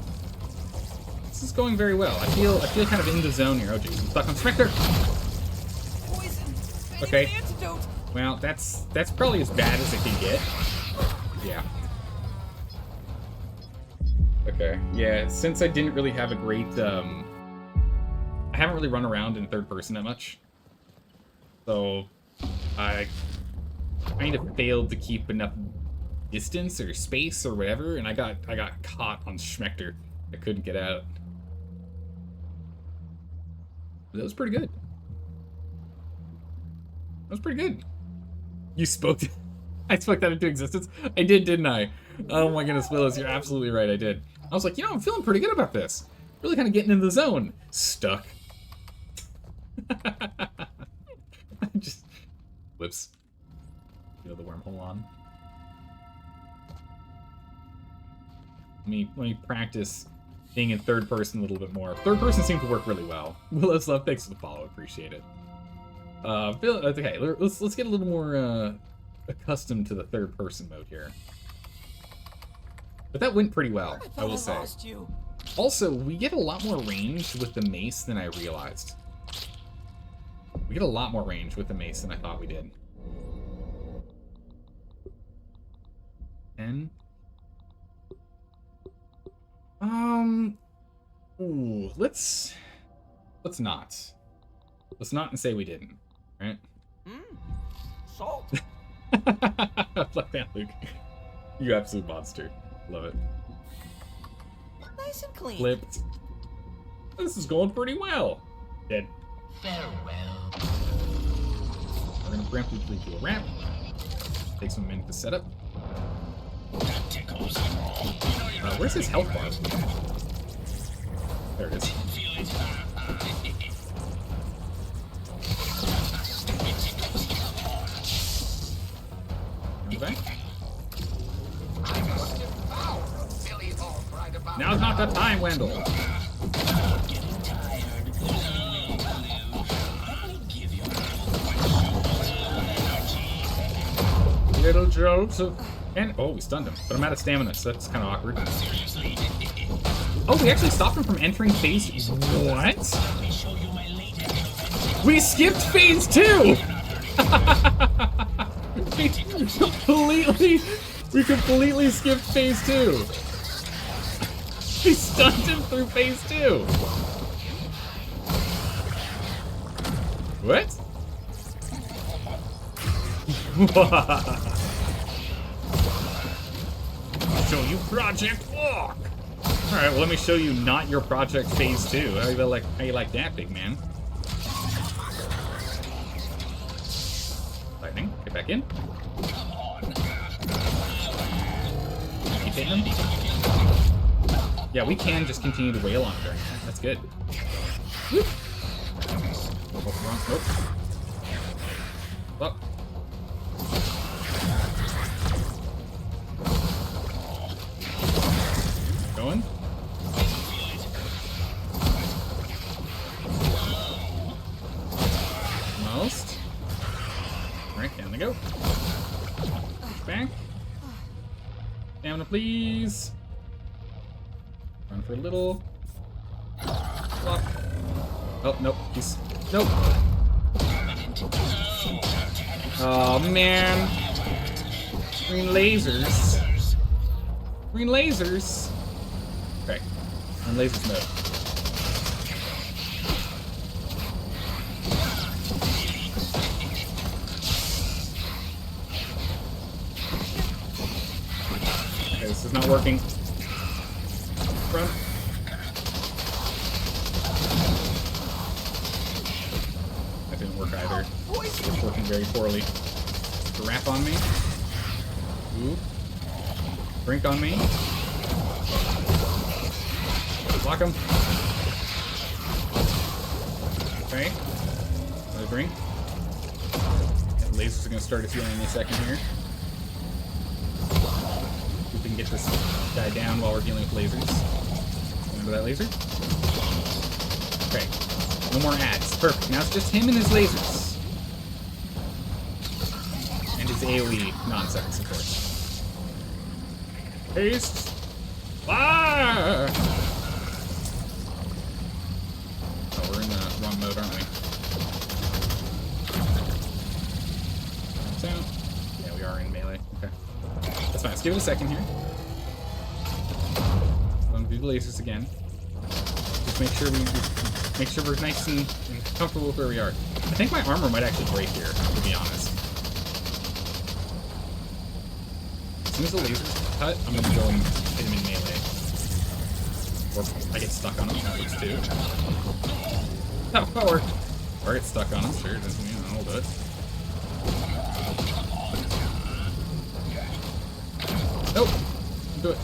This is going very well. I feel kind of in the zone here. Oh jeez, I'm stuck on Spectre. Poison. I Okay. need an antidote. Well, that's probably as bad as it can get. Yeah. Okay. Yeah, since I didn't really have a great I haven't really run around in third person that much. So I kind of failed to keep enough distance or space or whatever, and I got caught on Schmechter. I couldn't get out. But that was pretty good. That was pretty good. You spoke. I spoke that into existence. I did, didn't I? Oh my goodness, Willis, you're absolutely right. I did. I was like, you know, I'm feeling pretty good about this. Really kind of getting into the zone. Stuck. Just whoops. Feel the wormhole on. Let me practice being in third person a little bit more. Third person seemed to work really well. Willis love, thanks for the follow, appreciate it. Okay, let's get a little more accustomed to the third person mode here. But that went pretty well, I will say. Also, we get a lot more range with the mace than I realized. We get a lot more range with the mace than I thought we did. 10. Ooh, let's not. Let's not and say we didn't, right? Salt. Like that, Luke. You absolute monster. Love it. Nice and clean. Flipped. This is going pretty well. Dead. Farewell. We're gonna preemptively do a ramp. Takes a minute to set up. That tickles. Where's his health bar? There it is. Feel it. Come back. I must devour a Billy Hog right about Now's not the time, Wendell. Getting tired. Losing the will to live. Give your Little jokes of... And, oh, we stunned him. But I'm out of stamina, so that's kind of awkward. seriously. Oh, we actually stopped him from entering phase... What? Let me show you my latest. We skipped phase 2! We completely skipped phase 2. We stunned him through phase 2. What? I'll show you Project Walk. All right, well, let me show you not your Project Phase 2. How you like that, big man? Lightning, get back in. Keep hitting him. Yeah, we can just continue to wail on it during that. That's good. Woo. Oh, wrong. Nope. Oh. Going. Almost. Alright, down they go. Push back. Stamina, please. Run for a little. Flop. Oh, nope. He's... Nope. Oh, man. Green lasers. Green lasers. Okay. In lasers mode. Okay, this is not working. Front. That didn't work either. It's working very poorly. The wrap on me. Ooh. Drink on me. Block him. Okay. Another drink. The lasers are going to start its healing in a second here. See if we can get this guy down while we're dealing with lasers. Remember that laser? Okay. No more ads. Perfect. Now it's just him and his lasers. And his AoE nonsense, of course. Haste! Fire! Oh, we're in the wrong mode, aren't we? So, yeah, we are in melee. Okay. That's fine. Let's give it a second here. I'm gonna do the lasers again. Just make sure we're nice and comfortable with where we are. I think my armor might actually break here, to be honest. As soon as the lasers cut, I'm gonna go and hit him in melee. Or I get stuck on them, that works too. Or I get stuck on them, sure, doesn't mean I'll do it. Nope, do it.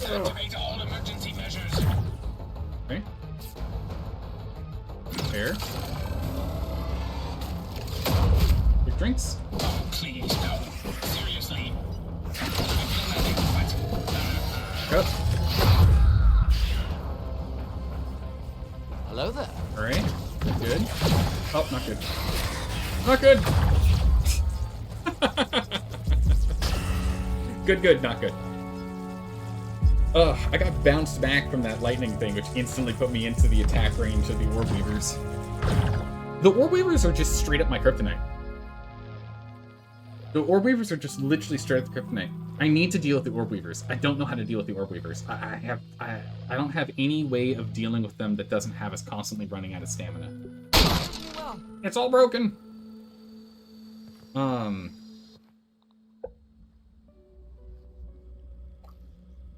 Activate all emergency measures. Okay. Fair. Quick drinks. Oh, please, no. Seriously. Cut. Hello there. Alright. Good. Oh, not good. Not good! Good, not good. Ugh, I got bounced back from that lightning thing, which instantly put me into the attack range of the Orb Weavers. The Orb Weavers are just straight up my kryptonite. The Orb Weavers are just literally straight up the kryptonite. I need to deal with the Orb Weavers. I don't know how to deal with the Orb Weavers. I don't have any way of dealing with them that doesn't have us constantly running out of stamina. Well, It's all broken.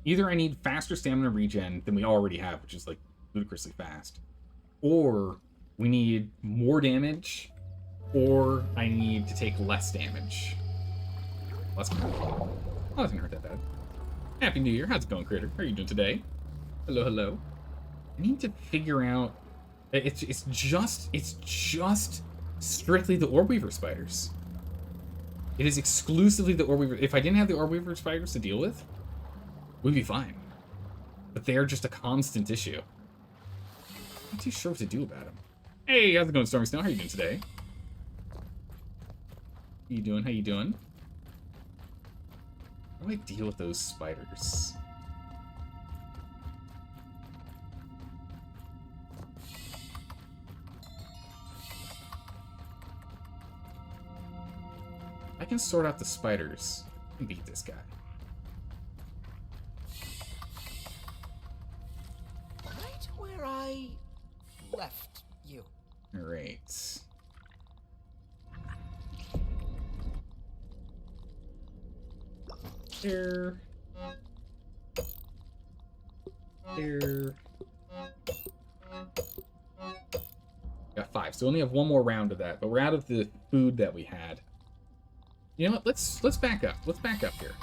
Either I need faster stamina regen than we already have, which is like ludicrously fast, or we need more damage, or I need to take less damage. Well, that's gonna hurt that bad. Happy New Year. How's it going, Critter? How are you doing today? Hello, hello. I need to figure out. It's just strictly the Orb Weaver spiders. It is exclusively the Orb Weaver. If I didn't have the Orb Weaver spiders to deal with, we'd be fine. But they're just a constant issue. I'm not too sure what to do about them. Hey, how's it going, Stormy Snow? How are you doing today? How you doing? How you doing? How do I deal with those spiders? I can sort out the spiders and beat this guy. right where I left you. Alright. There. There. Got 5, so we only have one more round of that, but we're out of the food that we had. You know what? Let's back up. Let's back up here.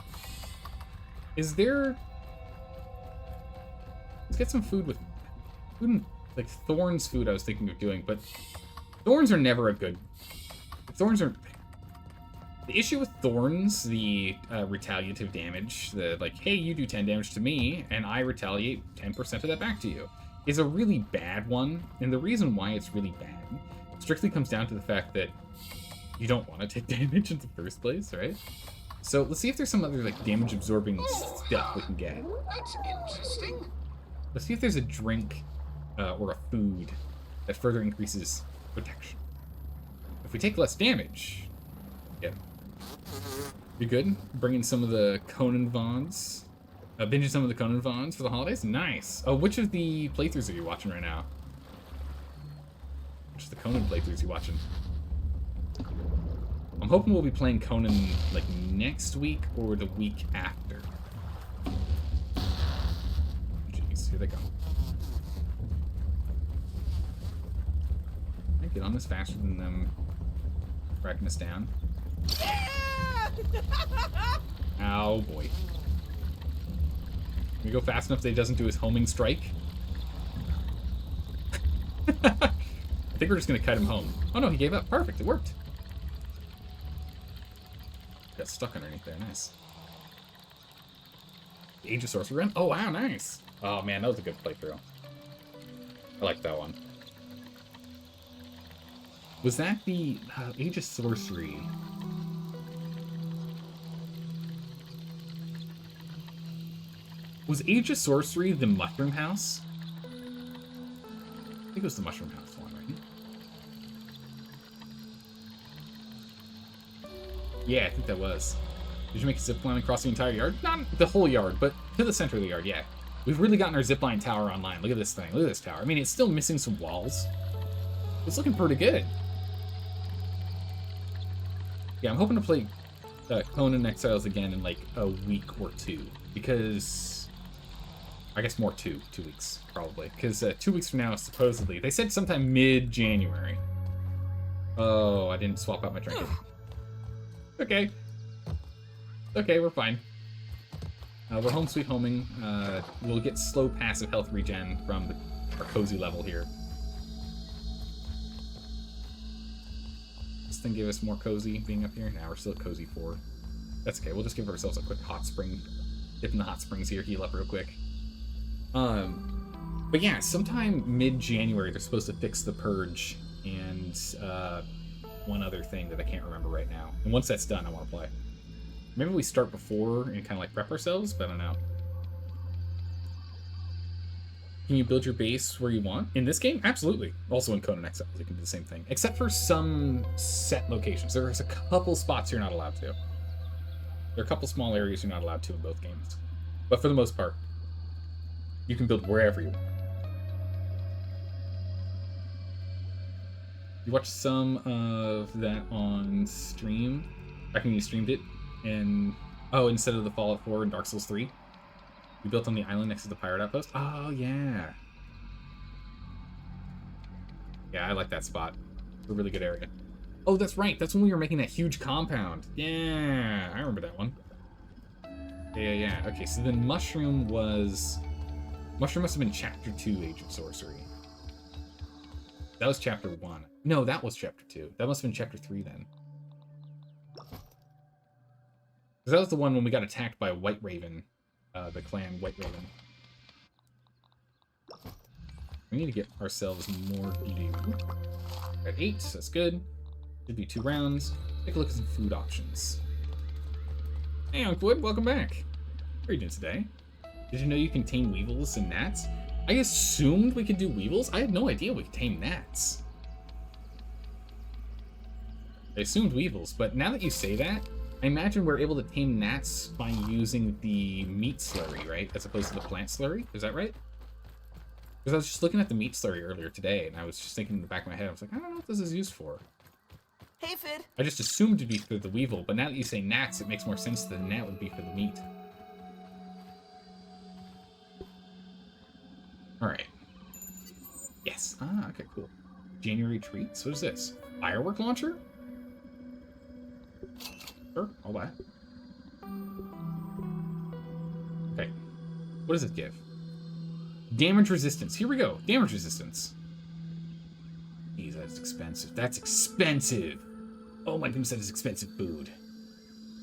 Is there? Let's get some food with food and, like Thorns food. I was thinking of doing, but Thorns are never a good. Thorns are. The issue with Thorns, the retaliative damage, the like, hey, you do 10 damage to me, and I retaliate 10% of that back to you, is a really bad one. And the reason why it's really bad strictly comes down to the fact that you don't want to take damage in the first place, right? So let's see if there's some other like damage absorbing stuff we can get. That's interesting. Let's see if there's a drink or a food that further increases protection. If we take less damage, get them. You good? Bringing some of the Conan Vons. Binging some of the Conan Vons for the holidays? Nice. Oh, which of the playthroughs are you watching right now? Which of the Conan playthroughs are you watching? I'm hoping we'll be playing Conan like next week or the week after. Jeez, here they go. Can I get on this faster than them cracking us down? Ow, boy. Can we go fast enough that he doesn't do his homing strike? I think we're just gonna cut him home. Oh no, he gave up. Perfect, it worked. Got stuck underneath there, nice. The Age of Sorcery run? Oh wow, nice. Oh man, that was a good playthrough. I like that one. Was that the Age of Sorcery? Was Age of Sorcery the Mushroom House? I think it was the Mushroom House one, right? Yeah, I think that was. Did you make a zipline across the entire yard? Not the whole yard, but to the center of the yard, yeah. We've really gotten our zipline tower online. Look at this thing. Look at this tower. I mean, it's still missing some walls. It's looking pretty good. Yeah, I'm hoping to play Conan Exiles again in like a week or two, because I guess more 2 weeks probably, because 2 weeks from now supposedly they said sometime mid-January. Oh, I didn't swap out my trinket. Okay. Okay, we're fine. We're home sweet homing. We'll get slow passive health regen from our cozy level here. This thing gave us more cozy being up here. Now we're still at cozy 4. That's okay. We'll just give ourselves a quick hot spring. Dip in the hot springs here, heal up real quick. But yeah, sometime mid-January they're supposed to fix the purge and one other thing that I can't remember right now. And once that's done, I want to play. Maybe we start before and kind of like prep ourselves, but I don't know. Can you build your base where you want? In this game? Absolutely. Also in Conan Exiles, you can do the same thing. Except for some set locations. There's a couple spots you're not allowed to. There are a couple small areas you're not allowed to in both games. But for the most part, you can build wherever you want. You watched some of that on stream. Back when you streamed it. And instead of the Fallout 4 and Dark Souls 3, you built on the island next to the pirate outpost. Oh yeah, yeah, I like that spot. It's a really good area. Oh, that's right. That's when we were making that huge compound. Yeah, I remember that one. Yeah. Okay, so then Mushroom must have been Chapter 2, Age of Sorcery. That was Chapter 1. No, that was Chapter 2. That must have been Chapter 3 then. Because that was the one when we got attacked by White Raven, the clan White Raven. We need to get ourselves more glue. We're at 8, so that's good. Should be 2 rounds. Take a look at some food options. Hey, Unkwood, welcome back. How are you doing today? Did you know you can tame weevils and gnats? I assumed we could do weevils. I had no idea we could tame gnats. I assumed weevils, but now that you say that, I imagine we're able to tame gnats by using the meat slurry, right? As opposed to the plant slurry? Is that right? Because I was just looking at the meat slurry earlier today, and I was just thinking in the back of my head, I was like, I don't know what this is used for. Hey, Fid. I just assumed it'd be for the weevil, but now that you say gnats, it makes more sense that the gnat would be for the meat. Alright. Yes. Ah, okay, cool. January treats? What is this? Firework launcher? Sure, I'll buy it. Okay. What does it give? Damage resistance. Here we go. Damage resistance. Jeez, that's expensive. That's expensive. Oh my goodness, that is expensive food.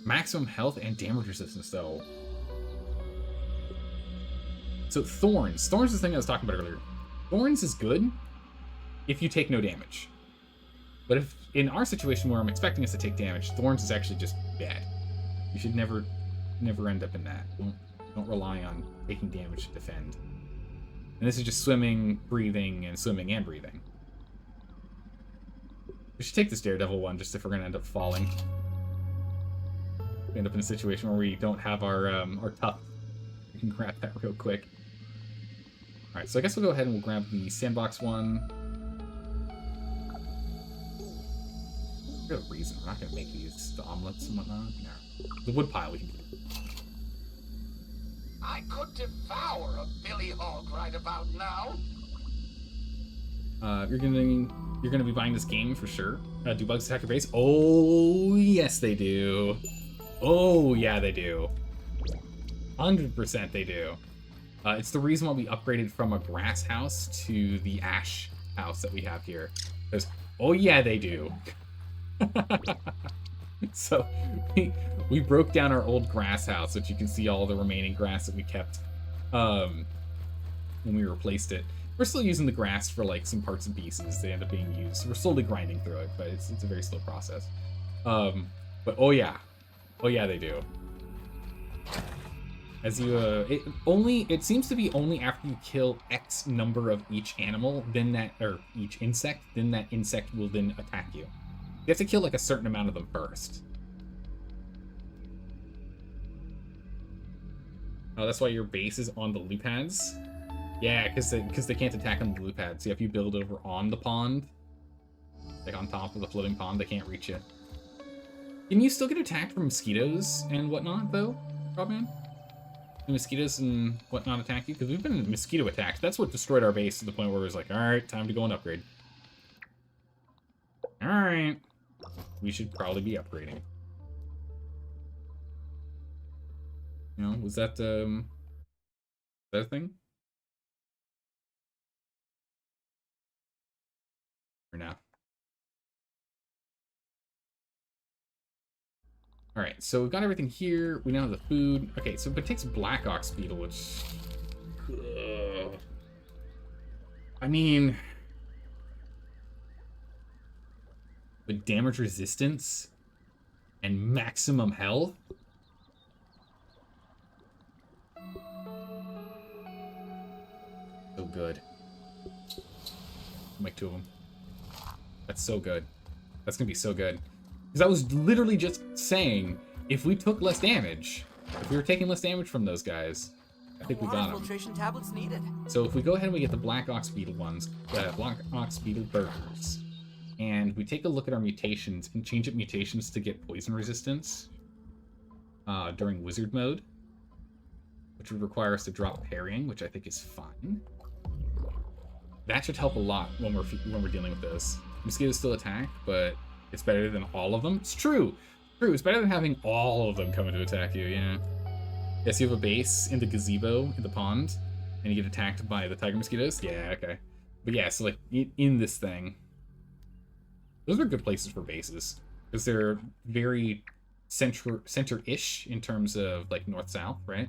Maximum health and damage resistance, though. So Thorns. Thorns is the thing I was talking about earlier. Thorns is good if you take no damage. But if in our situation where I'm expecting us to take damage, Thorns is actually just bad. You should never end up in that. Don't rely on taking damage to defend. And this is just swimming, breathing, and swimming and breathing. We should take this Daredevil one just if we're gonna end up falling. We end up in a situation where we don't have our tough. We can grab that real quick. Alright, so I guess we'll go ahead and we'll grab the sandbox one. For a reason, we're not gonna make these the omelets and whatnot. No. The wood pile we can do. I could devour a billy hog right about now. You're gonna be buying this game for sure. Do bugs attack your base? Oh yes they do. Oh yeah they do. 100% they do. It's the reason why we upgraded from a grass house to the ash house that we have here. Because oh yeah they do. So we broke down our old grass house, which you can see all the remaining grass that we kept when we replaced it. We're still using the grass for like some parts and pieces. They end up being used. We're slowly grinding through it, but it's a very slow process. But oh yeah they do. As you it seems to be only after you kill X number of each animal, each insect, then that insect will then attack you. You have to kill like a certain amount of them first. Oh, that's why your base is on the lily pads? Yeah, because they can't attack on the lily pads. So if you build over on the pond, like on top of the floating pond, they can't reach you. Can you still get attacked from mosquitoes and whatnot, though, Robman? The mosquitoes and whatnot attack you? Because we've been mosquito attacked. That's what destroyed our base to the point where it was like, alright, time to go and upgrade. Alright. We should probably be upgrading. You know, was that, that a thing? Or no? Alright, so we've got everything here. We now have the food. Okay, so it takes Black Ox Beetle, which... I mean... With damage resistance and maximum health? So good. I'll make 2 of them. That's so good. That's gonna be so good. Because I was literally just saying, if we took less damage, if we were taking less damage from those guys, I think we got them. Filtration tablets needed. So if we go ahead and we get the Black Ox Beetle ones, Black Ox Beetle burgers, and we take a look at our mutations and change up mutations to get poison resistance during wizard mode, which would require us to drop parrying, which I think is fine. That should help a lot when we're dealing with this. Mosquitoes still attack, but it's better than all of them. It's true. True. It's better than having all of them coming to attack you. Yeah. Yes, you have a base in the gazebo in the pond, and you get attacked by the tiger mosquitoes. Yeah. Okay. But yeah, so like in this thing, those are good places for bases because they're very center-ish in terms of like north-south, right?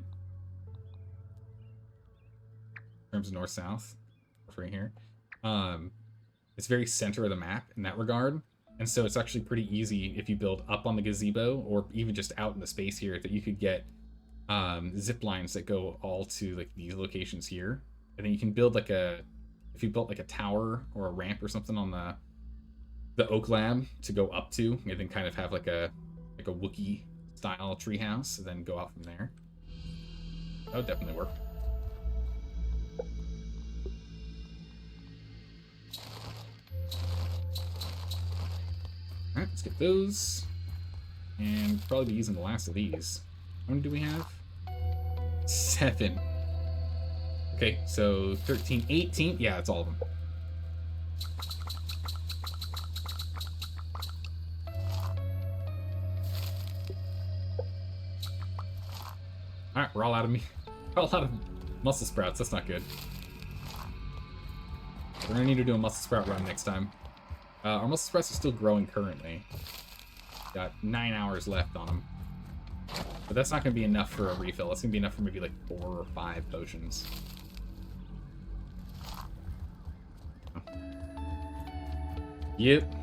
In terms of north-south, right here. It's very center of the map in that regard. And so it's actually pretty easy if you build up on the gazebo or even just out in the space here that you could get zip lines that go all to like these locations here. And then you can build like if you built like a tower or a ramp or something on the Oak Lab to go up to, and then kind of have like a Wookiee style treehouse and then go out from there. That would definitely work. Alright, let's get those. And probably be using the last of these. How many do we have? 7. Okay, so 13, 18. Yeah, that's all of them. Alright, we're all out of muscle sprouts. That's not good. We're gonna need to do a muscle sprout run next time. Our muscle sprouts are still growing currently. Got 9 hours left on them. But that's not going to be enough for a refill. That's going to be enough for maybe like 4 or 5 potions. Yep.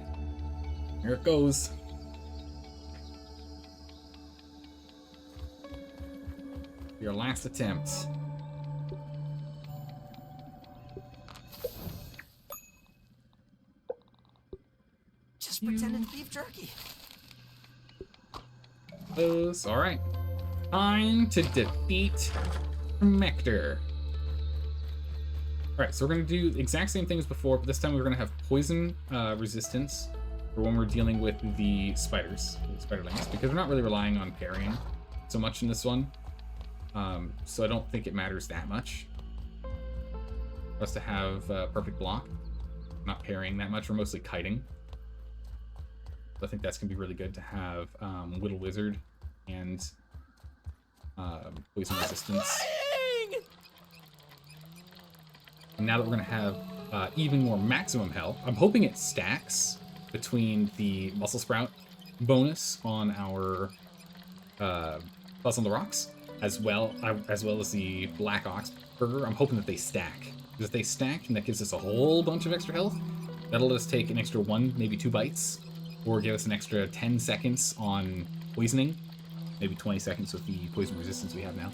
Here it goes. Your last attempt. Just pretend it's beef jerky. Alright. Time to defeat Mector. Alright, so we're going to do the exact same thing as before, but this time we're going to have poison resistance for when we're dealing with the spiders, the spiderlings, because we're not really relying on parrying so much in this one. So I don't think it matters that much for us to have perfect block. Not parrying that much, we're mostly kiting. So I think that's going to be really good to have Whittle Wizard and poison resistance. And now that we're going to have even more maximum health, I'm hoping it stacks between the Muscle Sprout bonus on our Buzz on the Rocks, as well as the Black Ox Burger. I'm hoping that they stack. Because if they stack, and that gives us a whole bunch of extra health, that'll let us take an extra 1, maybe 2 bites, or give us an extra 10 seconds on poisoning, maybe 20 seconds with the poison resistance we have now,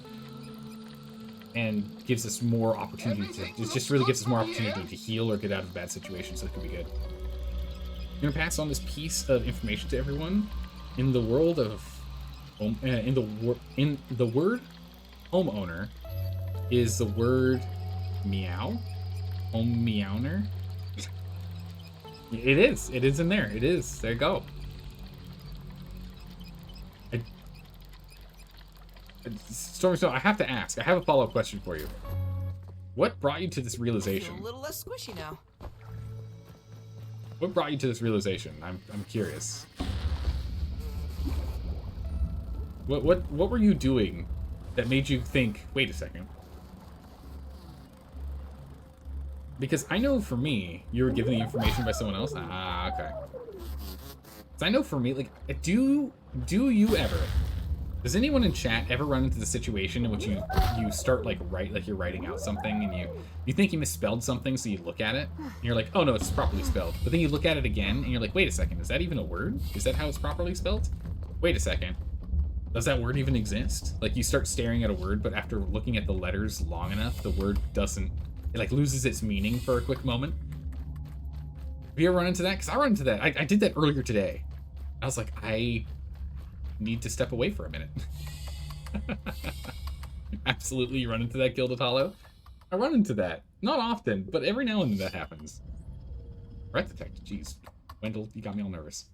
and gives us more opportunity it just really gives us more opportunity to heal or get out of a bad situation, so it could be good. I'm gonna pass on this piece of information to everyone. In the world of in the word homeowner is the word meow. Home meowner. It is in there. It is. There you go. Stormy Snow, I have to ask. I have a follow-up question for you. What brought you to this Feel realization? a little less squishy now. What brought you to this realization? I'm curious. What were you doing that made you think, wait a second? Because I know for me, you were given the information by someone else. Ah, okay. So I know for me, like, do you ever? Does anyone in chat ever run into the situation in which you start like you're writing out something and you think you misspelled something, so you look at it and you're like, oh no, it's properly spelled. But then you look at it again and you're like, wait a second, is that even a word? Is that how it's properly spelled? Wait a second. Does that word even exist? Like you start staring at a word, but after looking at the letters long enough, the word doesn't, it like loses its meaning for a quick moment. Have you ever run into that? Because I run into that. I did that earlier today. I was like, I need to step away for a minute. Absolutely, you run into that, Gilded Hollow. I run into that. Not often, but every now and then that happens. Threat detected. Jeez. Wendell, you got me all nervous.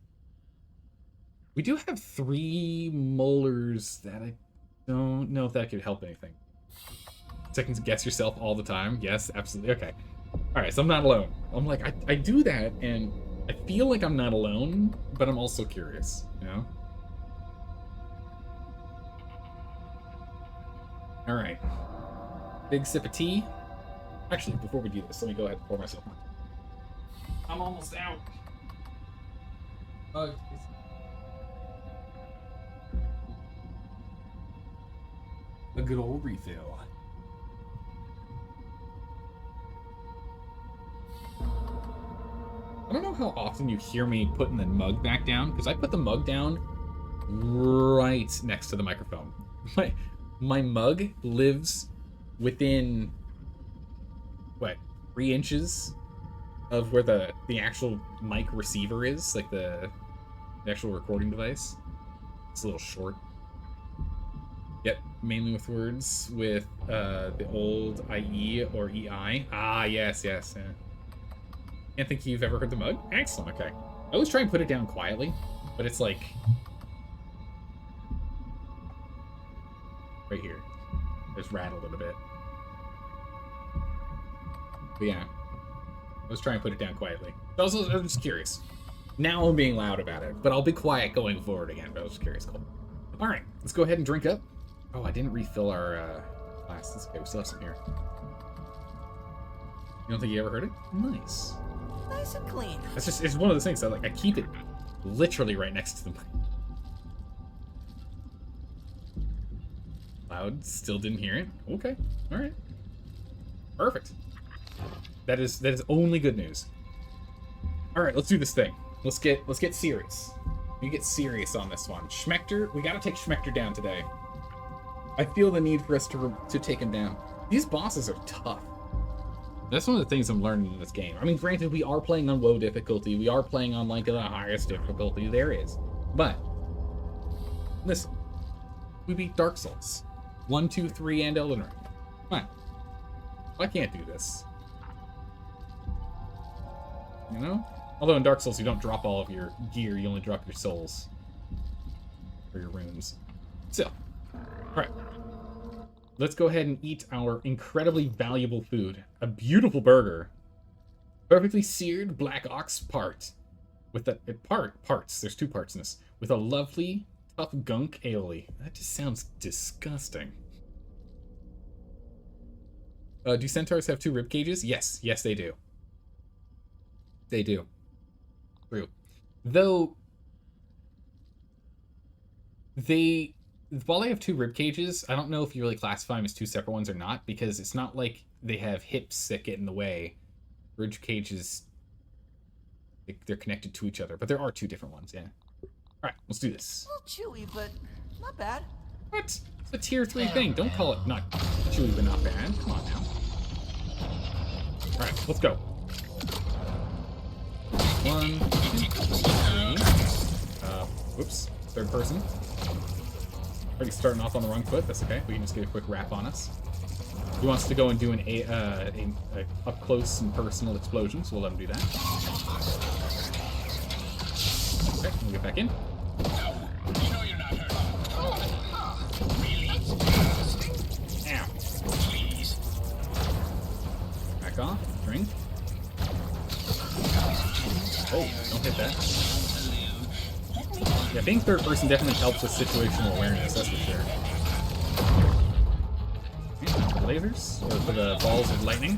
We do have 3 molars that I don't know if that could help anything. Second guess yourself all the time. Yes, absolutely. Okay. Alright, so I'm not alone. I'm like, I do that, and I feel like I'm not alone, but I'm also curious, you know? Alright. Big sip of tea. Actually, before we do this, let me go ahead and pour myself one. I'm almost out. A good old refill. I don't know how often you hear me putting the mug back down, because I put the mug down right next to the microphone. My mug lives within, what, 3 inches of where the actual mic receiver is, like the actual recording device. It's a little short. Yep, mainly with words with the old IE or EI. Ah, yes. Yeah. Can't think you've ever heard the mug? Excellent, okay. I always try and put it down quietly, but it's like right here. Just rattled it a bit. But yeah, I was trying to put it down quietly. I was just curious. Now I'm being loud about it, but I'll be quiet going forward again, but I was just curious. Cool. All right, let's go ahead and drink up. Oh, I didn't refill our glass. That's okay, we still have some here. You don't think you ever heard it? Nice. Nice and clean. It's one of those things that I keep it literally right next to the mic. Loud, still didn't hear it. Okay, all right, perfect. That is only good news. All right, let's do this thing. Let's get serious. We get serious on this one. Schmechter, we gotta take Schmechter down today. I feel the need for us to take him down. These bosses are tough. That's one of the things I'm learning in this game. I mean, granted, we are playing on low difficulty. We are playing on, like, the highest difficulty there is. But, listen. We beat Dark Souls. 1, 2, 3, and Elden Ring. Come on. I can't do this. You know? Although in Dark Souls, you don't drop all of your gear. You only drop your souls. Or your runes. Still. Alright. Let's go ahead and eat our incredibly valuable food. A beautiful burger. Perfectly seared black ox part. With a parts. There's 2 parts in this. With a lovely tough gunk aioli. That just sounds disgusting. Do centaurs have 2 rib cages? Yes. Yes, they do. They do. True. Though while they have 2 rib cages, I don't know if you really classify them as 2 separate ones or not, because it's not like they have hips that get in the way. Rib cages, they're connected to each other, but there are 2 different ones, yeah. Alright, let's do this. A little chewy, but not bad. What? It's a tier 3 thing. Don't call it not chewy but not bad. Come on now. Alright, let's go. 1, 2, 3. Whoops. 3rd person. Already starting off on the wrong foot. That's okay. We can just get a quick wrap on us. He wants to go and do an up close and personal explosion, so we'll let him do that. Okay, we'll get back in. You know you're not hurt. Really? Oh, don't hit that. Yeah, being third person definitely helps with situational awareness, that's for sure. Okay, lasers, or for the balls of lightning.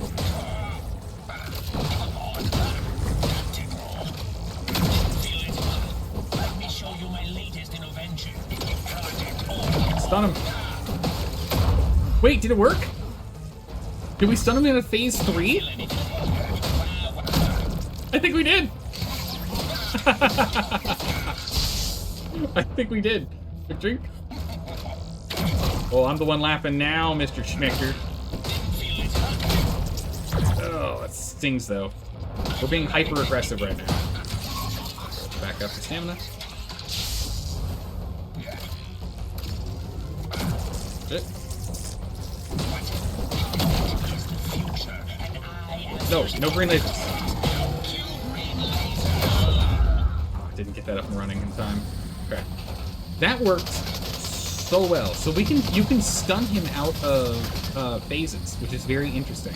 Let me show you my latest invention. Stun him. Wait, did it work? Did we stun him in a phase 3? I think we did. I think we did. Quick drink. Oh, I'm the one laughing now, Mr. Schmecker. Oh, it stings though. We're being hyper aggressive right now. Back up to stamina. Good. No green lasers. Oh, I didn't get that up and running in time. Okay. That worked so well. So you can stun him out of phases, which is very interesting.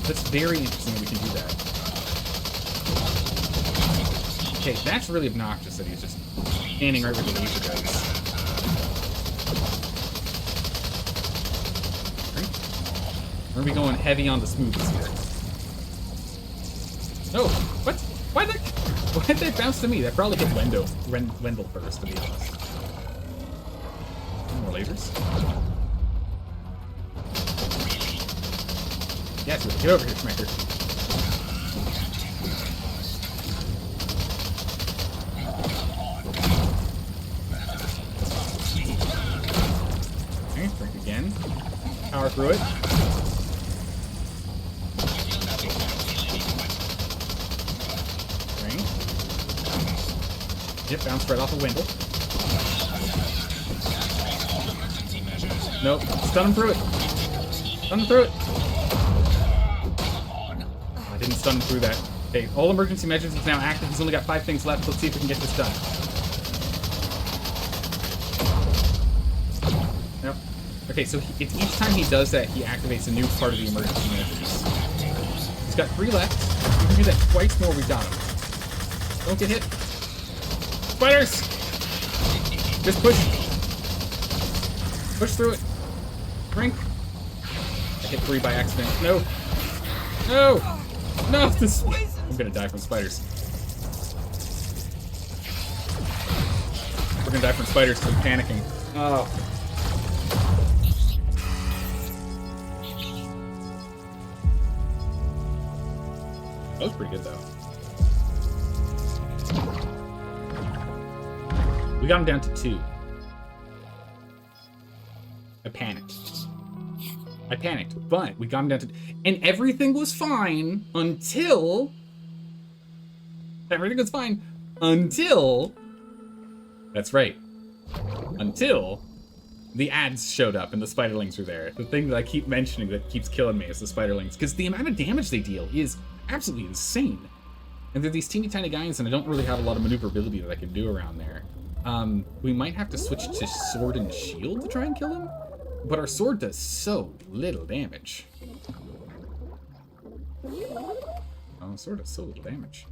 That's very interesting that we can do that. Okay, that's really obnoxious that he's just standing right where the laser goes. We're gonna be going heavy on the smoothies here. No, what? Why'd that bounce to me? That probably hit Wendell first, to be honest. More lasers. Yes, get over here, Schmecker. Okay, drink again. Power through it. Yep, bounced right off of Wendell. Nope, stun him through it. Stun him through it. Oh, I didn't stun him through that. Okay, all emergency measures is now active. He's only got 5 things left. Let's see if we can get this done. Nope. Okay, so each time he does that, he activates a new part of the emergency measures. He's got 3 left. If we can do that twice more, we've got him. Don't get hit. Spiders! Just push. Push through it. Drink. I hit 3 by accident. No. No! No! This... I'm gonna die from spiders. We're gonna die from spiders because I'm panicking. Oh. That was pretty good, though. We got him down to 2. I panicked, but we got him down to... And everything was fine until... Everything was fine until... That's right. Until the ads showed up and the spiderlings were there. The thing that I keep mentioning that keeps killing me is the spiderlings. Because the amount of damage they deal is absolutely insane. And they're these teeny tiny guys and I don't really have a lot of maneuverability that I can do around there. We might have to switch to sword and shield to try and kill him, but our sword does so little damage. Oh, sword does so little damage.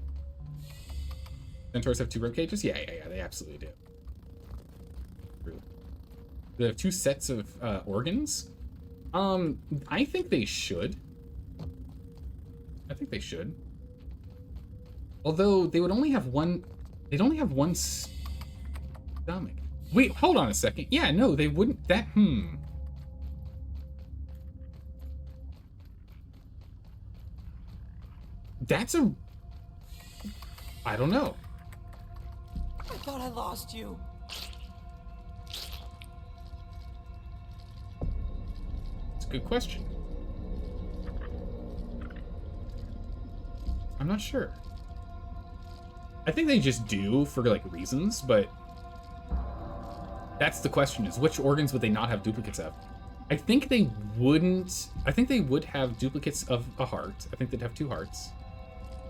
Centaurs have 2 rib cages? Yeah, they absolutely do. True. They have 2 sets of organs? I think they should. I think they should. Although they would only have one. They'd only have one stomach. Wait, hold on a second. Yeah, no, they wouldn't. That That's a. I don't know. I thought I lost you. It's a good question. I'm not sure. I think they just do for like reasons, but that's the question: is which organs would they not have duplicates of? I think they wouldn't. I think they would have duplicates of a heart. I think they'd have 2 hearts.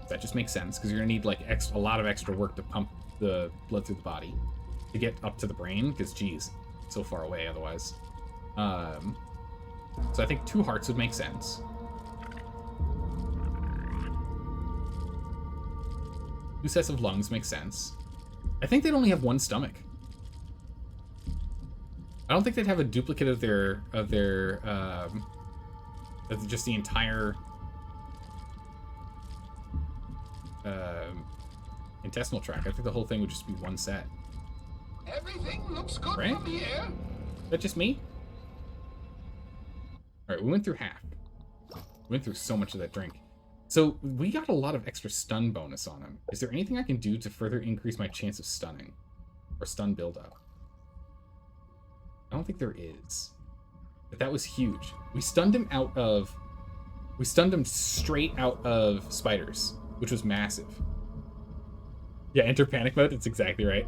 That just makes sense because you're gonna need like a lot of extra work to pump the blood through the body to get up to the brain. Because geez, it's so far away otherwise. So I think 2 hearts would make sense. 2 sets of lungs makes sense. I think they'd only have 1 stomach. I don't think they'd have a duplicate of just the entire intestinal tract. I think the whole thing would just be 1 set. Everything looks good Right? from here. Is that just me? All right, we went through half. We went through so much of that drink. So we got a lot of extra stun bonus on him. Is there anything I can do to further increase my chance of stunning? Or stun buildup? I don't think there is. But that was huge. We stunned him straight out of spiders, which was massive. Yeah, enter panic mode. It's exactly right.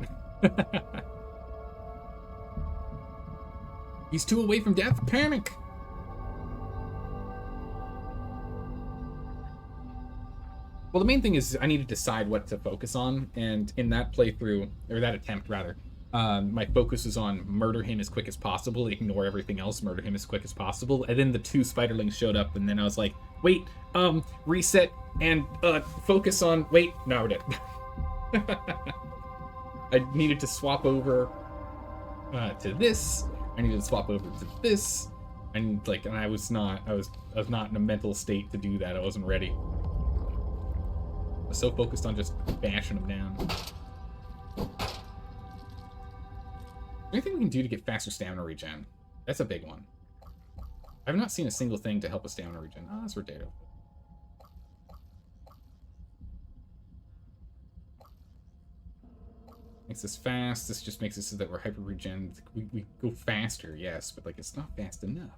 He's 2 away from death. Panic! Well, the main thing is I need to decide what to focus on, and in that playthrough, or that attempt rather, my focus was on murder him as quick as possible, ignore everything else, murder him as quick as possible, and then the 2 spiderlings showed up, and then I was like, wait, reset and focus on, wait, no, we're dead. I needed to swap over to this. I needed to swap over to this, and I was not in a mental state to do that. I wasn't ready. I was so focused on just bashing them down. Anything we can do to get faster stamina regen? That's a big one. I've not seen a single thing to help with stamina regen. Oh, that's data. Makes us fast. This just makes it so that we're hyper regen. We go faster, yes, but it's not fast enough.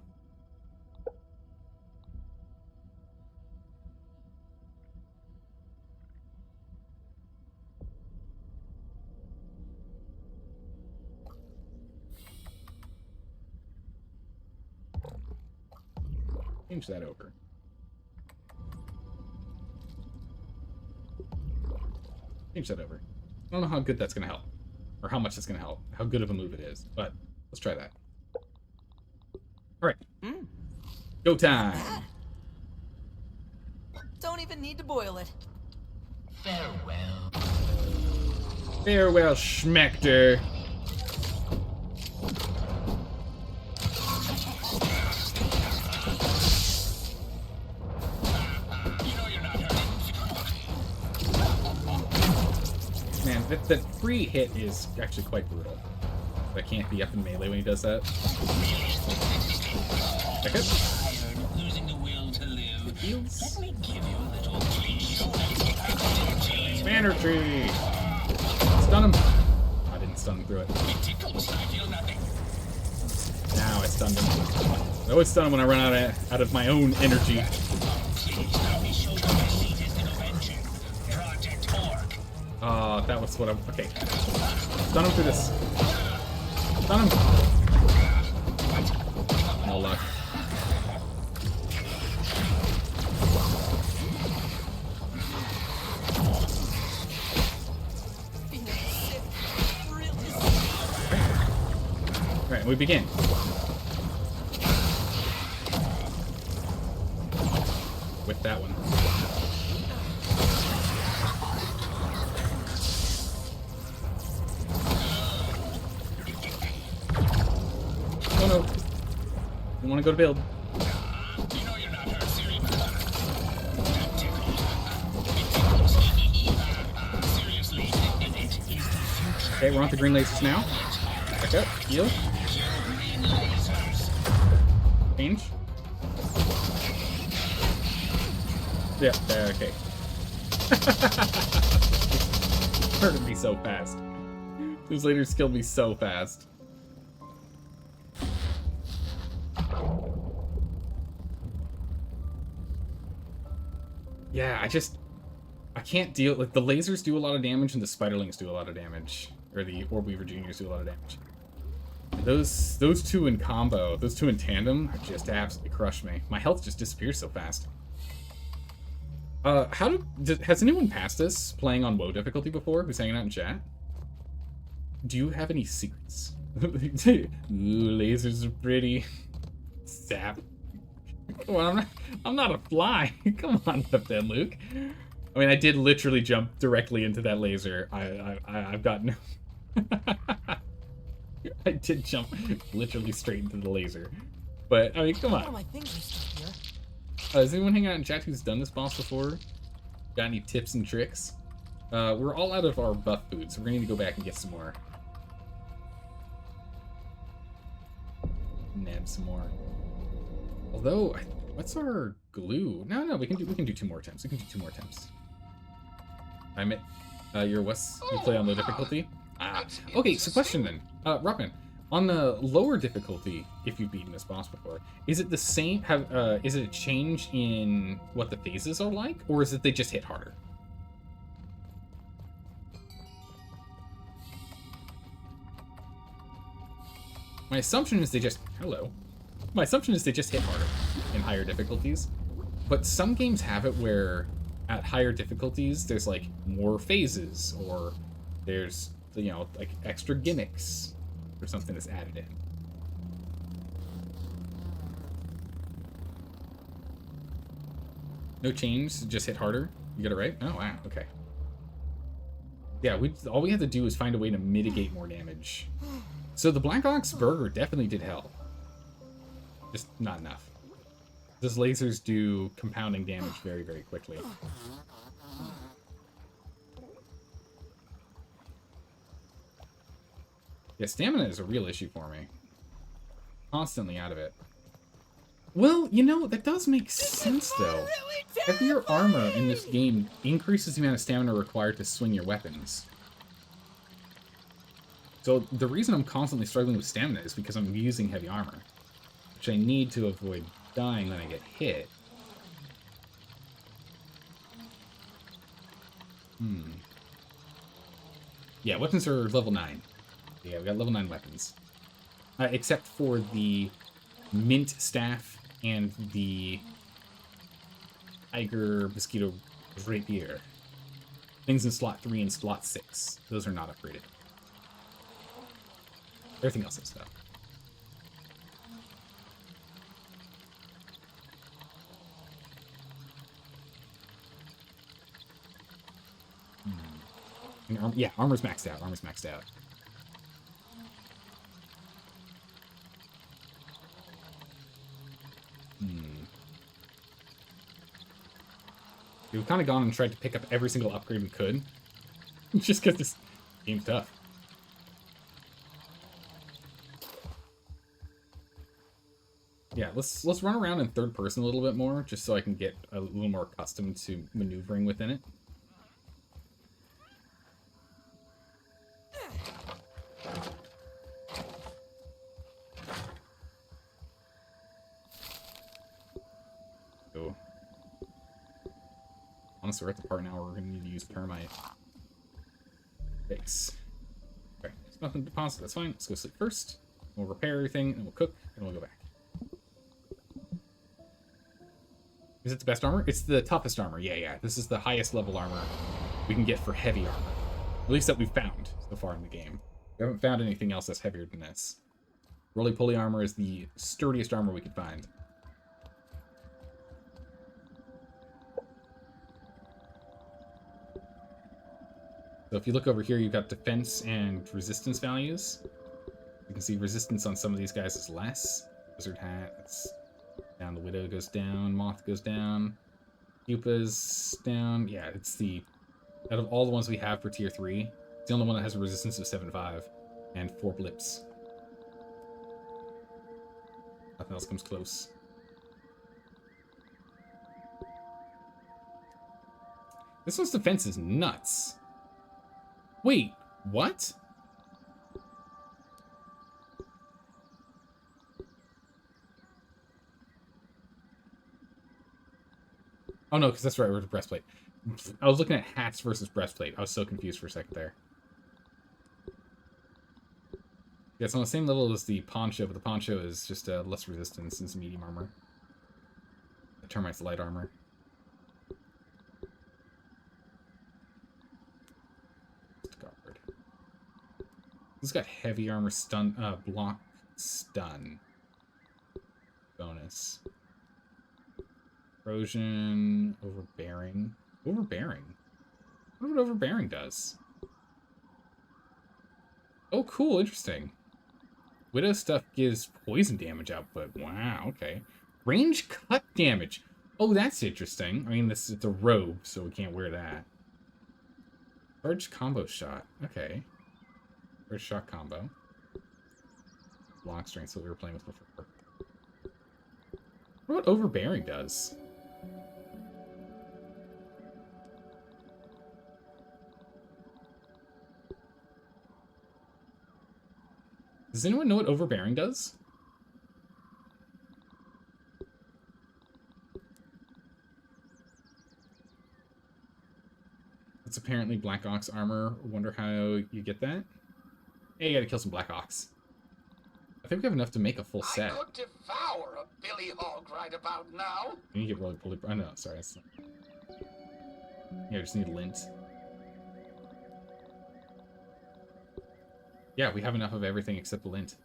Change that over. Change that over. I don't know how good that's going to help. Or how much that's going to help. How good of a move it is. But let's try that. Alright. Go time! Don't even need to boil it. Farewell. Farewell, Schmechter. Man, that free hit is actually quite brutal. I can't be up in melee when he does that. Okay. Tired, losing the will to live. Heals. Let me give you a little please. Energy! Stun him! I didn't stun him through it. It tickles. I feel nothing. Now I stunned him. I always stun him when I run out of my own energy. Please let me show you my seated intervention. Project Orc. Oh, that was what I'm... Okay. Stun him through this. Stun him! No luck. Alright, we begin. With that one. Oh no. I want to go to build. You know you're not hurt, seriously. That tickles. Seriously, it is the future. Okay, we're on to green lasers now. Back up. Heal. Green lasers. Change. Yeah, okay. Hurted me so fast. Those lasers killed me so fast. Yeah, I can't deal, like, the lasers do a lot of damage and the spiderlings do a lot of damage. Or the Orb Weaver Juniors do a lot of damage. And those two in combo, those two in tandem, just absolutely crush me. My health just disappears so fast. Has anyone passed this playing on WoW difficulty before who's hanging out in chat? Do you have any secrets? Ooh, lasers are pretty. Sap. Come on, I'm not a fly. Come on up there, Luke. I mean, I did literally jump directly into that laser. I've got no... I did jump literally straight into the laser. But, I mean, come All on. my things are still here. Does anyone hang out in chat who's done this boss before? Got any tips and tricks? We're all out of our buff food, so we're gonna need to go back and get some more. Nab some more. Although, what's our glue? No, we can do 2 more attempts. We can do 2 more attempts. I'm it. You play on low difficulty? Ah, okay, so question then. Robin, on the lower difficulty, if you've beaten this boss before, is it the same, is it a change in what the phases are like, or is it they just hit harder? My assumption is they just, My assumption is they just hit harder in higher difficulties, but some games have it where at higher difficulties, there's like more phases, or there's, you know, like extra gimmicks or something that's added in. No change, just hit harder. You got it right? Oh, wow, okay. Yeah, all we have to do is find a way to mitigate more damage. So the Black Ox Burger definitely did help. Just not enough. Those lasers do compounding damage very, very quickly. Yeah, stamina is a real issue for me. Constantly out of it. Well, you know, that does make sense, though. Heavier armor in this game increases the amount of stamina required to swing your weapons. So the reason I'm constantly struggling with stamina is because I'm using heavy armor, which I need to avoid dying when I get hit. Yeah, weapons are level 9. Yeah, we got level 9 weapons. Except for the mint staff and the tiger mosquito rapier. Things in slot 3 and slot 6. Those are not upgraded. Everything else is stuff. Yeah, armor's maxed out. Armor's maxed out. We've kind of gone and tried to pick up every single upgrade we could. Just because this game's tough. Yeah, let's run around in third person a little bit more, just so I can get a little more accustomed to maneuvering within it. So, honestly, we're at the part now where we're going to need to use termite. Thanks. Okay, there's nothing to deposit, that's fine. Let's go sleep first. We'll repair everything, and we'll cook, and we'll go back. Is it the best armor? It's the toughest armor. Yeah. This is the highest level armor we can get for heavy armor. At least that we've found so far in the game. We haven't found anything else that's heavier than this. Roly-poly armor is the sturdiest armor we could find. So if you look over here, you've got defense and resistance values. You can see resistance on some of these guys is less. Wizard hat, it's down. The Widow goes down. Moth goes down. Pupa's down. Yeah, it's the... Out of all the ones we have for tier 3, it's the only one that has a resistance of 7.5 and 4 blips. Nothing else comes close. This one's defense is nuts. Wait, what? Oh no, because that's right, we're at breastplate. I was looking at hats versus breastplate. I was so confused for a second there. Yeah, it's on the same level as the poncho, but the poncho is just less resistance and some medium armor. The termite's light armor. Guard. This got heavy armor stun, block stun. Bonus. Erosion, overbearing. Overbearing. I wonder what overbearing does. Oh, cool. Interesting. Widow stuff gives poison damage output. Wow, okay. Range cut damage. Oh, that's interesting. I mean, it's a robe, so we can't wear that. Charged combo shot. Okay. Charged shot combo. Long strength, what we were playing with before. I wonder what overbearing does. Does anyone know what overbearing does? It's apparently Black Ox armor. Wonder how you get that? Hey, you gotta kill some Black Ox. I think we have enough to make a full set. I could devour a Billy Hog right about now. You get really fully. Oh no, sorry. That's not... Yeah, I just need lint. Yeah, we have enough of everything except lint.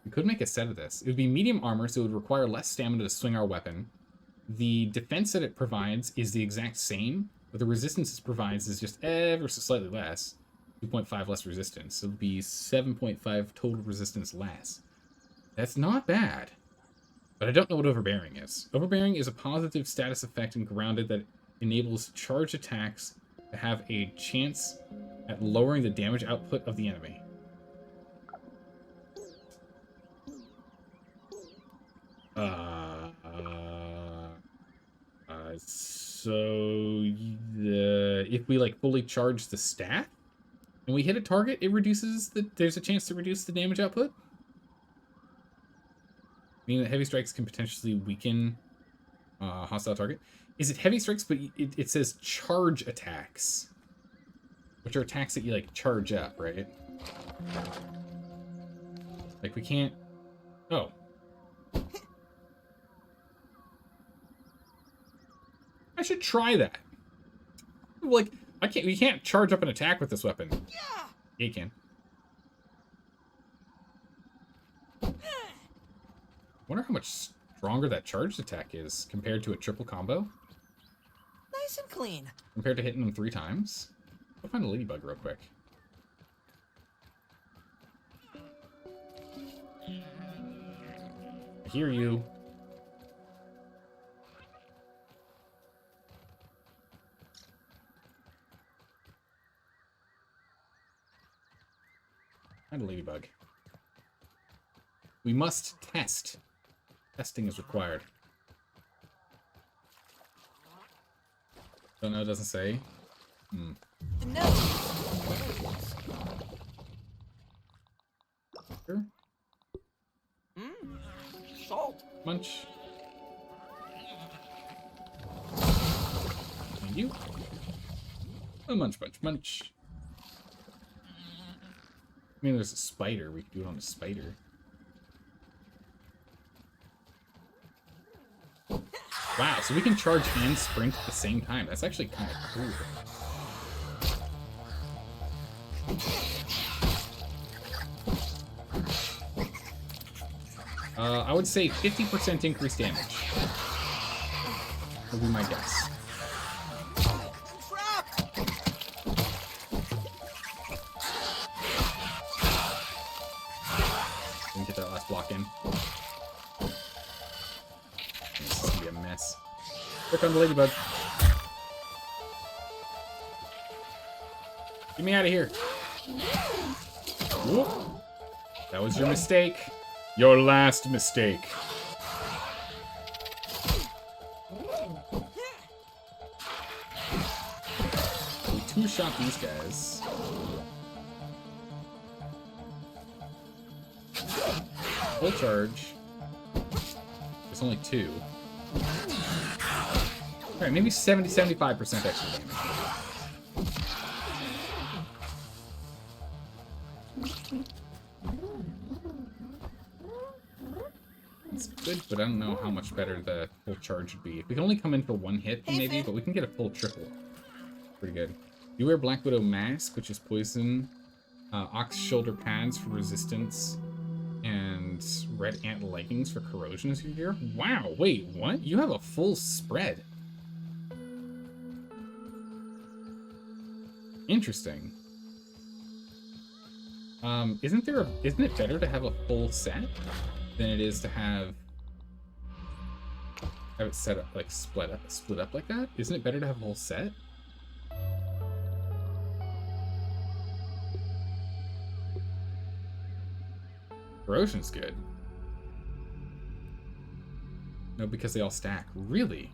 We could make a set of this. It would be medium armor, so it would require less stamina to swing our weapon. The defense that it provides is the exact same, but the resistance it provides is just ever so slightly less. 2.5 less resistance. So it would be 7.5 total resistance less. That's not bad. But I don't know what overbearing is. Overbearing is a positive status effect in grounded that enables charged attacks to have a chance at lowering the damage output of the enemy. If we like fully charge the staff and we hit a target, it reduces there's a chance to reduce the damage output. Meaning that heavy strikes can potentially weaken hostile target. Is it heavy strikes, but it says charge attacks, which are attacks that you like charge up, right? Like we can't. Oh. I should try that. Like, we can't charge up an attack with this weapon. Yeah, you can. Wonder how much stronger that charged attack is compared to a triple combo. Nice and clean. Compared to hitting them 3 times. I'll find a ladybug real quick. I hear you. Find a ladybug. We must test. Testing is required. Don't know, it doesn't say. The nose. Sure. Salt. Munch. And you. Oh, munch, munch, munch. I mean, there's a spider. We could do it on a spider. Wow, so we can charge and sprint at the same time. That's actually kind of cool. I would say 50% increased damage. Would be my guess. Get that last block in. This is gonna be a mess. Here comes the ladybug. Get me out of here. Whoop. That was your mistake. Your last mistake. We two-shot these guys. Full charge. There's only 2. Alright, maybe 75% extra damage. It's good, but I don't know how much better the full charge would be. If we can only come in for 1 hit, maybe, but we can get a full triple. Pretty good. You wear Black Widow mask, which is poison. Ox shoulder pads for resistance. And red ant leggings for corrosion is your gear. Wow, wait, what? You have a full spread. Interesting. Isn't it better to have a full set than it is to have it set up like split up like that? Isn't it better to have a whole set? Corrosion's good. No, because they all stack. Really?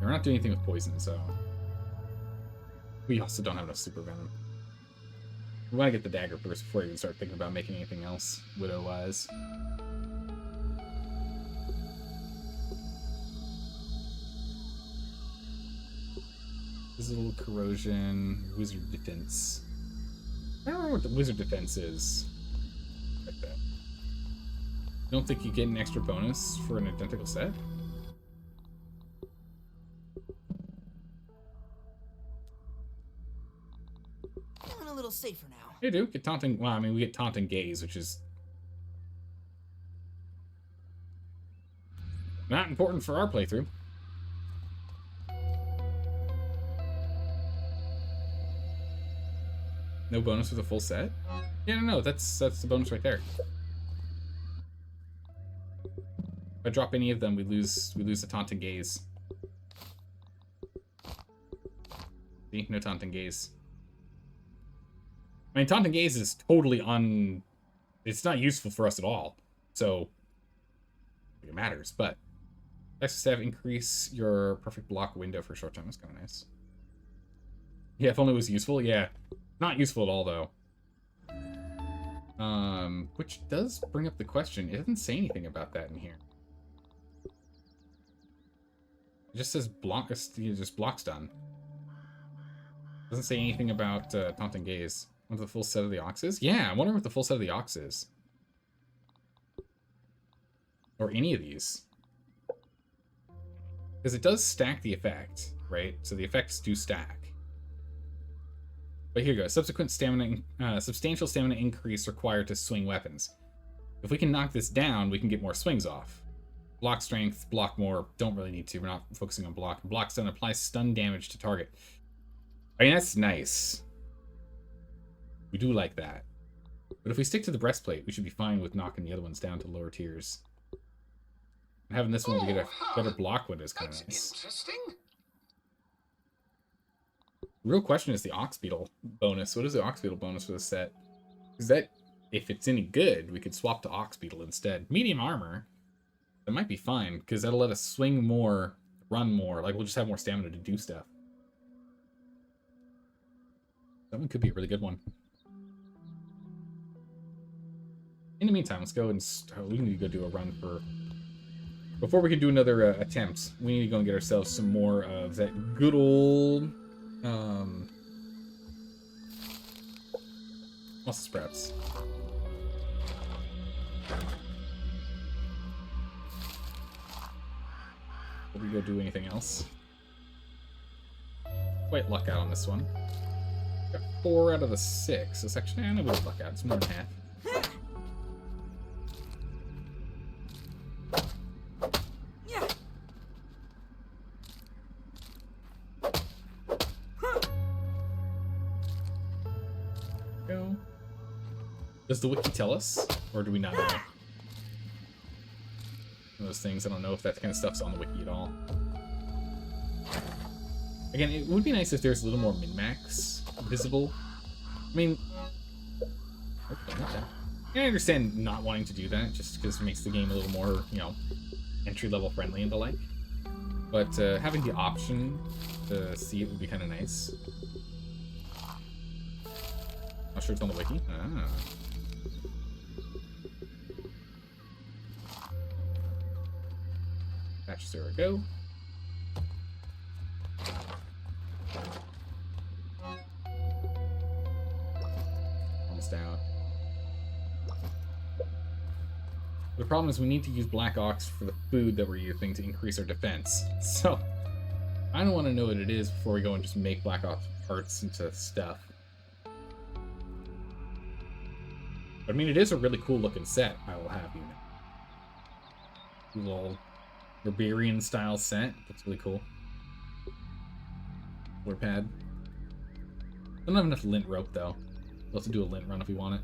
We're not doing anything with poison, so... We also don't have enough super venom. We want to get the dagger first before we even start thinking about making anything else widow-wise. This is a little corrosion, wizard defense. I don't remember what the wizard defense is. Like that. You don't think you get an extra bonus for an identical set? Feeling a little safer now. You do get taunting. Well, I mean, we get taunting gaze, which is not important for our playthrough. No bonus with a full set? Yeah, no, that's the bonus right there. If I drop any of them, we lose the taunting gaze. See, no taunting gaze. I mean, taunting gaze is totally it's not useful for us at all. So it matters, but X7 increase your perfect block window for a short time. That's kind of nice. Yeah, if only it was useful. Yeah. Not useful at all, though. Which does bring up the question. It doesn't say anything about that in here. It just says block. Just block's done. Doesn't say anything about taunting gaze. Want the full set of the ox is? Yeah, I'm wondering what the full set of the ox is. Or any of these. Because it does stack the effect, right? So the effects do stack. But here you go. Subsequent stamina, substantial stamina increase required to swing weapons. If we can knock this down, we can get more swings off. Block strength, block more. Don't really need to. We're not focusing on block. Block stun applies stun damage to target. I mean, that's nice. We do like that. But if we stick to the breastplate, we should be fine with knocking the other ones down to lower tiers. And having this one to get a better block window is kind of nice. Interesting. The real question is the Ox Beetle bonus. What is the Ox Beetle bonus for this set? Is that, if it's any good, we could swap to Ox Beetle instead. Medium armor, that might be fine, because that'll let us swing more, run more. Like, we'll just have more stamina to do stuff. That one could be a really good one. In the meantime, let's go and we need to go do a run for... Before we can do another attempt, we need to go and get ourselves some more of that good old... muscle sprouts. Before we go do anything else. Quite luck out on this one. Got 4 out of the 6. It's actually, I know we luck out. It's more than half. Go. Does the wiki tell us, or do we not know? One of those things, I don't know if that kind of stuff's on the wiki at all. Again, it would be nice if there's a little more min-max visible. I mean, okay, I understand not wanting to do that, just because it makes the game a little more, you know, entry-level friendly and the like. But having the option to see it would be kind of nice. Not sure it's on the wiki. Ah. Patch 0, go. Almost out. The problem is we need to use Black Ox for the food that we're using to increase our defense. So, I don't want to know what it is before we go and just make Black Ox parts into stuff. But, I mean, it is a really cool looking set, I will have you know. Little barbarian style set. That's really cool. Support pad. Don't have enough lint rope though. We'll have to do a lint run if we want it.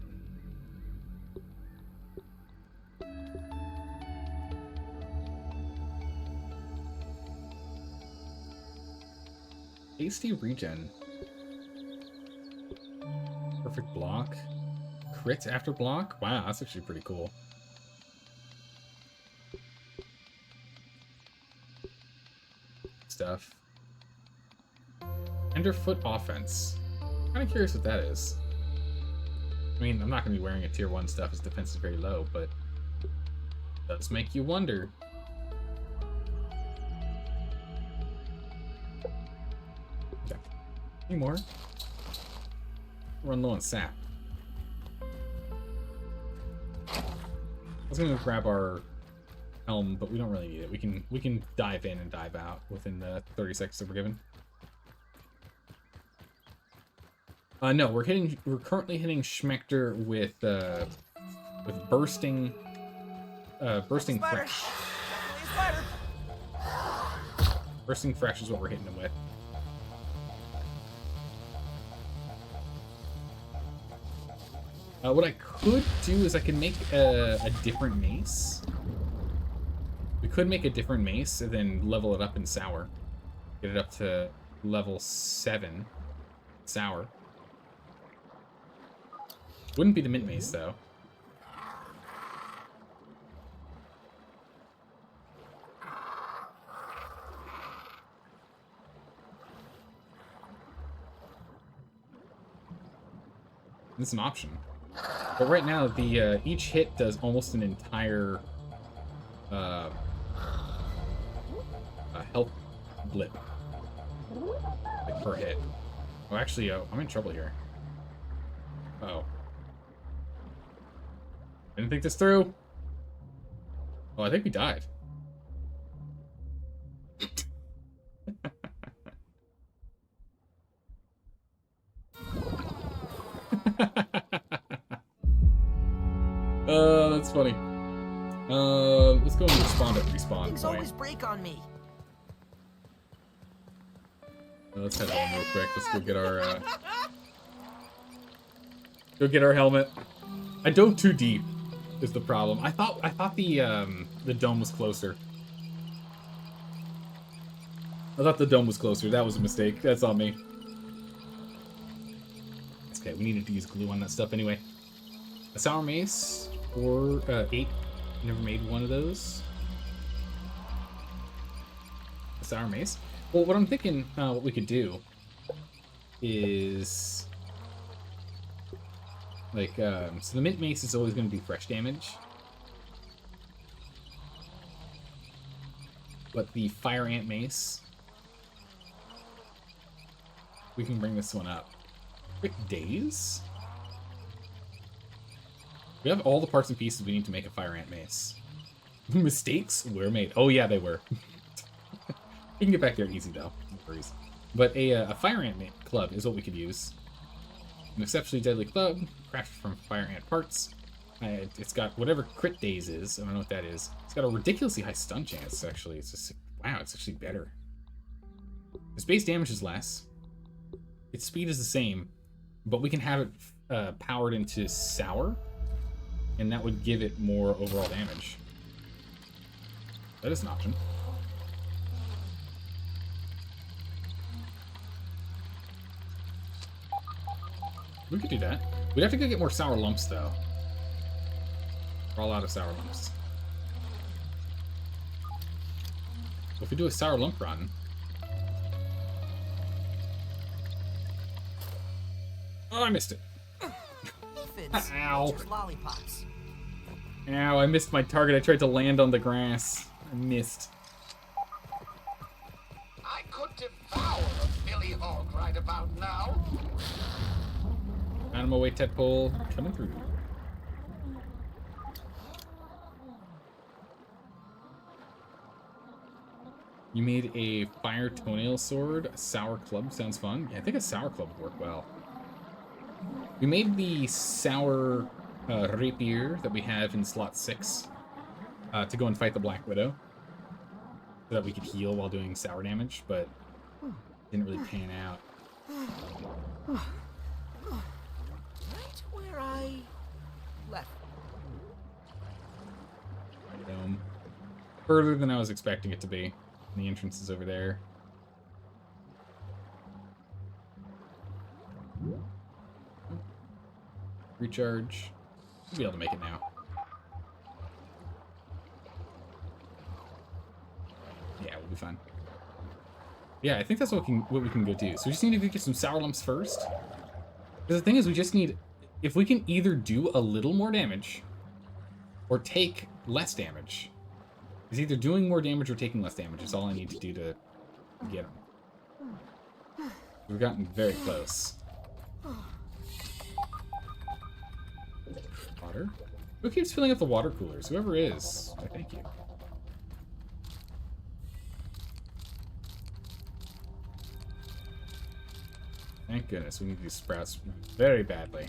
Hasty regen. Perfect block. Crit after block? Wow, that's actually pretty cool. Stuff. Tenderfoot offense. Kind of curious what that is. I mean, I'm not going to be wearing a tier 1 stuff as defense is very low, but it does make you wonder. Okay. Any more? Run low on sap. I was going to grab our helm, but we don't really need it. We can dive in and dive out within the 30 seconds that we're given. No, we're currently hitting Schmechter with bursting fresh. Bursting fresh is what we're hitting him with. What I could do is I can make a different mace. We could make a different mace and then level it up in sour. Get it up to level 7 sour. Wouldn't be the mint mace though. It's an option. But right now, the each hit does almost an entire health blip, like, per hit. Oh, actually, I'm in trouble here. Uh-oh. Didn't think this through. Oh, I think we died. That's funny. Let's go and respawn at respawn Things point. always break on me. Let's head home real quick. Let's go get our helmet. I dove too deep is the problem. I thought the dome was closer. I thought the dome was closer. That was a mistake. That's on me. It's okay. We needed to use glue on that stuff anyway. A sour mace or 8. Never made one of those. A sour mace. Well, what I'm thinking, what we could do is like, so the mint mace is always going to do fresh damage, but the fire ant mace, we can bring this one up. Quick days. We have all the parts and pieces we need to make a fire ant mace. Mistakes were made. Oh yeah, they were. We can get back there easy though. No worries. But a fire ant club is what we could use. An exceptionally deadly club, crafted from fire ant parts. It's got whatever crit days is. I don't know what that is. It's got a ridiculously high stun chance. Actually, it's just wow. It's actually better. Its base damage is less. Its speed is the same, but we can have it powered into sour, and that would give it more overall damage. That is an option. We could do that. We'd have to go get more sour lumps, though. We're all out of sour lumps. Well, if we do a sour lump run... Oh, I missed it. Aphids, Ow. nature's lollipops. Ow, I missed my target. I tried to land on the grass. I missed. I could devour a Billy Hog right about now. Animal weight tadpole coming through. You made a fire toenail sword. A sour club sounds fun. Yeah, I think a sour club would work well. We made the sour rapier that we have in slot 6 to go and fight the Black Widow, so that we could heal while doing sour damage, but Didn't really pan out. Right where I left. Dome. Further than I was expecting it to be. And the entrance is over there. Recharge. We'll be able to make it now. Yeah, we'll be fine. Yeah, I think that's what we can go do. So we just need to get some sour lumps first. Because the thing is, we just need... If we can either do a little more damage or take less damage. Because either doing more damage or taking less damage is all I need to do to get them. We've gotten very close. Water? Who keeps filling up the water coolers? Whoever is. I thank you. Thank goodness, we need these sprouts very badly.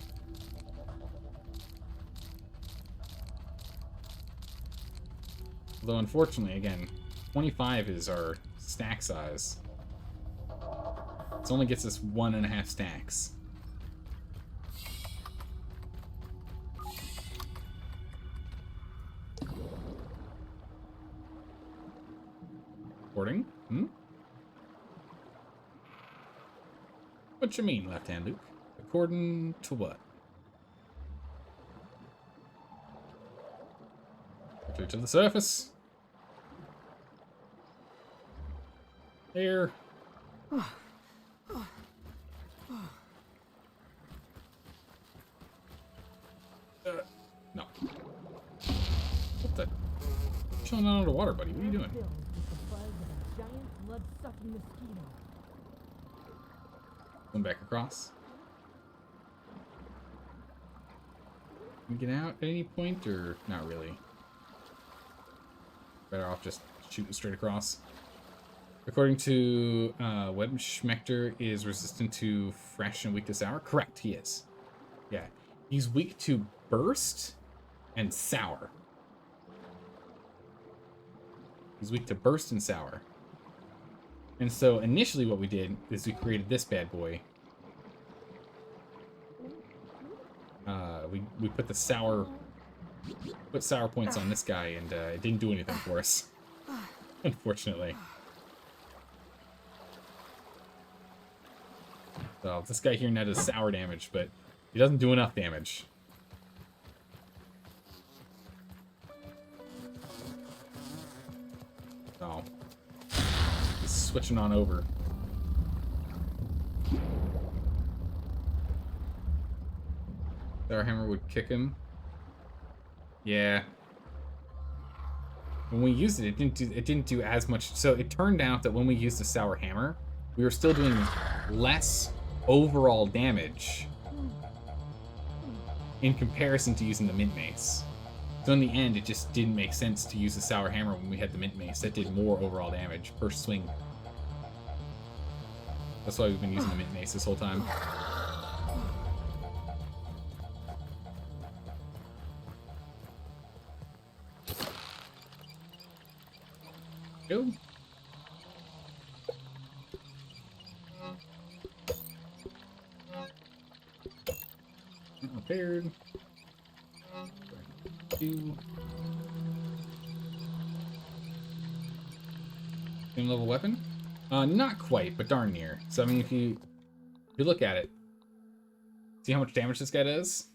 Although, unfortunately, again, 25 is our stack size. This only gets us 1.5 stacks. Recording? Hmm? What you mean, Left-Hand Luke? According to what? Quickly to the surface. There. No. What the? Chilling out underwater, buddy. What are you doing? Going back across. Can we get out at any point, or not really? Better off just shooting straight across. According to Web Schmechter is resistant to fresh and weak to sour. Correct, he is. Yeah, he's weak to burst and sour. He's weak to burst and sour. And so initially what we did is we created this bad boy. We put the sour points on this guy, and it didn't do anything for us, unfortunately. So this guy here now does sour damage, but he doesn't do enough damage. So he's switching on over. Our hammer would kick him. Yeah. When we used it, it didn't do as much. So it turned out that when we used the sour hammer, we were still doing less overall damage in comparison to using the mint mace. So in the end, it just didn't make sense to use the sour hammer when we had the mint mace. That did more overall damage per swing. That's why we've been using the mint mace this whole time. Go. Repaired. 2. Same level weapon? Not quite, but darn near. So I mean, if you look at it, see how much damage this guy does?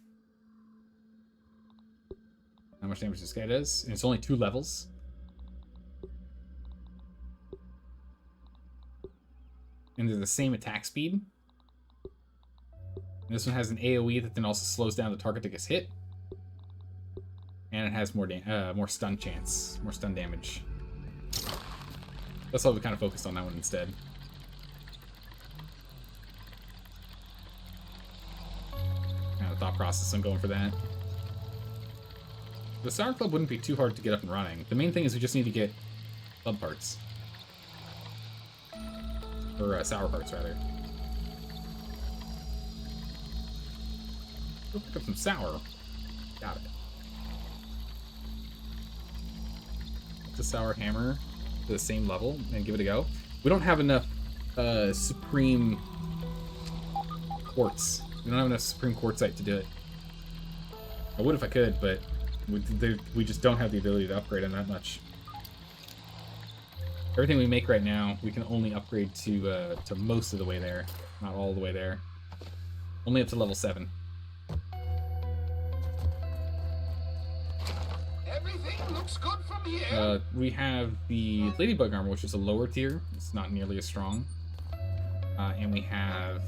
How much damage this guy does? And it's only 2 levels. And they're the same attack speed. And this one has an AoE that then also slows down the target that gets hit. And it has more stun chance, more stun damage. That's why we kind of focused on that one instead. Kind of thought process on going for that. The Sour Club wouldn't be too hard to get up and running. The main thing is we just need to get club parts. Or sour parts, rather. Go pick up some sour. Got it. Put the sour hammer to the same level and give it a go. We don't have enough supreme quartz. We don't have enough supreme quartzite to do it. I would if I could, but we just don't have the ability to upgrade on that much. Everything we make right now, we can only upgrade to most of the way there. Not all the way there. Only up to level 7. Everything looks good from here. We have the Ladybug armor, which is a lower tier. It's not nearly as strong. And we have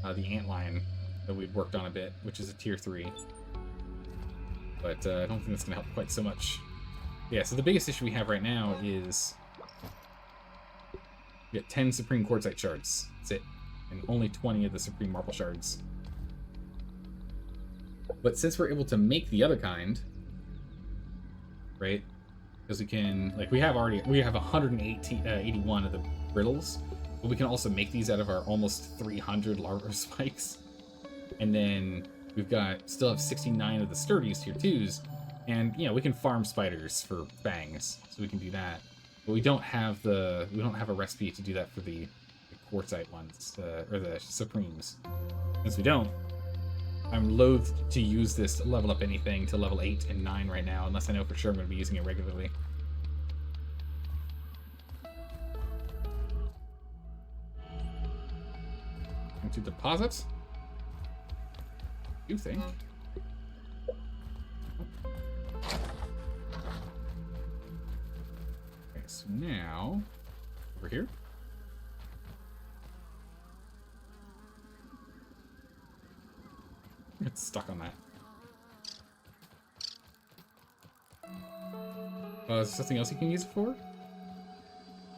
the Antlion that we've worked on a bit, which is a tier 3. But I don't think that's going to help quite so much. Yeah, so the biggest issue we have right now is we get 10 Supreme Quartzite shards. That's it. And only 20 of the Supreme Marble shards. But since we're able to make the other kind, right? Because we can, like, we have 181 of the brittles, but we can also make these out of our almost 300 larva spikes. And then we've got, still have 69 of the sturdies tier 2s, and, you know, we can farm spiders for fangs, so we can do that. But we don't have a recipe to do that for the quartzite ones, or the Supremes. Since we don't, I'm loath to use this to level up anything to level 8 and 9 right now, unless I know for sure I'm going to be using it regularly. Into deposits? You think? Okay, so now over here. It's stuck on that. Is there something else you can use it for?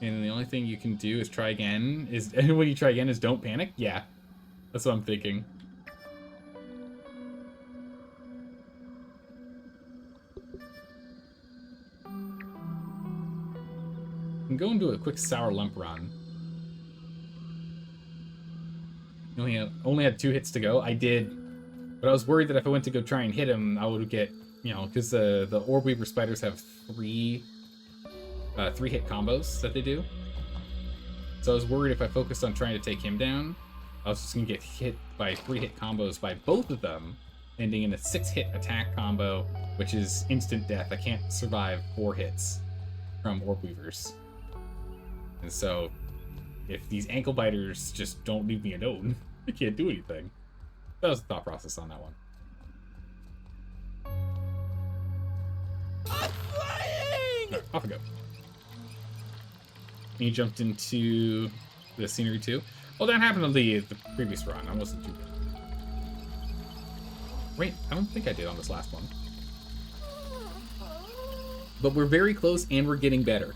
And the only thing you can do is try again. And when you try again is don't panic? Yeah. That's what I'm thinking. I can go and do a quick sour lump run. Only had 2 hits to go. I did. But I was worried that if I went to go try and hit him, I would get, you know, because the Orb Weaver spiders have 3 hit combos that they do. So I was worried if I focused on trying to take him down, I was just going to get hit by 3 hit combos by both of them, ending in a 6 hit attack combo, which is instant death. I can't survive 4 hits from Orb Weavers. And so, if these ankle biters just don't leave me alone, I can't do anything. That was the thought process on that one. I'm flying! Right, off we go. And you jumped into the scenery too. Well, that happened on the previous run. I wasn't too good. Wait, I don't think I did on this last one. But we're very close and we're getting better.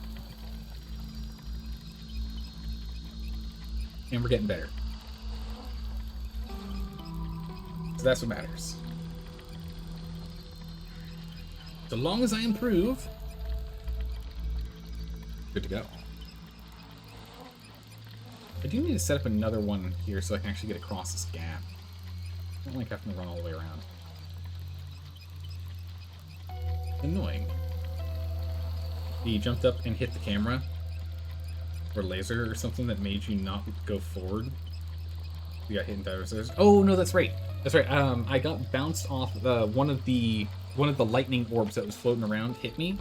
And we're getting better. So that's what matters. So long as I improve, good to go. I do need to set up another one here so I can actually get across this gap. I don't like having to run all the way around. Annoying. You jumped up and hit the camera or laser or something that made you not go forward. You got hit in divers. Oh no, that's right. That's right. I got bounced off one of the lightning orbs that was floating around hit me,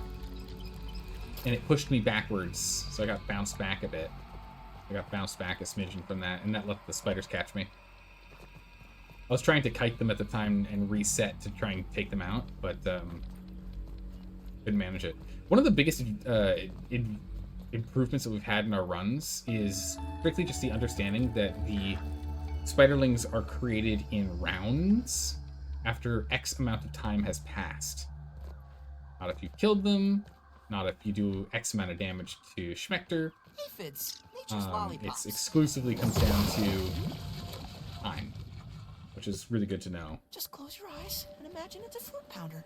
and it pushed me backwards. So I got bounced back a bit. I got bounced back a smidgen from that, and that let the spiders catch me. I was trying to kite them at the time and reset to try and take them out, but couldn't manage it. One of the biggest improvements that we've had in our runs is strictly just the understanding that the spiderlings are created in rounds after X amount of time has passed. Not if you killed them, not if you do X amount of damage to Schmector. Aphids, nature's lollipops. It exclusively comes down to time, which is really good to know. Just close your eyes and imagine it's a fruit pounder.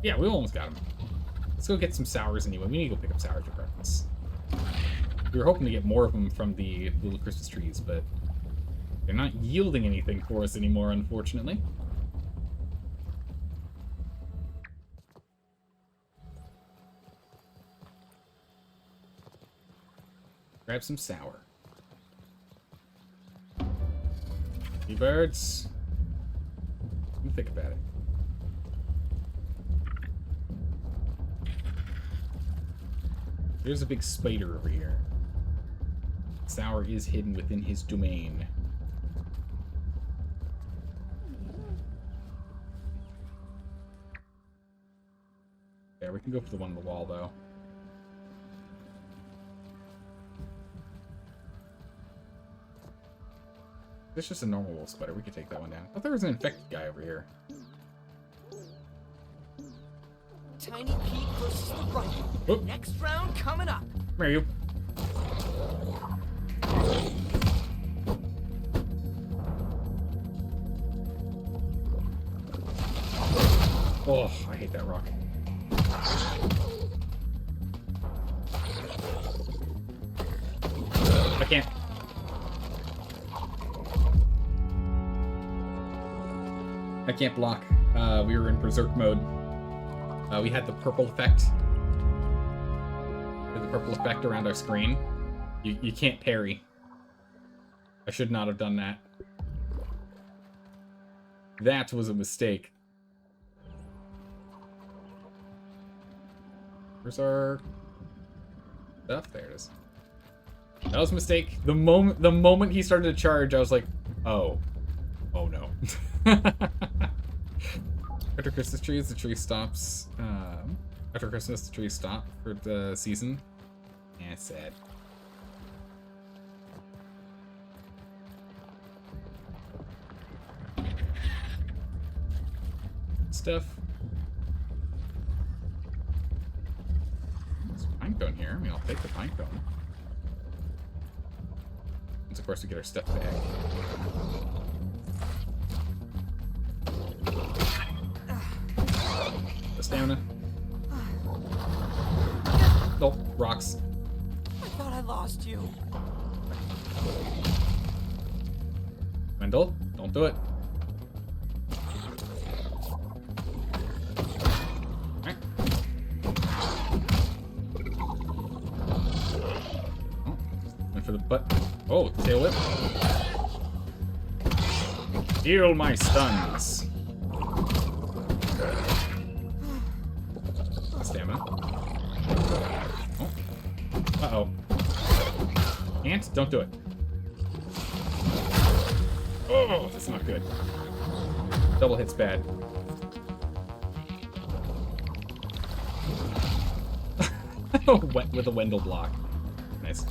Yeah, we almost got him. Let's go get some sours anyway. We need to go pick up sours regardless. We were hoping to get more of them from the little Christmas trees, but they're not yielding anything for us anymore, unfortunately. Grab some sour. Hey, birds. Let me think about it. There's a big spider over here. Sour is hidden within his domain. Yeah, we can go for the one on the wall, though. It's just a normal wolf spider. We could take that one down. I thought there was an infected guy over here. Tiny Pete versus the Rhino. Whoop. Next round coming up. Where are you? Oh, I hate that rock. I can't. I can't block. We were in berserk mode. We had the purple effect. The purple effect around our screen. You can't parry. I should not have done that. That was a mistake. Where's our stuff? There it is. That was a mistake. The moment he started to charge, I was like, oh no. After Christmas trees, the tree stops. After Christmas, the trees stop for the season. Yeah, it's sad. Stuff. There's a pine cone here. I mean, I'll take the pine cone. Once, of course, we get our stuff back. The stamina. Nope, rocks. I thought I lost you. Wendell, don't do it. Alright. Oh, went for the butt. Oh, tail whip. Heal my stuns. Stamina. Oh. Uh-oh. Ant, don't do it. Oh, that's not good. Double hit's bad. Wet with a Wendell block. Nice.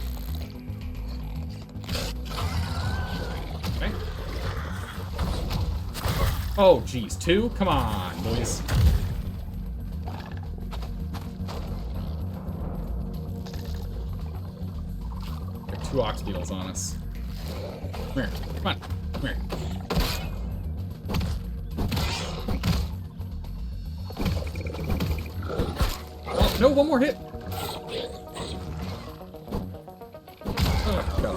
Okay. Oh, geez. 2? Come on, boys. There are 2 ox beetles on us. Come here. Come on. Come here. Oh, no, one more hit. Oh, go.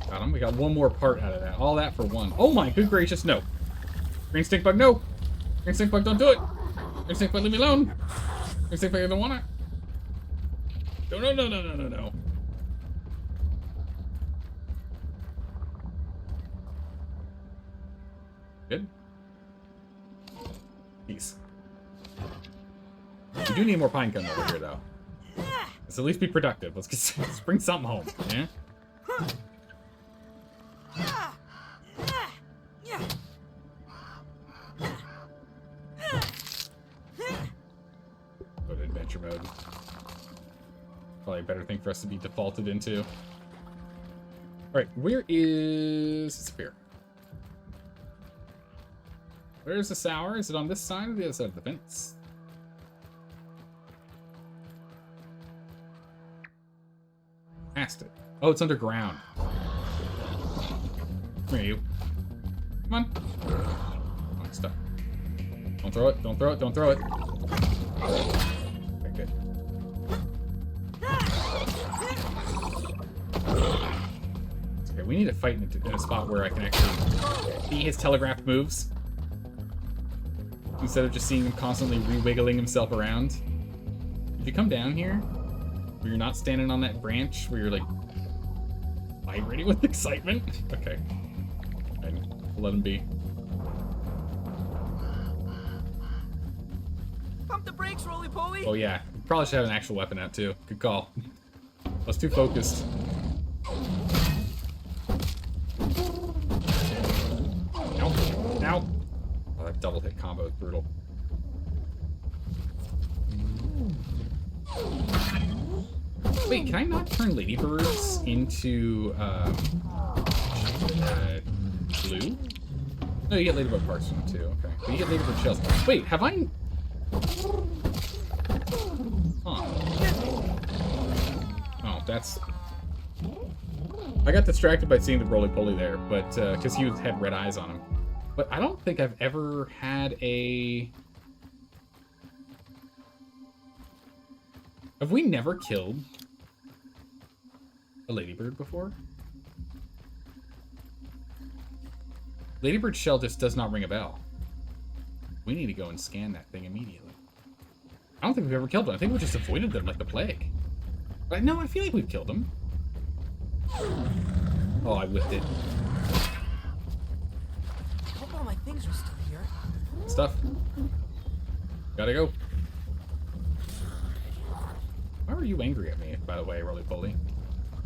Got him. We got one more part out of that. All that for 1. Oh my good gracious, no. Green stink bug, no. Green stink bug, don't do it. Green stink bug, leave me alone. Green stink bug, I don't wanna. No, no, no, no, no, no, no. Good. Peace. We do need more pine cone over here, though. Let's at least be productive. Let's bring something home. Yeah. Go to adventure mode. Probably a better thing for us to be defaulted into. All right, where is it's up here? Where's the sour? Is it on this side or the other side of the fence? Past it. Oh, it's underground. Where are you? Come on. Oh, it's stuck. Don't throw it. Don't throw it. Don't throw it. Okay, good. Okay, we need to fight in a spot where I can actually see his telegraphed moves. Instead of just seeing him constantly re-wiggling himself around. Did you come down here? Where you're not standing on that branch where you're like vibrating with excitement? Okay. Fine. Let him be. Pump the brakes, roly-poly! Oh yeah. Probably should have an actual weapon out too. Good call. I was too focused. Nope. Nope. Oh, that double hit combo is brutal. Wait, can I not turn ladybirds into blue? No, you get ladybird parts from them too. Okay, but you get ladybird shells. Wait, have I? Huh. Oh, that's. I got distracted by seeing the roly-poly there, but because he had red eyes on him. But I don't think I've ever had a. Have we never killed a ladybird before? Ladybird shell just does not ring a bell. We need to go and scan that thing immediately. I don't think we've ever killed one. I think we just avoided them like the plague. But no, I feel like we've killed them. Oh, I whipped it. I hope all my things are still here. Stuff. Gotta go. Why were you angry at me, by the way, roly-poly?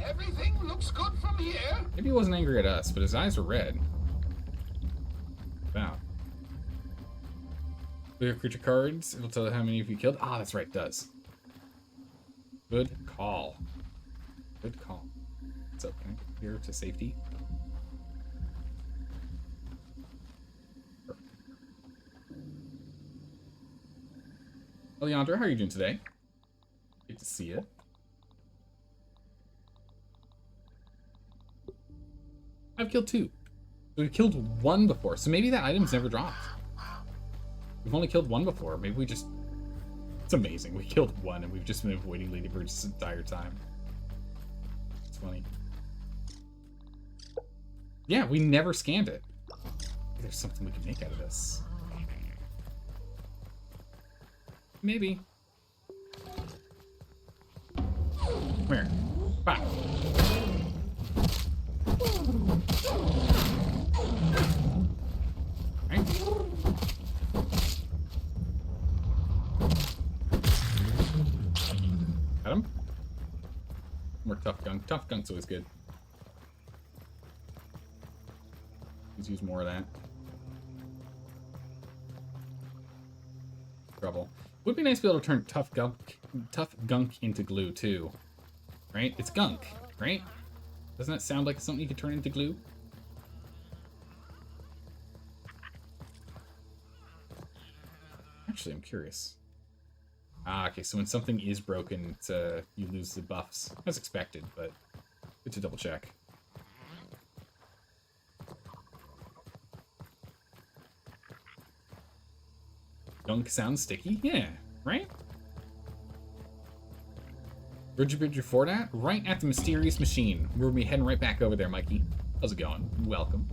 Everything looks good from here. Maybe he wasn't angry at us, but his eyes were red. Wow. Look at creature cards. It'll tell you how many of you killed. Ah, that's right, it does. Good call. Good call. What's up? Can I go here to safety? Leandra, how are you doing today? Good to see you. I've killed 2. We've killed 1 before, so maybe that item's never dropped. We've only killed 1 before. Maybe we just... It's amazing. We killed 1 and we've just been avoiding ladybirds this entire time. It's funny. Yeah, we never scanned it. There's something we can make out of this. Maybe. Come here. Bye. Right. Got him. More tough gunk. Tough gunk's always good. Let's use more of that. Trouble. Would be nice to be able to turn tough gunk into glue too. Right? It's gunk, right? Doesn't that sound like something you could turn into glue? Actually, I'm curious. Ah, okay, so when something is broken, it's, you lose the buffs. As expected, but good to double check. Gunk sounds sticky? Yeah, right? Where'd you build your fort at? Right at the mysterious machine. We'll be heading right back over there, Mikey. How's it going? Welcome.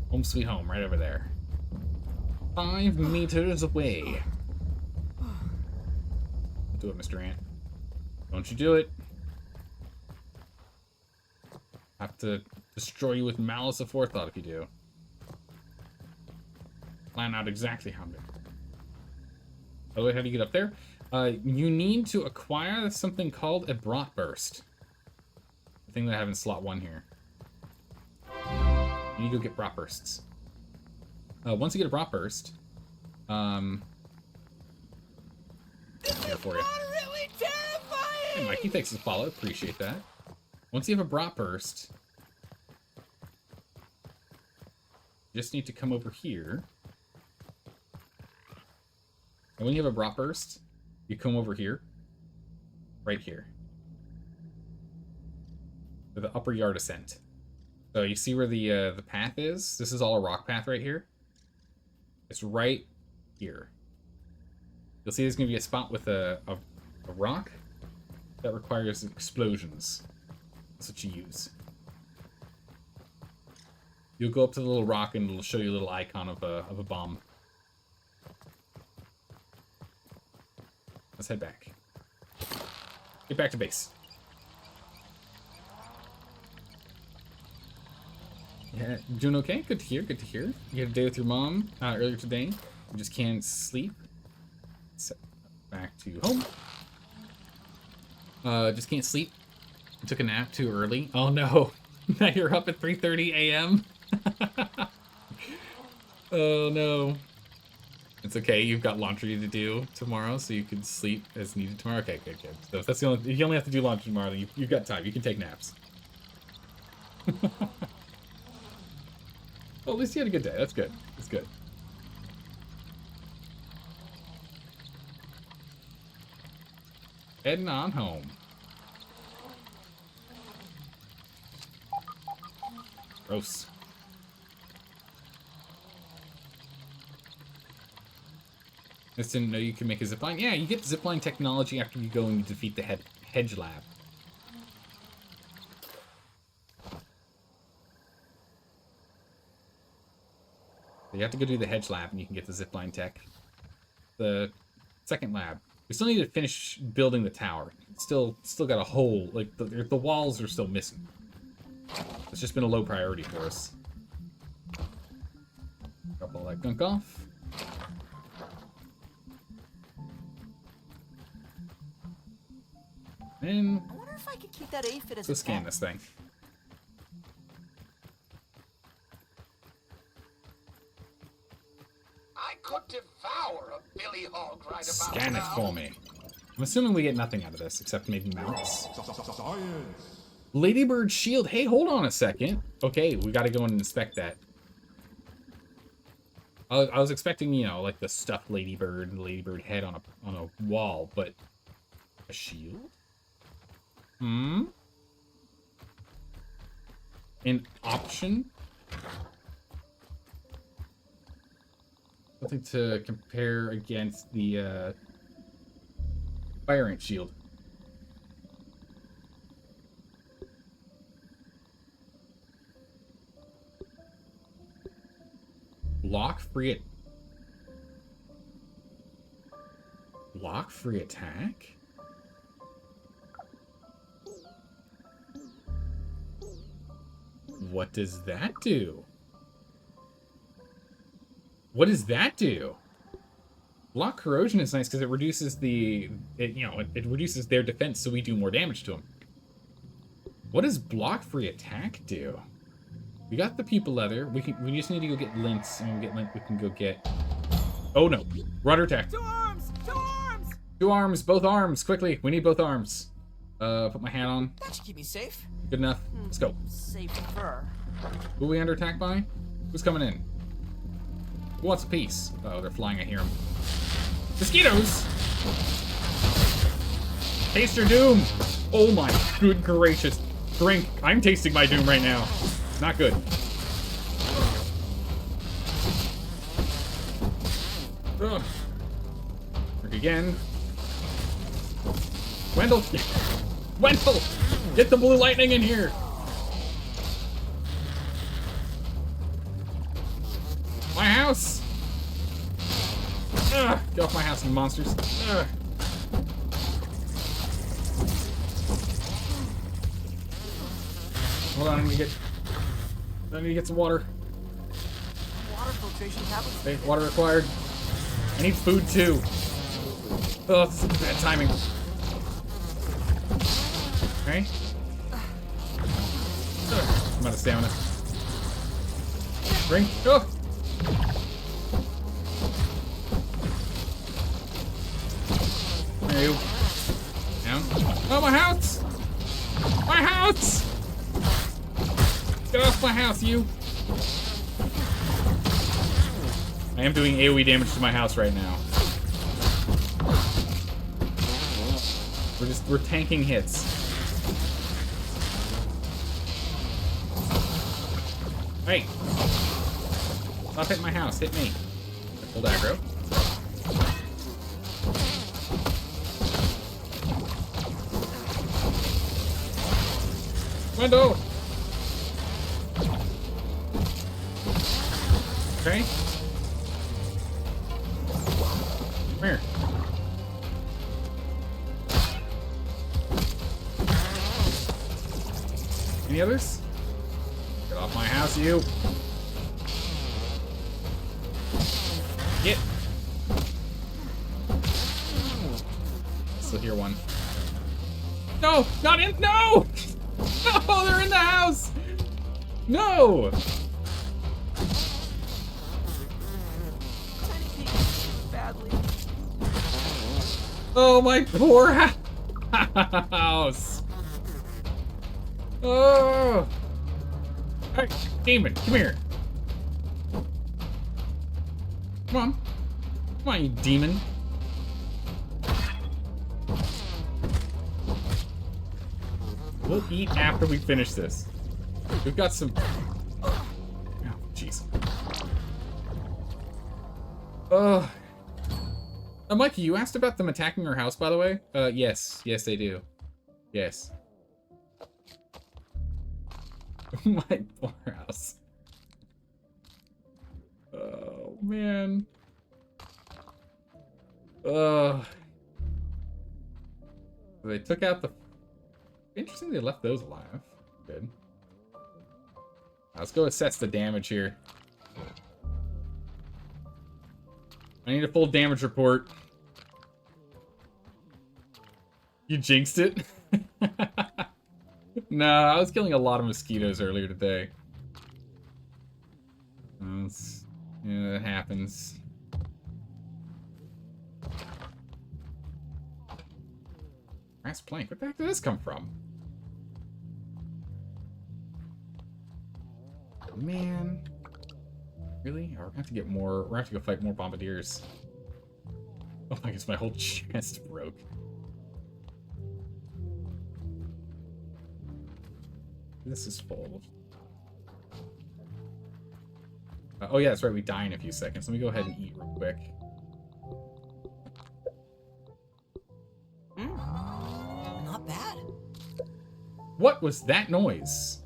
Home sweet home, right over there. 5 meters away. Do it, Mr. Ant. Don't you do it. Have to destroy you with malice aforethought if you do. Plan out exactly how big. By the way, how do you get up there? You need to acquire something called a Bratwurst. The thing that I have in slot 1 here. You need to go get Bratwursts. Once you get a Bratwurst, here for you. Really terrifying! Hey, Mikey, thanks for the follow. Appreciate that. Once you have a Bratwurst, you just need to come over here. And when you have a Bratwurst, you come over here. Right here. To the upper yard ascent. So you see where the path is? This is all a rock path right here. It's right here. You'll see there's going to be a spot with a rock that requires explosions. That's what you use. You'll go up to the little rock and it'll show you a little icon of a bomb. Let's head back. Get back to base. Yeah, doing okay? Good to hear, good to hear. You had a day with your mom earlier today. You just can't sleep. So, back to home. Just can't sleep. You took a nap too early. Oh no. Now you're up at 3:30 a.m. Oh no. It's okay, you've got laundry to do tomorrow, so you can sleep as needed tomorrow. Okay, good, good. So if that's the only, if you only have to do laundry tomorrow, then you've got time. You can take naps. Well, at least you had a good day. That's good. That's good. Heading on home. Gross. Just didn't know you could make a zipline. Yeah, you get zipline technology after you go and you defeat the hedge lab. You have to go do the hedge lab and you can get the zipline tech. The second lab. We still need to finish building the tower. It's still got a hole. Like the walls are still missing. It's just been a low priority for us. Drop all that gunk off. And I wonder if I could keep that aphid as let's a scan pet. this thing. I could devour a billy hog right about Scan it now. for me. I'm assuming we get nothing out of this except maybe mounts. Ladybird shield. Hey, hold on a second. Okay, we got to go and inspect that. I was expecting, you know, like the stuffed ladybird and ladybird head on a wall, but a shield? Hmm? An option? Something to compare against the fire ant shield. Block free attack? What does that do? What does that do? Block corrosion is nice because it reduces it reduces their defense, so we do more damage to them. What does block free attack do? We got the people leather. We just need to go get lints, and when we get lint, we can go get. Oh no! Rudder attack. 2 arms! 2 arms! 2 arms, both arms, quickly. We need both arms. Put my hat on. That should keep me safe. Good enough. Let's go. Safer. Who are we under attack by? Who's coming in? Who wants a piece? Oh, they're flying. I hear them. Mosquitoes! Taste your doom! Oh my good gracious. Drink. I'm tasting my doom right now. Not good. Ugh. Drink again. Wendell! Wendell! Get the blue lightning in here! My house! Ugh. Get off my house, you monsters. Ugh. Hold on, I need to get some water. Water filtration tablets. Okay, water required. I need food too. Oh, this is bad timing. Okay. I'm out of stamina. Drink. Oh! There you. Down. Oh, my house! My house! Get off my house, you! I am doing AoE damage to my house right now. We're tanking hits. Hey! Stop hitting my house, hit me. Hold aggro. Window! Okay. Come here. Any others? Get off my house, you. Get. Still hear one. No, not in. No! No, they're in the house. No. Badly. Oh, my poor house. Oh. Hey, demon, come here. Come on. Come on, you demon. We'll eat after we finish this. We've got some... Oh, jeez. Mikey, you asked about them attacking our house, by the way? Yes. Yes, they do. Yes. My poor house. Oh, man. They took out the... Interesting they left those alive. Good. Let's go assess the damage here. I need a full damage report. You jinxed it? No, I was killing a lot of mosquitoes earlier today. Yeah, that happens. Brass plank. Where the heck did this come from? Man. Really? Oh, we're gonna have to get more. We're gonna have to go fight more bombardiers. Oh my goodness, my whole chest broke. This is full. Oh yeah, that's right, we die in a few seconds. Let me go ahead and eat real quick. Not bad. What was that noise?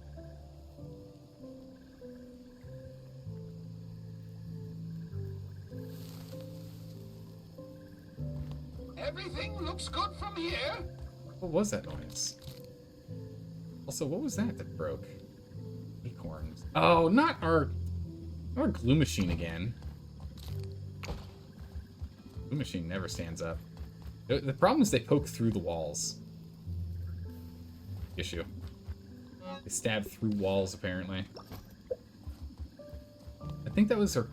Everything looks good from here. What was that noise? Also, what was that that broke? Acorns. Oh, not our glue machine again. Glue machine never stands up. The problem is they poke through the walls. Issue. They stab through walls, apparently. I think that was our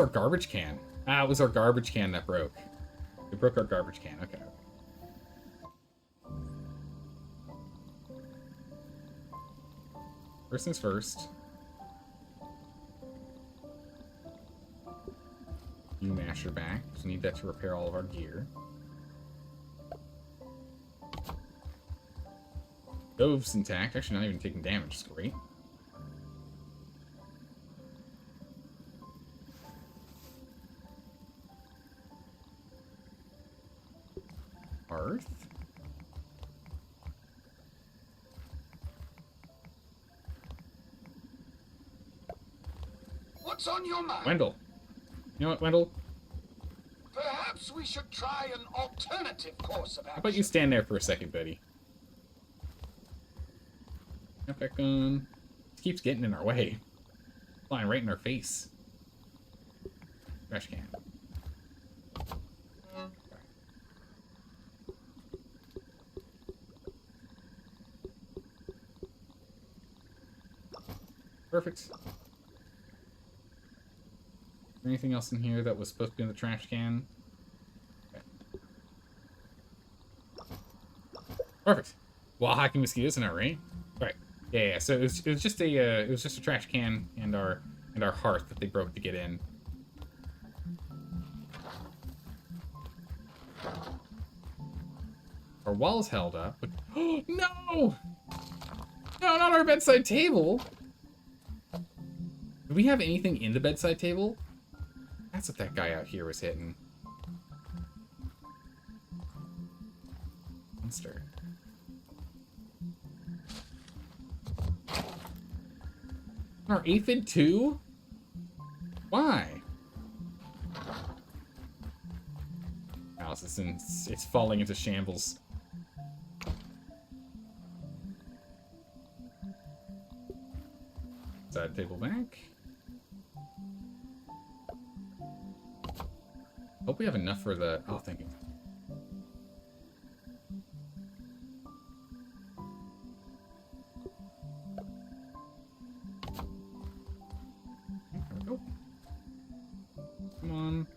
garbage can. Ah, it was our garbage can that broke. It broke our garbage can. Okay. First things first. You masher back. We need that to repair all of our gear. Stove's intact. Actually, not even taking damage. It's great. Hearth. What's on your mind? Wendell. You know what, Wendell? Perhaps we should try an alternative course of action. How about you stand there for a second, buddy? Get back on. It keeps getting in our way. Flying right in our face. Trash can. Perfect. Anything else in here that was supposed to be in the trash can? Okay. Perfect. Wall hacking mosquitoes in our right? Right. Yeah. So it was just a trash can and our hearth that they broke to get in. Our wall's held up. But, oh no! No, not our bedside table. Do we have anything in the bedside table? That's what that guy out here was hitting. Monster. Our aphid too? Why? House is it's falling into shambles. Side table back. Hope we have enough for the... Oh, thank you. There we go. Come on.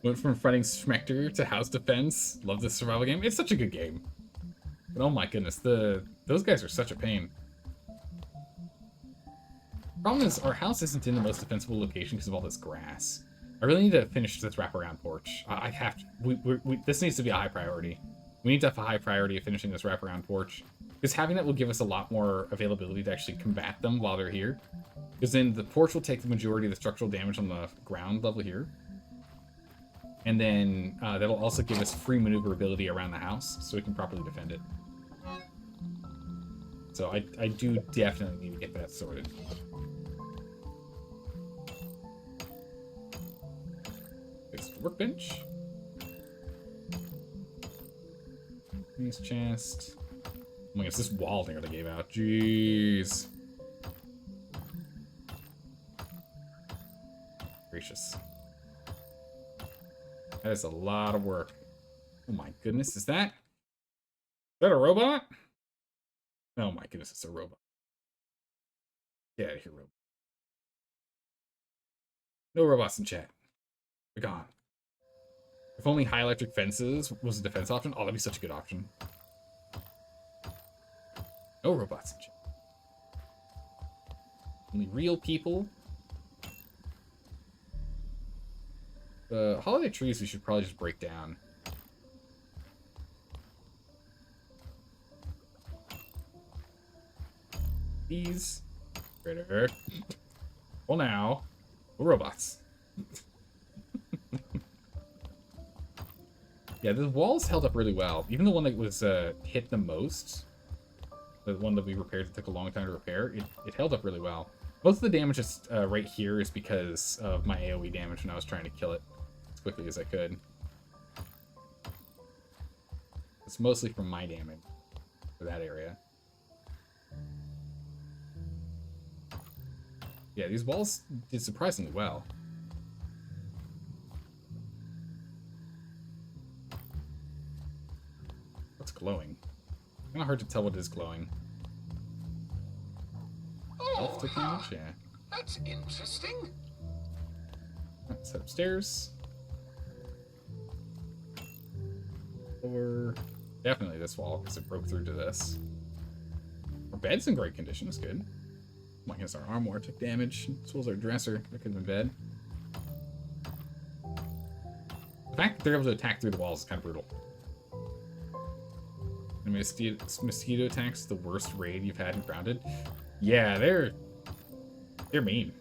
Went from fighting Schmechter to House Defense. Love this survival game. It's such a good game. But oh my goodness, those guys are such a pain. Problem is, our house isn't in the most defensible location because of all this grass. I really need to finish this wraparound porch. I have to. This needs to be a high priority. We need to have a high priority of finishing this wraparound porch. Because having that will give us a lot more availability to actually combat them while they're here. Because then the porch will take the majority of the structural damage on the ground level here. And then that'll also give us free maneuverability around the house so we can properly defend it. So I do definitely need to get that sorted. There's the workbench. Nice chest. Oh my gosh, this wall nearly gave out. Jeez. Gracious. That is a lot of work. Oh my goodness, is that a robot? Oh my goodness, it's a robot. Get out of here, robot. No robots in chat. They're gone. If only high electric fences was a defense option. Oh, that'd be such a good option. No robots in chat. Only real people. The holiday trees we should probably just break down. These. Critter. Well now. Robots. Yeah, the walls held up really well. Even the one that was hit the most, the one that we repaired that took a long time to repair, it held up really well. Most of the damage is, right here is because of my AoE damage when I was trying to kill it as quickly as I could. It's mostly from my damage for that area. Yeah, these walls did surprisingly well. What's glowing? Kind of hard to tell what is glowing. Oh, Elf damage, yeah. that's interesting. Let's head upstairs. Or definitely this wall because it broke through to this. Our bed's in great condition. It's good. Oh my goodness, our armoire took damage. As well as our dresser. That could have been bad. The fact that they're able to attack through the walls is kind of brutal. And mosquito attacks the worst raid you've had in Grounded. Yeah, they're mean.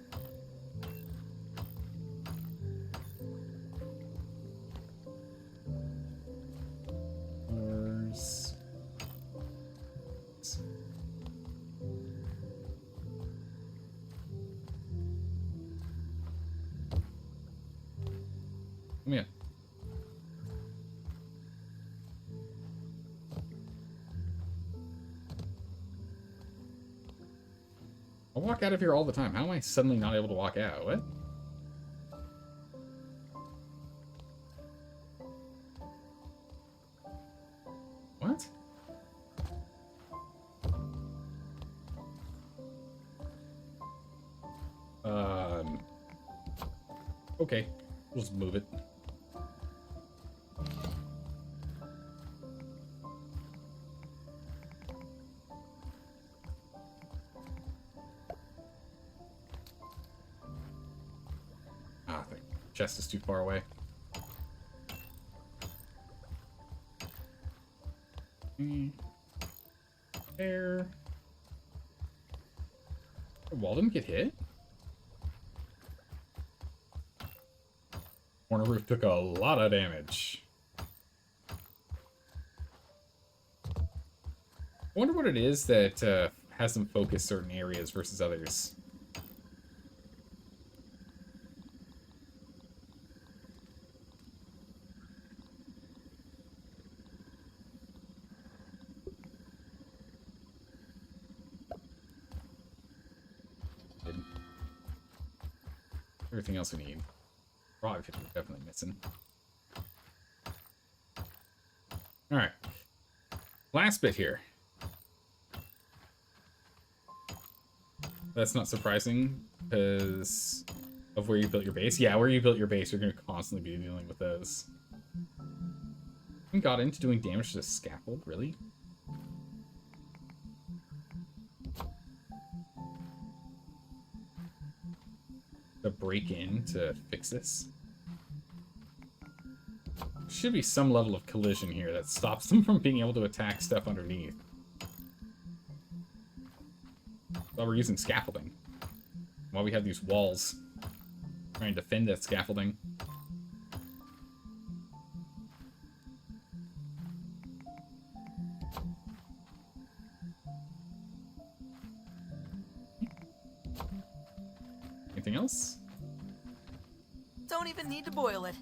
Doors. Come here. I walk out of here all the time. How am I suddenly not able to walk out? What? What? Okay. We'll just move it. Ah, the chest is too far away. There. The wall didn't get hit? Corner roof took a lot of damage. I wonder what it is that has them focus certain areas versus others. Everything else we need. Raw we're definitely missing. Alright. Last bit here. That's not surprising, because of where you built your base. Yeah, where you built your base, you're going to constantly be dealing with those. We got into doing damage to the scaffold, really? To break in to fix this. Should be some level of collision here that stops them from being able to attack stuff underneath. While we're using scaffolding. While we have these walls trying to defend that scaffolding. Anything else? Don't even need to boil it.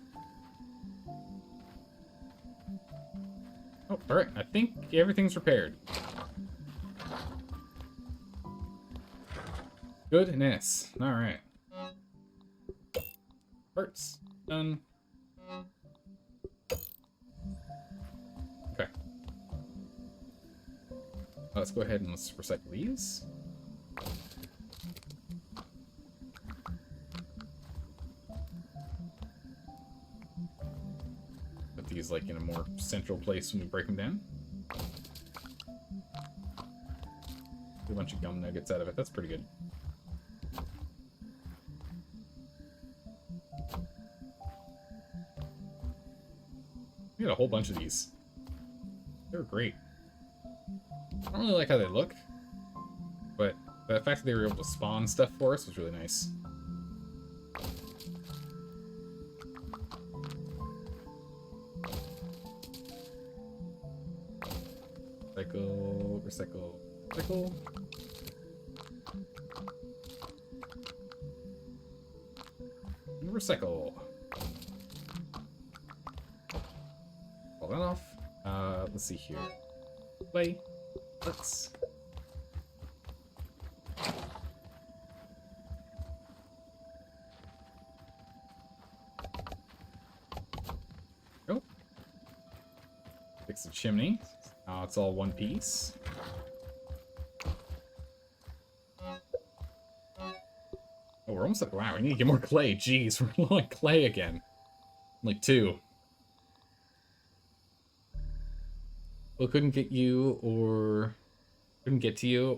Oh, alright. I think everything's repaired. Goodness. Alright. Parts. Done. Okay. Let's go ahead and let's recycle these. Put these like in a more central place when we break them down. Get a bunch of gum nuggets out of it. That's pretty good. We got a whole bunch of these. They were great. I don't really like how they look, but the fact that they were able to spawn stuff for us was really nice. Recycle, recycle, recycle. And recycle. Pull that off. Let's see here. Play. Let's. Go. Fix the chimney. Now it's all one piece. Oh, we're almost at. Wow, we need to get more clay. Jeez, we're low on clay again. Like 2. Well, couldn't get to you,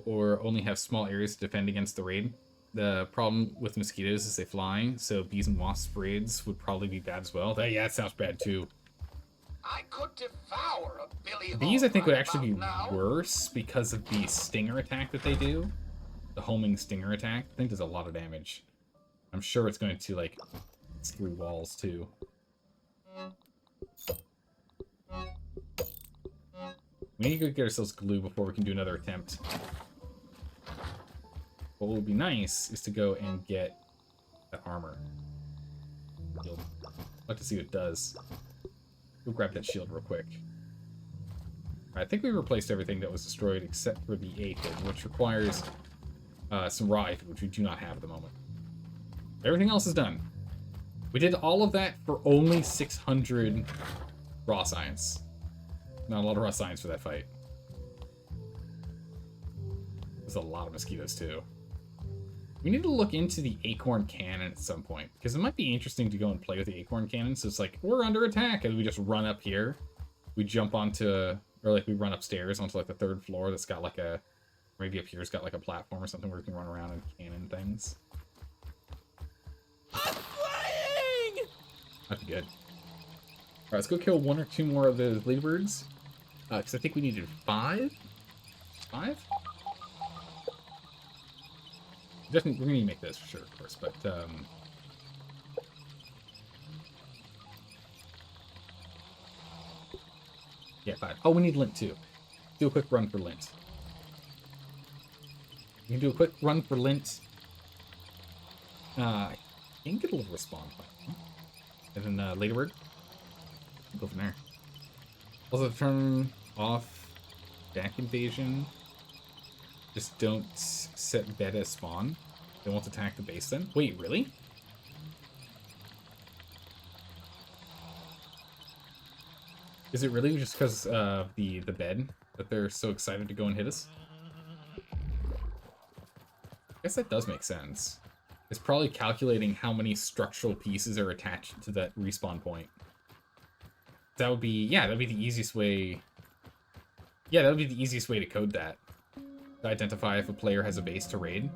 or only have small areas to defend against the raid. The problem with mosquitoes is they fly, so bees and wasp raids would probably be bad as well. Yeah, that sounds bad too. I could devour a Billy Bees, I think, would right actually be about now. worse because of the stinger attack that they do. The homing stinger attack. I think does a lot of damage. I'm sure it's going to, like, screw walls too. We need to go get ourselves glue before we can do another attempt. What would be nice is to go and get the armor. Shield. I'd like to see what it does. We'll grab that shield real quick. I think we replaced everything that was destroyed except for the aphid, which requires some raw aphid, which we do not have at the moment. Everything else is done. We did all of that for only 600 raw science. Not a lot of raw science for that fight. There's a lot of mosquitoes, too. We need to look into the acorn cannon at some point, because it might be interesting to go and play with the acorn cannon. So it's like, we're under attack, and we just run up here. We jump onto, or like we run upstairs onto like the 3rd floor that's got like a, maybe up here's got like a platform or something where we can run around and cannon things. I'm flying! That'd be good. Alright, let's go kill 1 or 2 more of the ladybirds. Because I think we needed 5? 5? We're gonna need to make this for sure, of course, but yeah, 5. Oh, we need lint too. Do a quick run for lint. You can do a quick run for lint. I think it'll respawn. And then ladybird. Go from there. Also turn off back invasion. Just don't set bed as spawn. They won't attack the base then. Wait, really? Is it really just because the bed that they're so excited to go and hit us? I guess that does make sense. It's probably calculating how many structural pieces are attached to that respawn point. That would be, yeah, that'd be the easiest way. Yeah, that would be the easiest way to code that. To identify if a player has a base to raid.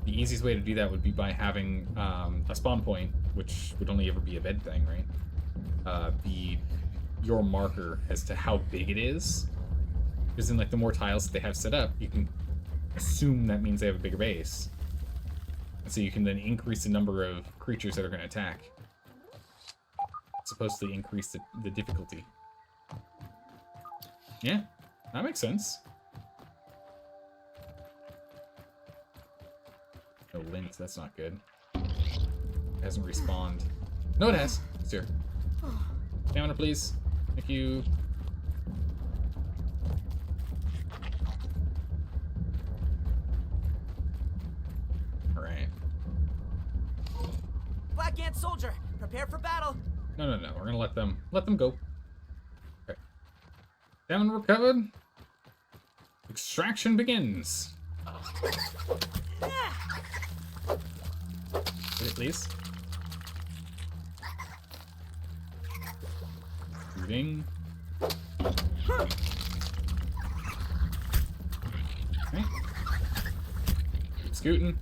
The easiest way to do that would be by having a spawn point, which would only ever be a bed thing, right? Be your marker as to how big it is. Because in like the more tiles that they have set up, you can assume that means they have a bigger base. And so you can then increase the number of creatures that are going to attack. Supposedly increase the difficulty. Yeah, that makes sense. No lint, that's not good. It hasn't respawned. No, it has. It's here. Stamina, please. Thank you. Alright. Black Ant Soldier, prepare for battle. No. We're gonna let them go. Okay. Stamina recovered. Extraction begins. Hit it, please. Shooting. Okay. Keep scooting.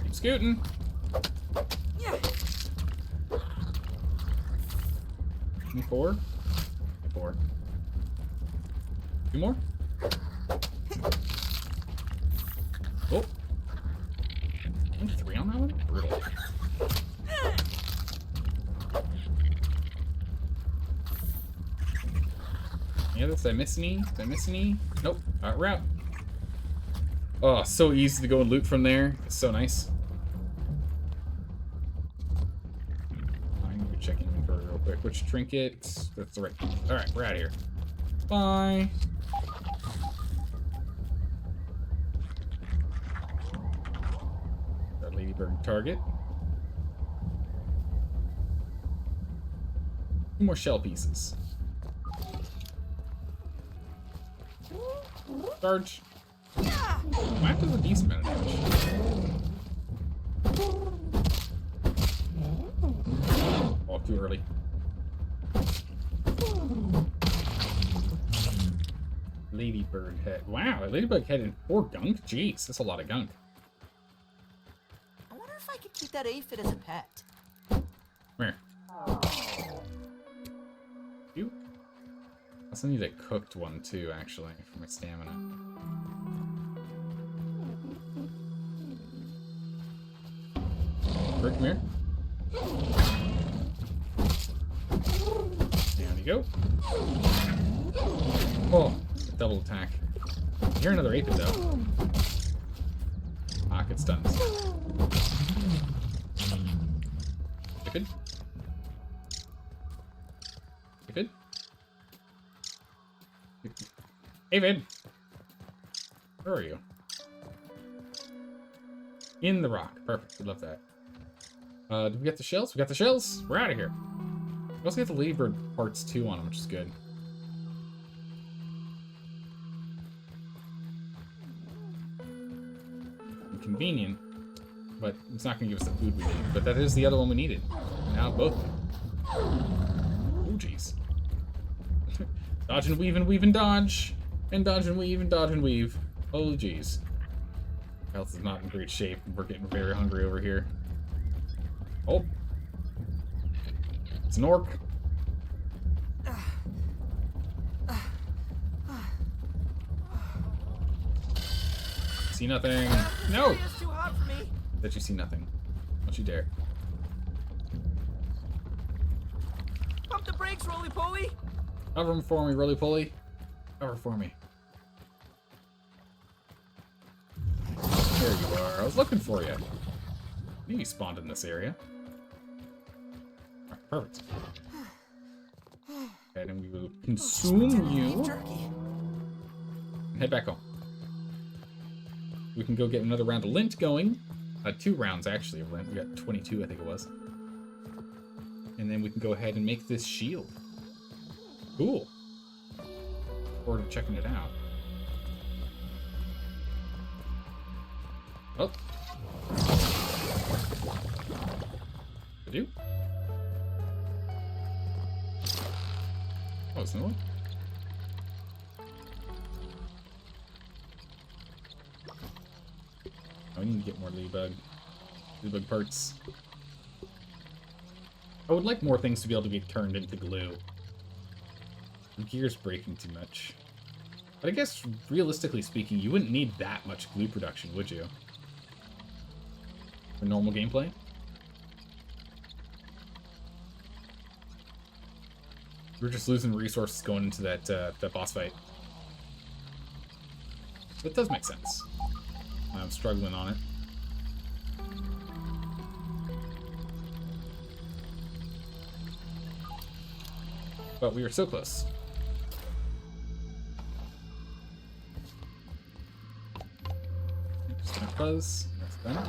Keep scooting. Four. Four. Two more. Oh. Only three on that one? Brutal. Any others? Did I miss any? Did I miss any? Nope. Alright, we're out. Oh, so easy to go and loot from there. It's so nice. I'm gonna check inventory real quick. Which trinket? That's the right. Alright, we're out of here. Bye. Our ladybird target. Two more shell pieces. Charge. Whack does a decent amount of damage. Oh, too early. Ladybird head. Wow, a ladybug head and 4 gunk? Jeez, that's a lot of gunk. I wonder if I could keep that aphid as a pet. Come here. You? I also need a cooked one too, actually, for my stamina. Bird, come here. Down you go. Oh, double attack. I hear another aphid though. Pocket stuns. Aphid? Aphid? Aphid! Where are you? In the rock. Perfect. We love that. Did we get the shells? We got the shells. We're out of here. We also got the ladybird parts too on them, which is good. Inconvenient, but it's not going to give us the food we need. But that is the other one we needed. Now both. Oh, jeez. Dodge and weave and weave and dodge. And dodge and weave and dodge and weave. Oh, jeez. Health is not in great shape. We're getting very hungry over here. Oh. It's an orc. See nothing. No! It's too hot for me. That you see nothing. Don't you dare. Pump the brakes, roly poly. Cover him for me, roly poly. Cover for me. There you are. I was looking for you. I knew you spawned in this area. Alright, perfect. Okay, then we will consume you. Jerky. Head back home. We can go get another round of lint going. 2 rounds, actually, of lint. We got 22, I think it was. And then we can go ahead and make this shield. Cool. Forward to checking it out. Oh. I do? Oh, it's no one? I need to get more ladybug parts. I would like more things to be able to be turned into glue. The gear's breaking too much. But I guess, realistically speaking, you wouldn't need that much glue production, would you? For normal gameplay? We're just losing resources going into that boss fight. That does make sense. I'm struggling on it. But we were so close. Just gonna buzz. That's done.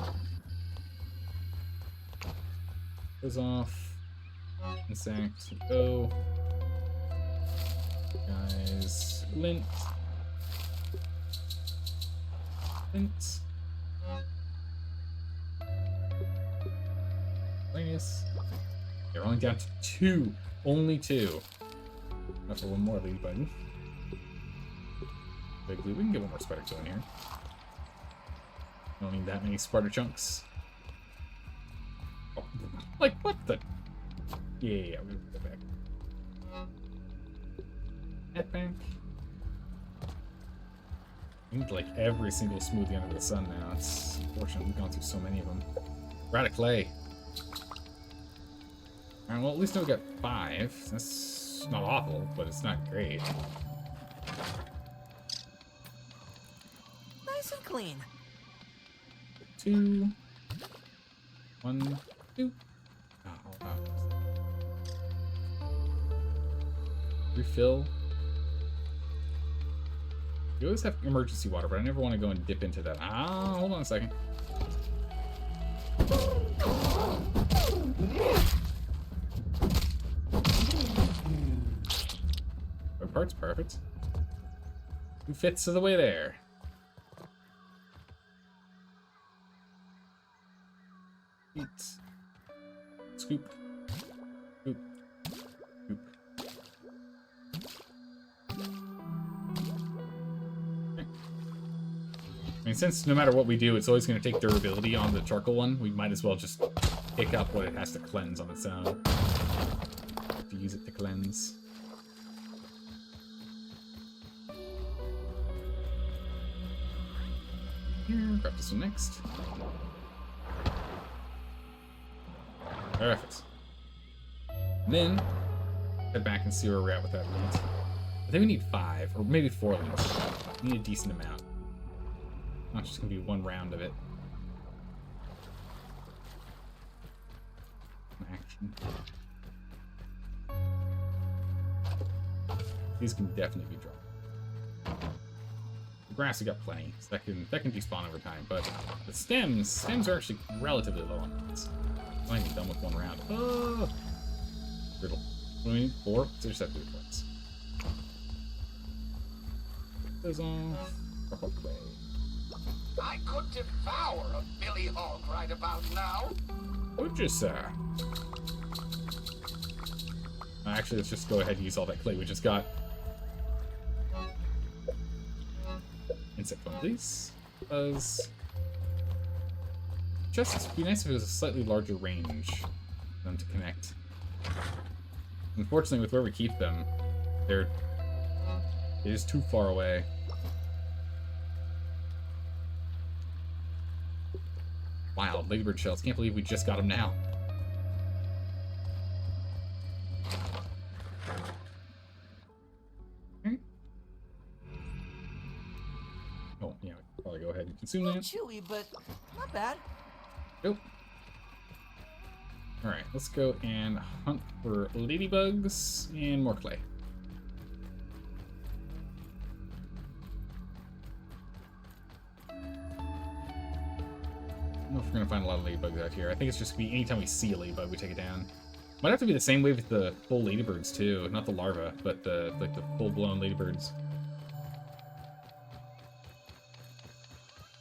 Goes off. Insect. Go. Guys. Lint. Lint. Linus. They're only down to 2. Only 2. Enough for one more lead button. Big glue. We can get one more spider kill in here. Don't need that many spider chunks. Oh, like, what the? Yeah, we'll go back. Head back. I need like every single smoothie under the sun now. It's unfortunate we've gone through so many of them. We're out of clay. Alright, well, at least now we got 5. That's not awful, but it's not great. Nice and clean. 2. 1, 2. Oh. Refill. You always have emergency water, but I never want to go and dip into that. Ah, hold on a second. Our part's perfect. 2 fifths of the way there. Eat. Scoop. Scoop. Scoop. I mean, since no matter what we do, it's always going to take durability on the charcoal one, we might as well just pick up what it has to cleanse on its own. To use it to cleanse. Here, grab this one next. Perfect. And then, head back and see where we're at with that lint. I think we need 5, or maybe 4 lints. We need a decent amount. Not just gonna be one round of it. Action. These can definitely be dropped. The grass, we got plenty, so that can despawn over time. But the stems are actually relatively low on these. Might be done with 1 round. Oh, riddle. What do we need? 4. So just have to do points. Those off. Drop up clay. I could devour a Billy Hog right about now. Would you, sir? Actually, let's just go ahead and use all that clay we just got. Insect one, please. Buzz. Just be nice if it was a slightly larger range for them to connect. Unfortunately, with where we keep them, they're just too far away. Wild ladybird shells. Can't believe we just got them now. Okay. Oh, yeah, we can probably go ahead and consume that. Chewy, but not bad. Nope. Alright, let's go and hunt for ladybugs and more clay. I don't know if we're gonna find a lot of ladybugs out here. I think it's just gonna be anytime we see a ladybug, we take it down. Might have to be the same way with the full ladybirds too, not the larva, but the like the full-blown ladybirds.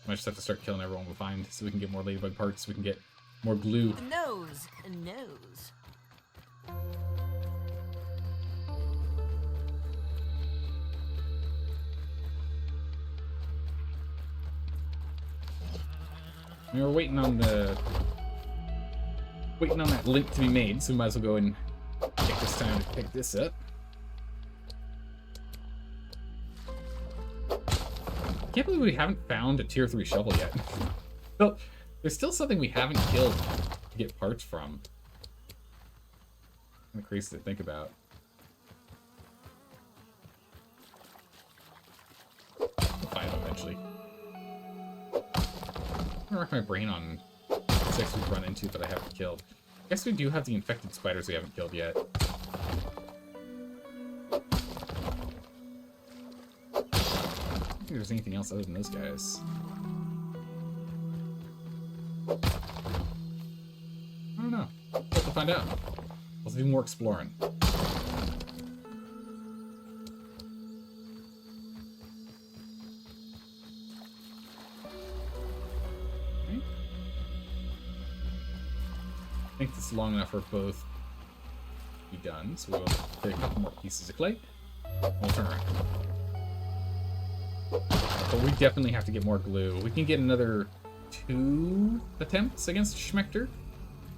Might just have to start killing everyone we find so we can get more ladybug parts, so we can get more glue. The nose. A nose. We were waiting on that link to be made, so we might as well go and take this time to pick this up. I can't believe we haven't found a tier 3 shovel yet. So there's still something we haven't killed to get parts from. Kind of crazy to think about. We'll find it eventually. I'm gonna rack my brain on insects we've run into that I haven't killed. I guess we do have the infected spiders we haven't killed yet. I don't think there's anything else other than those guys. I don't know. We'll have to find out. Let's do more exploring. I think this is long enough for both to be done, so we'll take a couple more pieces of clay. We'll turn around. But we definitely have to get more glue. We can get another 2 attempts against Schmechter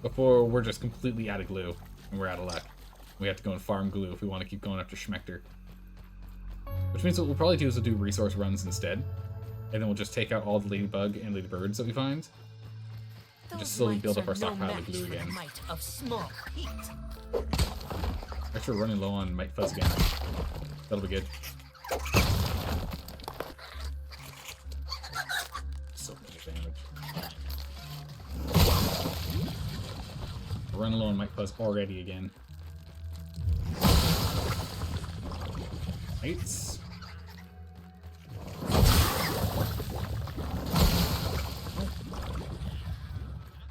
before we're just completely out of glue and we're out of luck. We have to go and farm glue if we want to keep going after Schmechter. Which means what we'll probably do is we'll do resource runs instead. And then we'll just take out all the ladybug and ladybirds that we find. And just slowly build up our stockpile of glue again. Actually, we're running low on Might Fuzz again. That'll be good. So much damage. We're running low on Might Fuzz already again. Lights.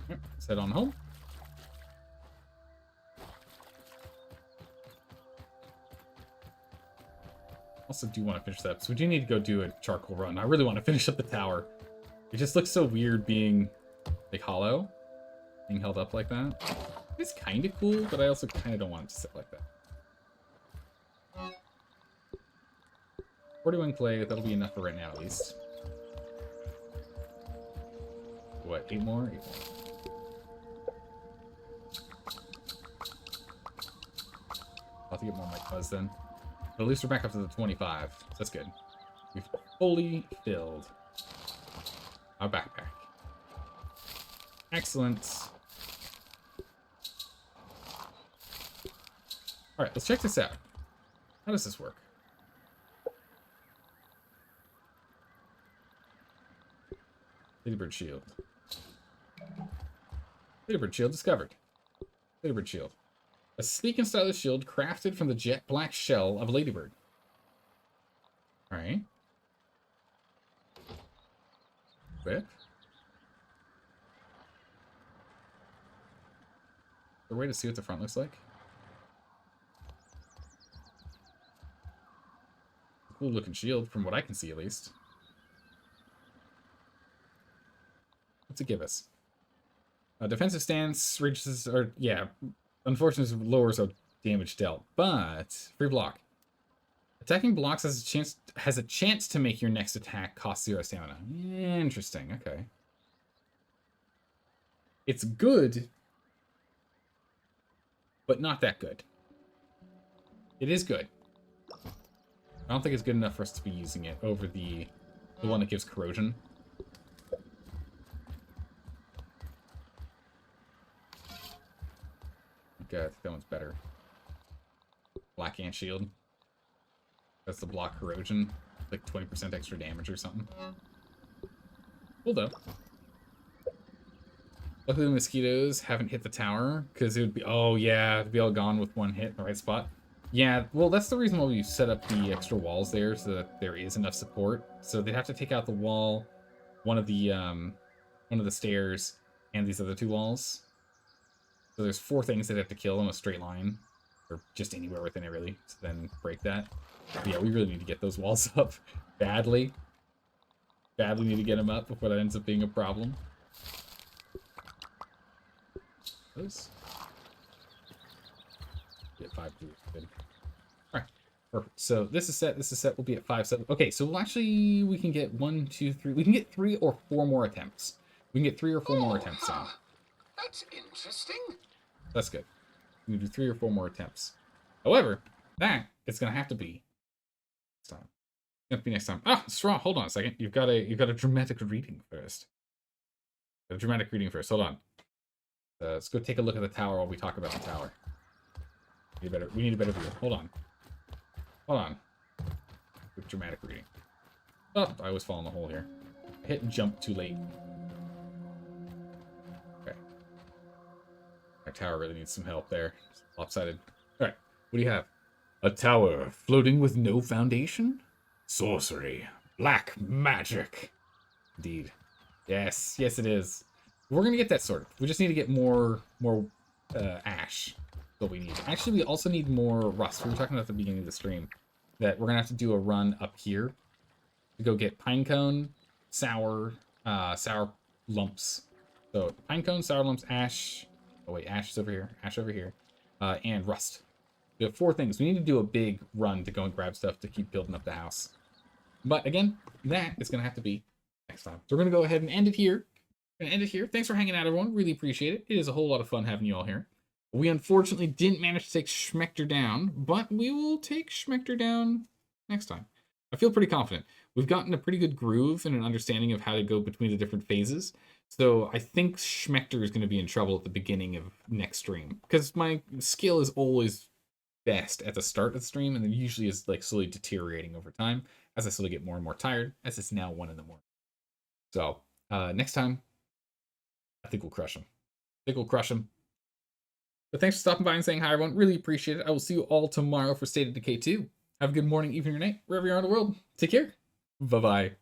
Let's head on home. Also do want to finish that, so we do need to go do a charcoal run. I really want to finish up the tower. It just looks so weird being like hollow, being held up like that. It's kind of cool, but I also kind of don't want it to sit like that. 41 clay, that'll be enough for right now at least. What, 8 more? 8 more. I'll have to get more Might Fuzz then. But at least we're back up to the 25, so that's good. We've fully filled our backpack. Excellent. Alright, let's check this out. How does this work? Ladybird shield. Ladybird shield discovered. Ladybird shield. A sleek and stylish shield crafted from the jet black shell of a ladybird. Alright. Whip. Is there a way to see what the front looks like? Cool looking shield, from what I can see at least. What's it give us? Defensive stance reaches, or yeah, unfortunately lowers our damage dealt, but free block. Attacking blocks has a chance to make your next attack cost 0 stamina. Interesting. Okay. It's good, but not that good. It is good. I don't think it's good enough for us to be using it over the one that gives corrosion. Okay, I think that one's better. Black Ant Shield. That's the block corrosion. Like 20% extra damage or something. Cool though. Luckily the mosquitoes haven't hit the tower, because it would be, oh yeah, it'd be all gone with one hit in the right spot. Yeah, well that's the reason why we set up the extra walls there, so that there is enough support. So they'd have to take out the wall, one of the stairs, and these other 2 walls. So there's 4 things that have to kill in a straight line, or just anywhere within it, really, to then break that. But yeah, we really need to get those walls up badly. Badly need to get them up before that ends up being a problem. Those. Get 5 2. Good. All right, perfect. So this is set. This is set. We'll be at 5 7. Okay, so we can get 1 2 3. We can get 3 or 4 more attempts. We can get 3 or 4 more attempts in. That's interesting. That's good. We can do 3 or 4 more attempts. However, that is going to have to be next time. It's going to be next time. Ah, Straw, hold on a second. You've got a dramatic reading first. A dramatic reading first. Hold on. Let's go take a look at the tower while we talk about the tower. We need a better view. Hold on. Hold on. With dramatic reading. Oh, I always fall in the hole here. I hit and jump too late. Okay. Our tower really needs some help there. It's lopsided. Alright, what do you have? A tower floating with no foundation? Sorcery. Black magic. Indeed. Yes, yes it is. We're gonna get that sorted. We just need to get more ash. That's what we need. Actually, we also need more rust. We were talking about at the beginning of the stream that we're gonna have to do a run up here to go get pine cone, sour lumps. So pine cone, sour lumps, ash. Oh wait, ash is over here. Ash over here, and rust. We have 4 things. We need to do a big run to go and grab stuff to keep building up the house. But again, that is gonna have to be next time. So we're gonna go ahead and end it here. Thanks for hanging out, everyone. Really appreciate it. It is a whole lot of fun having you all here. We unfortunately didn't manage to take Schmechter down, but we will take Schmechter down next time. I feel pretty confident. We've gotten a pretty good groove and an understanding of how to go between the different phases. So I think Schmechter is going to be in trouble at the beginning of next stream, because my skill is always best at the start of the stream, and then usually is like slowly deteriorating over time as I slowly get more and more tired, as it's now 1 in the morning. So next time, I think we'll crush him. But thanks for stopping by and saying hi, everyone. Really appreciate it. I will see you all tomorrow for State of Decay 2. Have a good morning, evening, or night, wherever you are in the world. Take care. Bye-bye.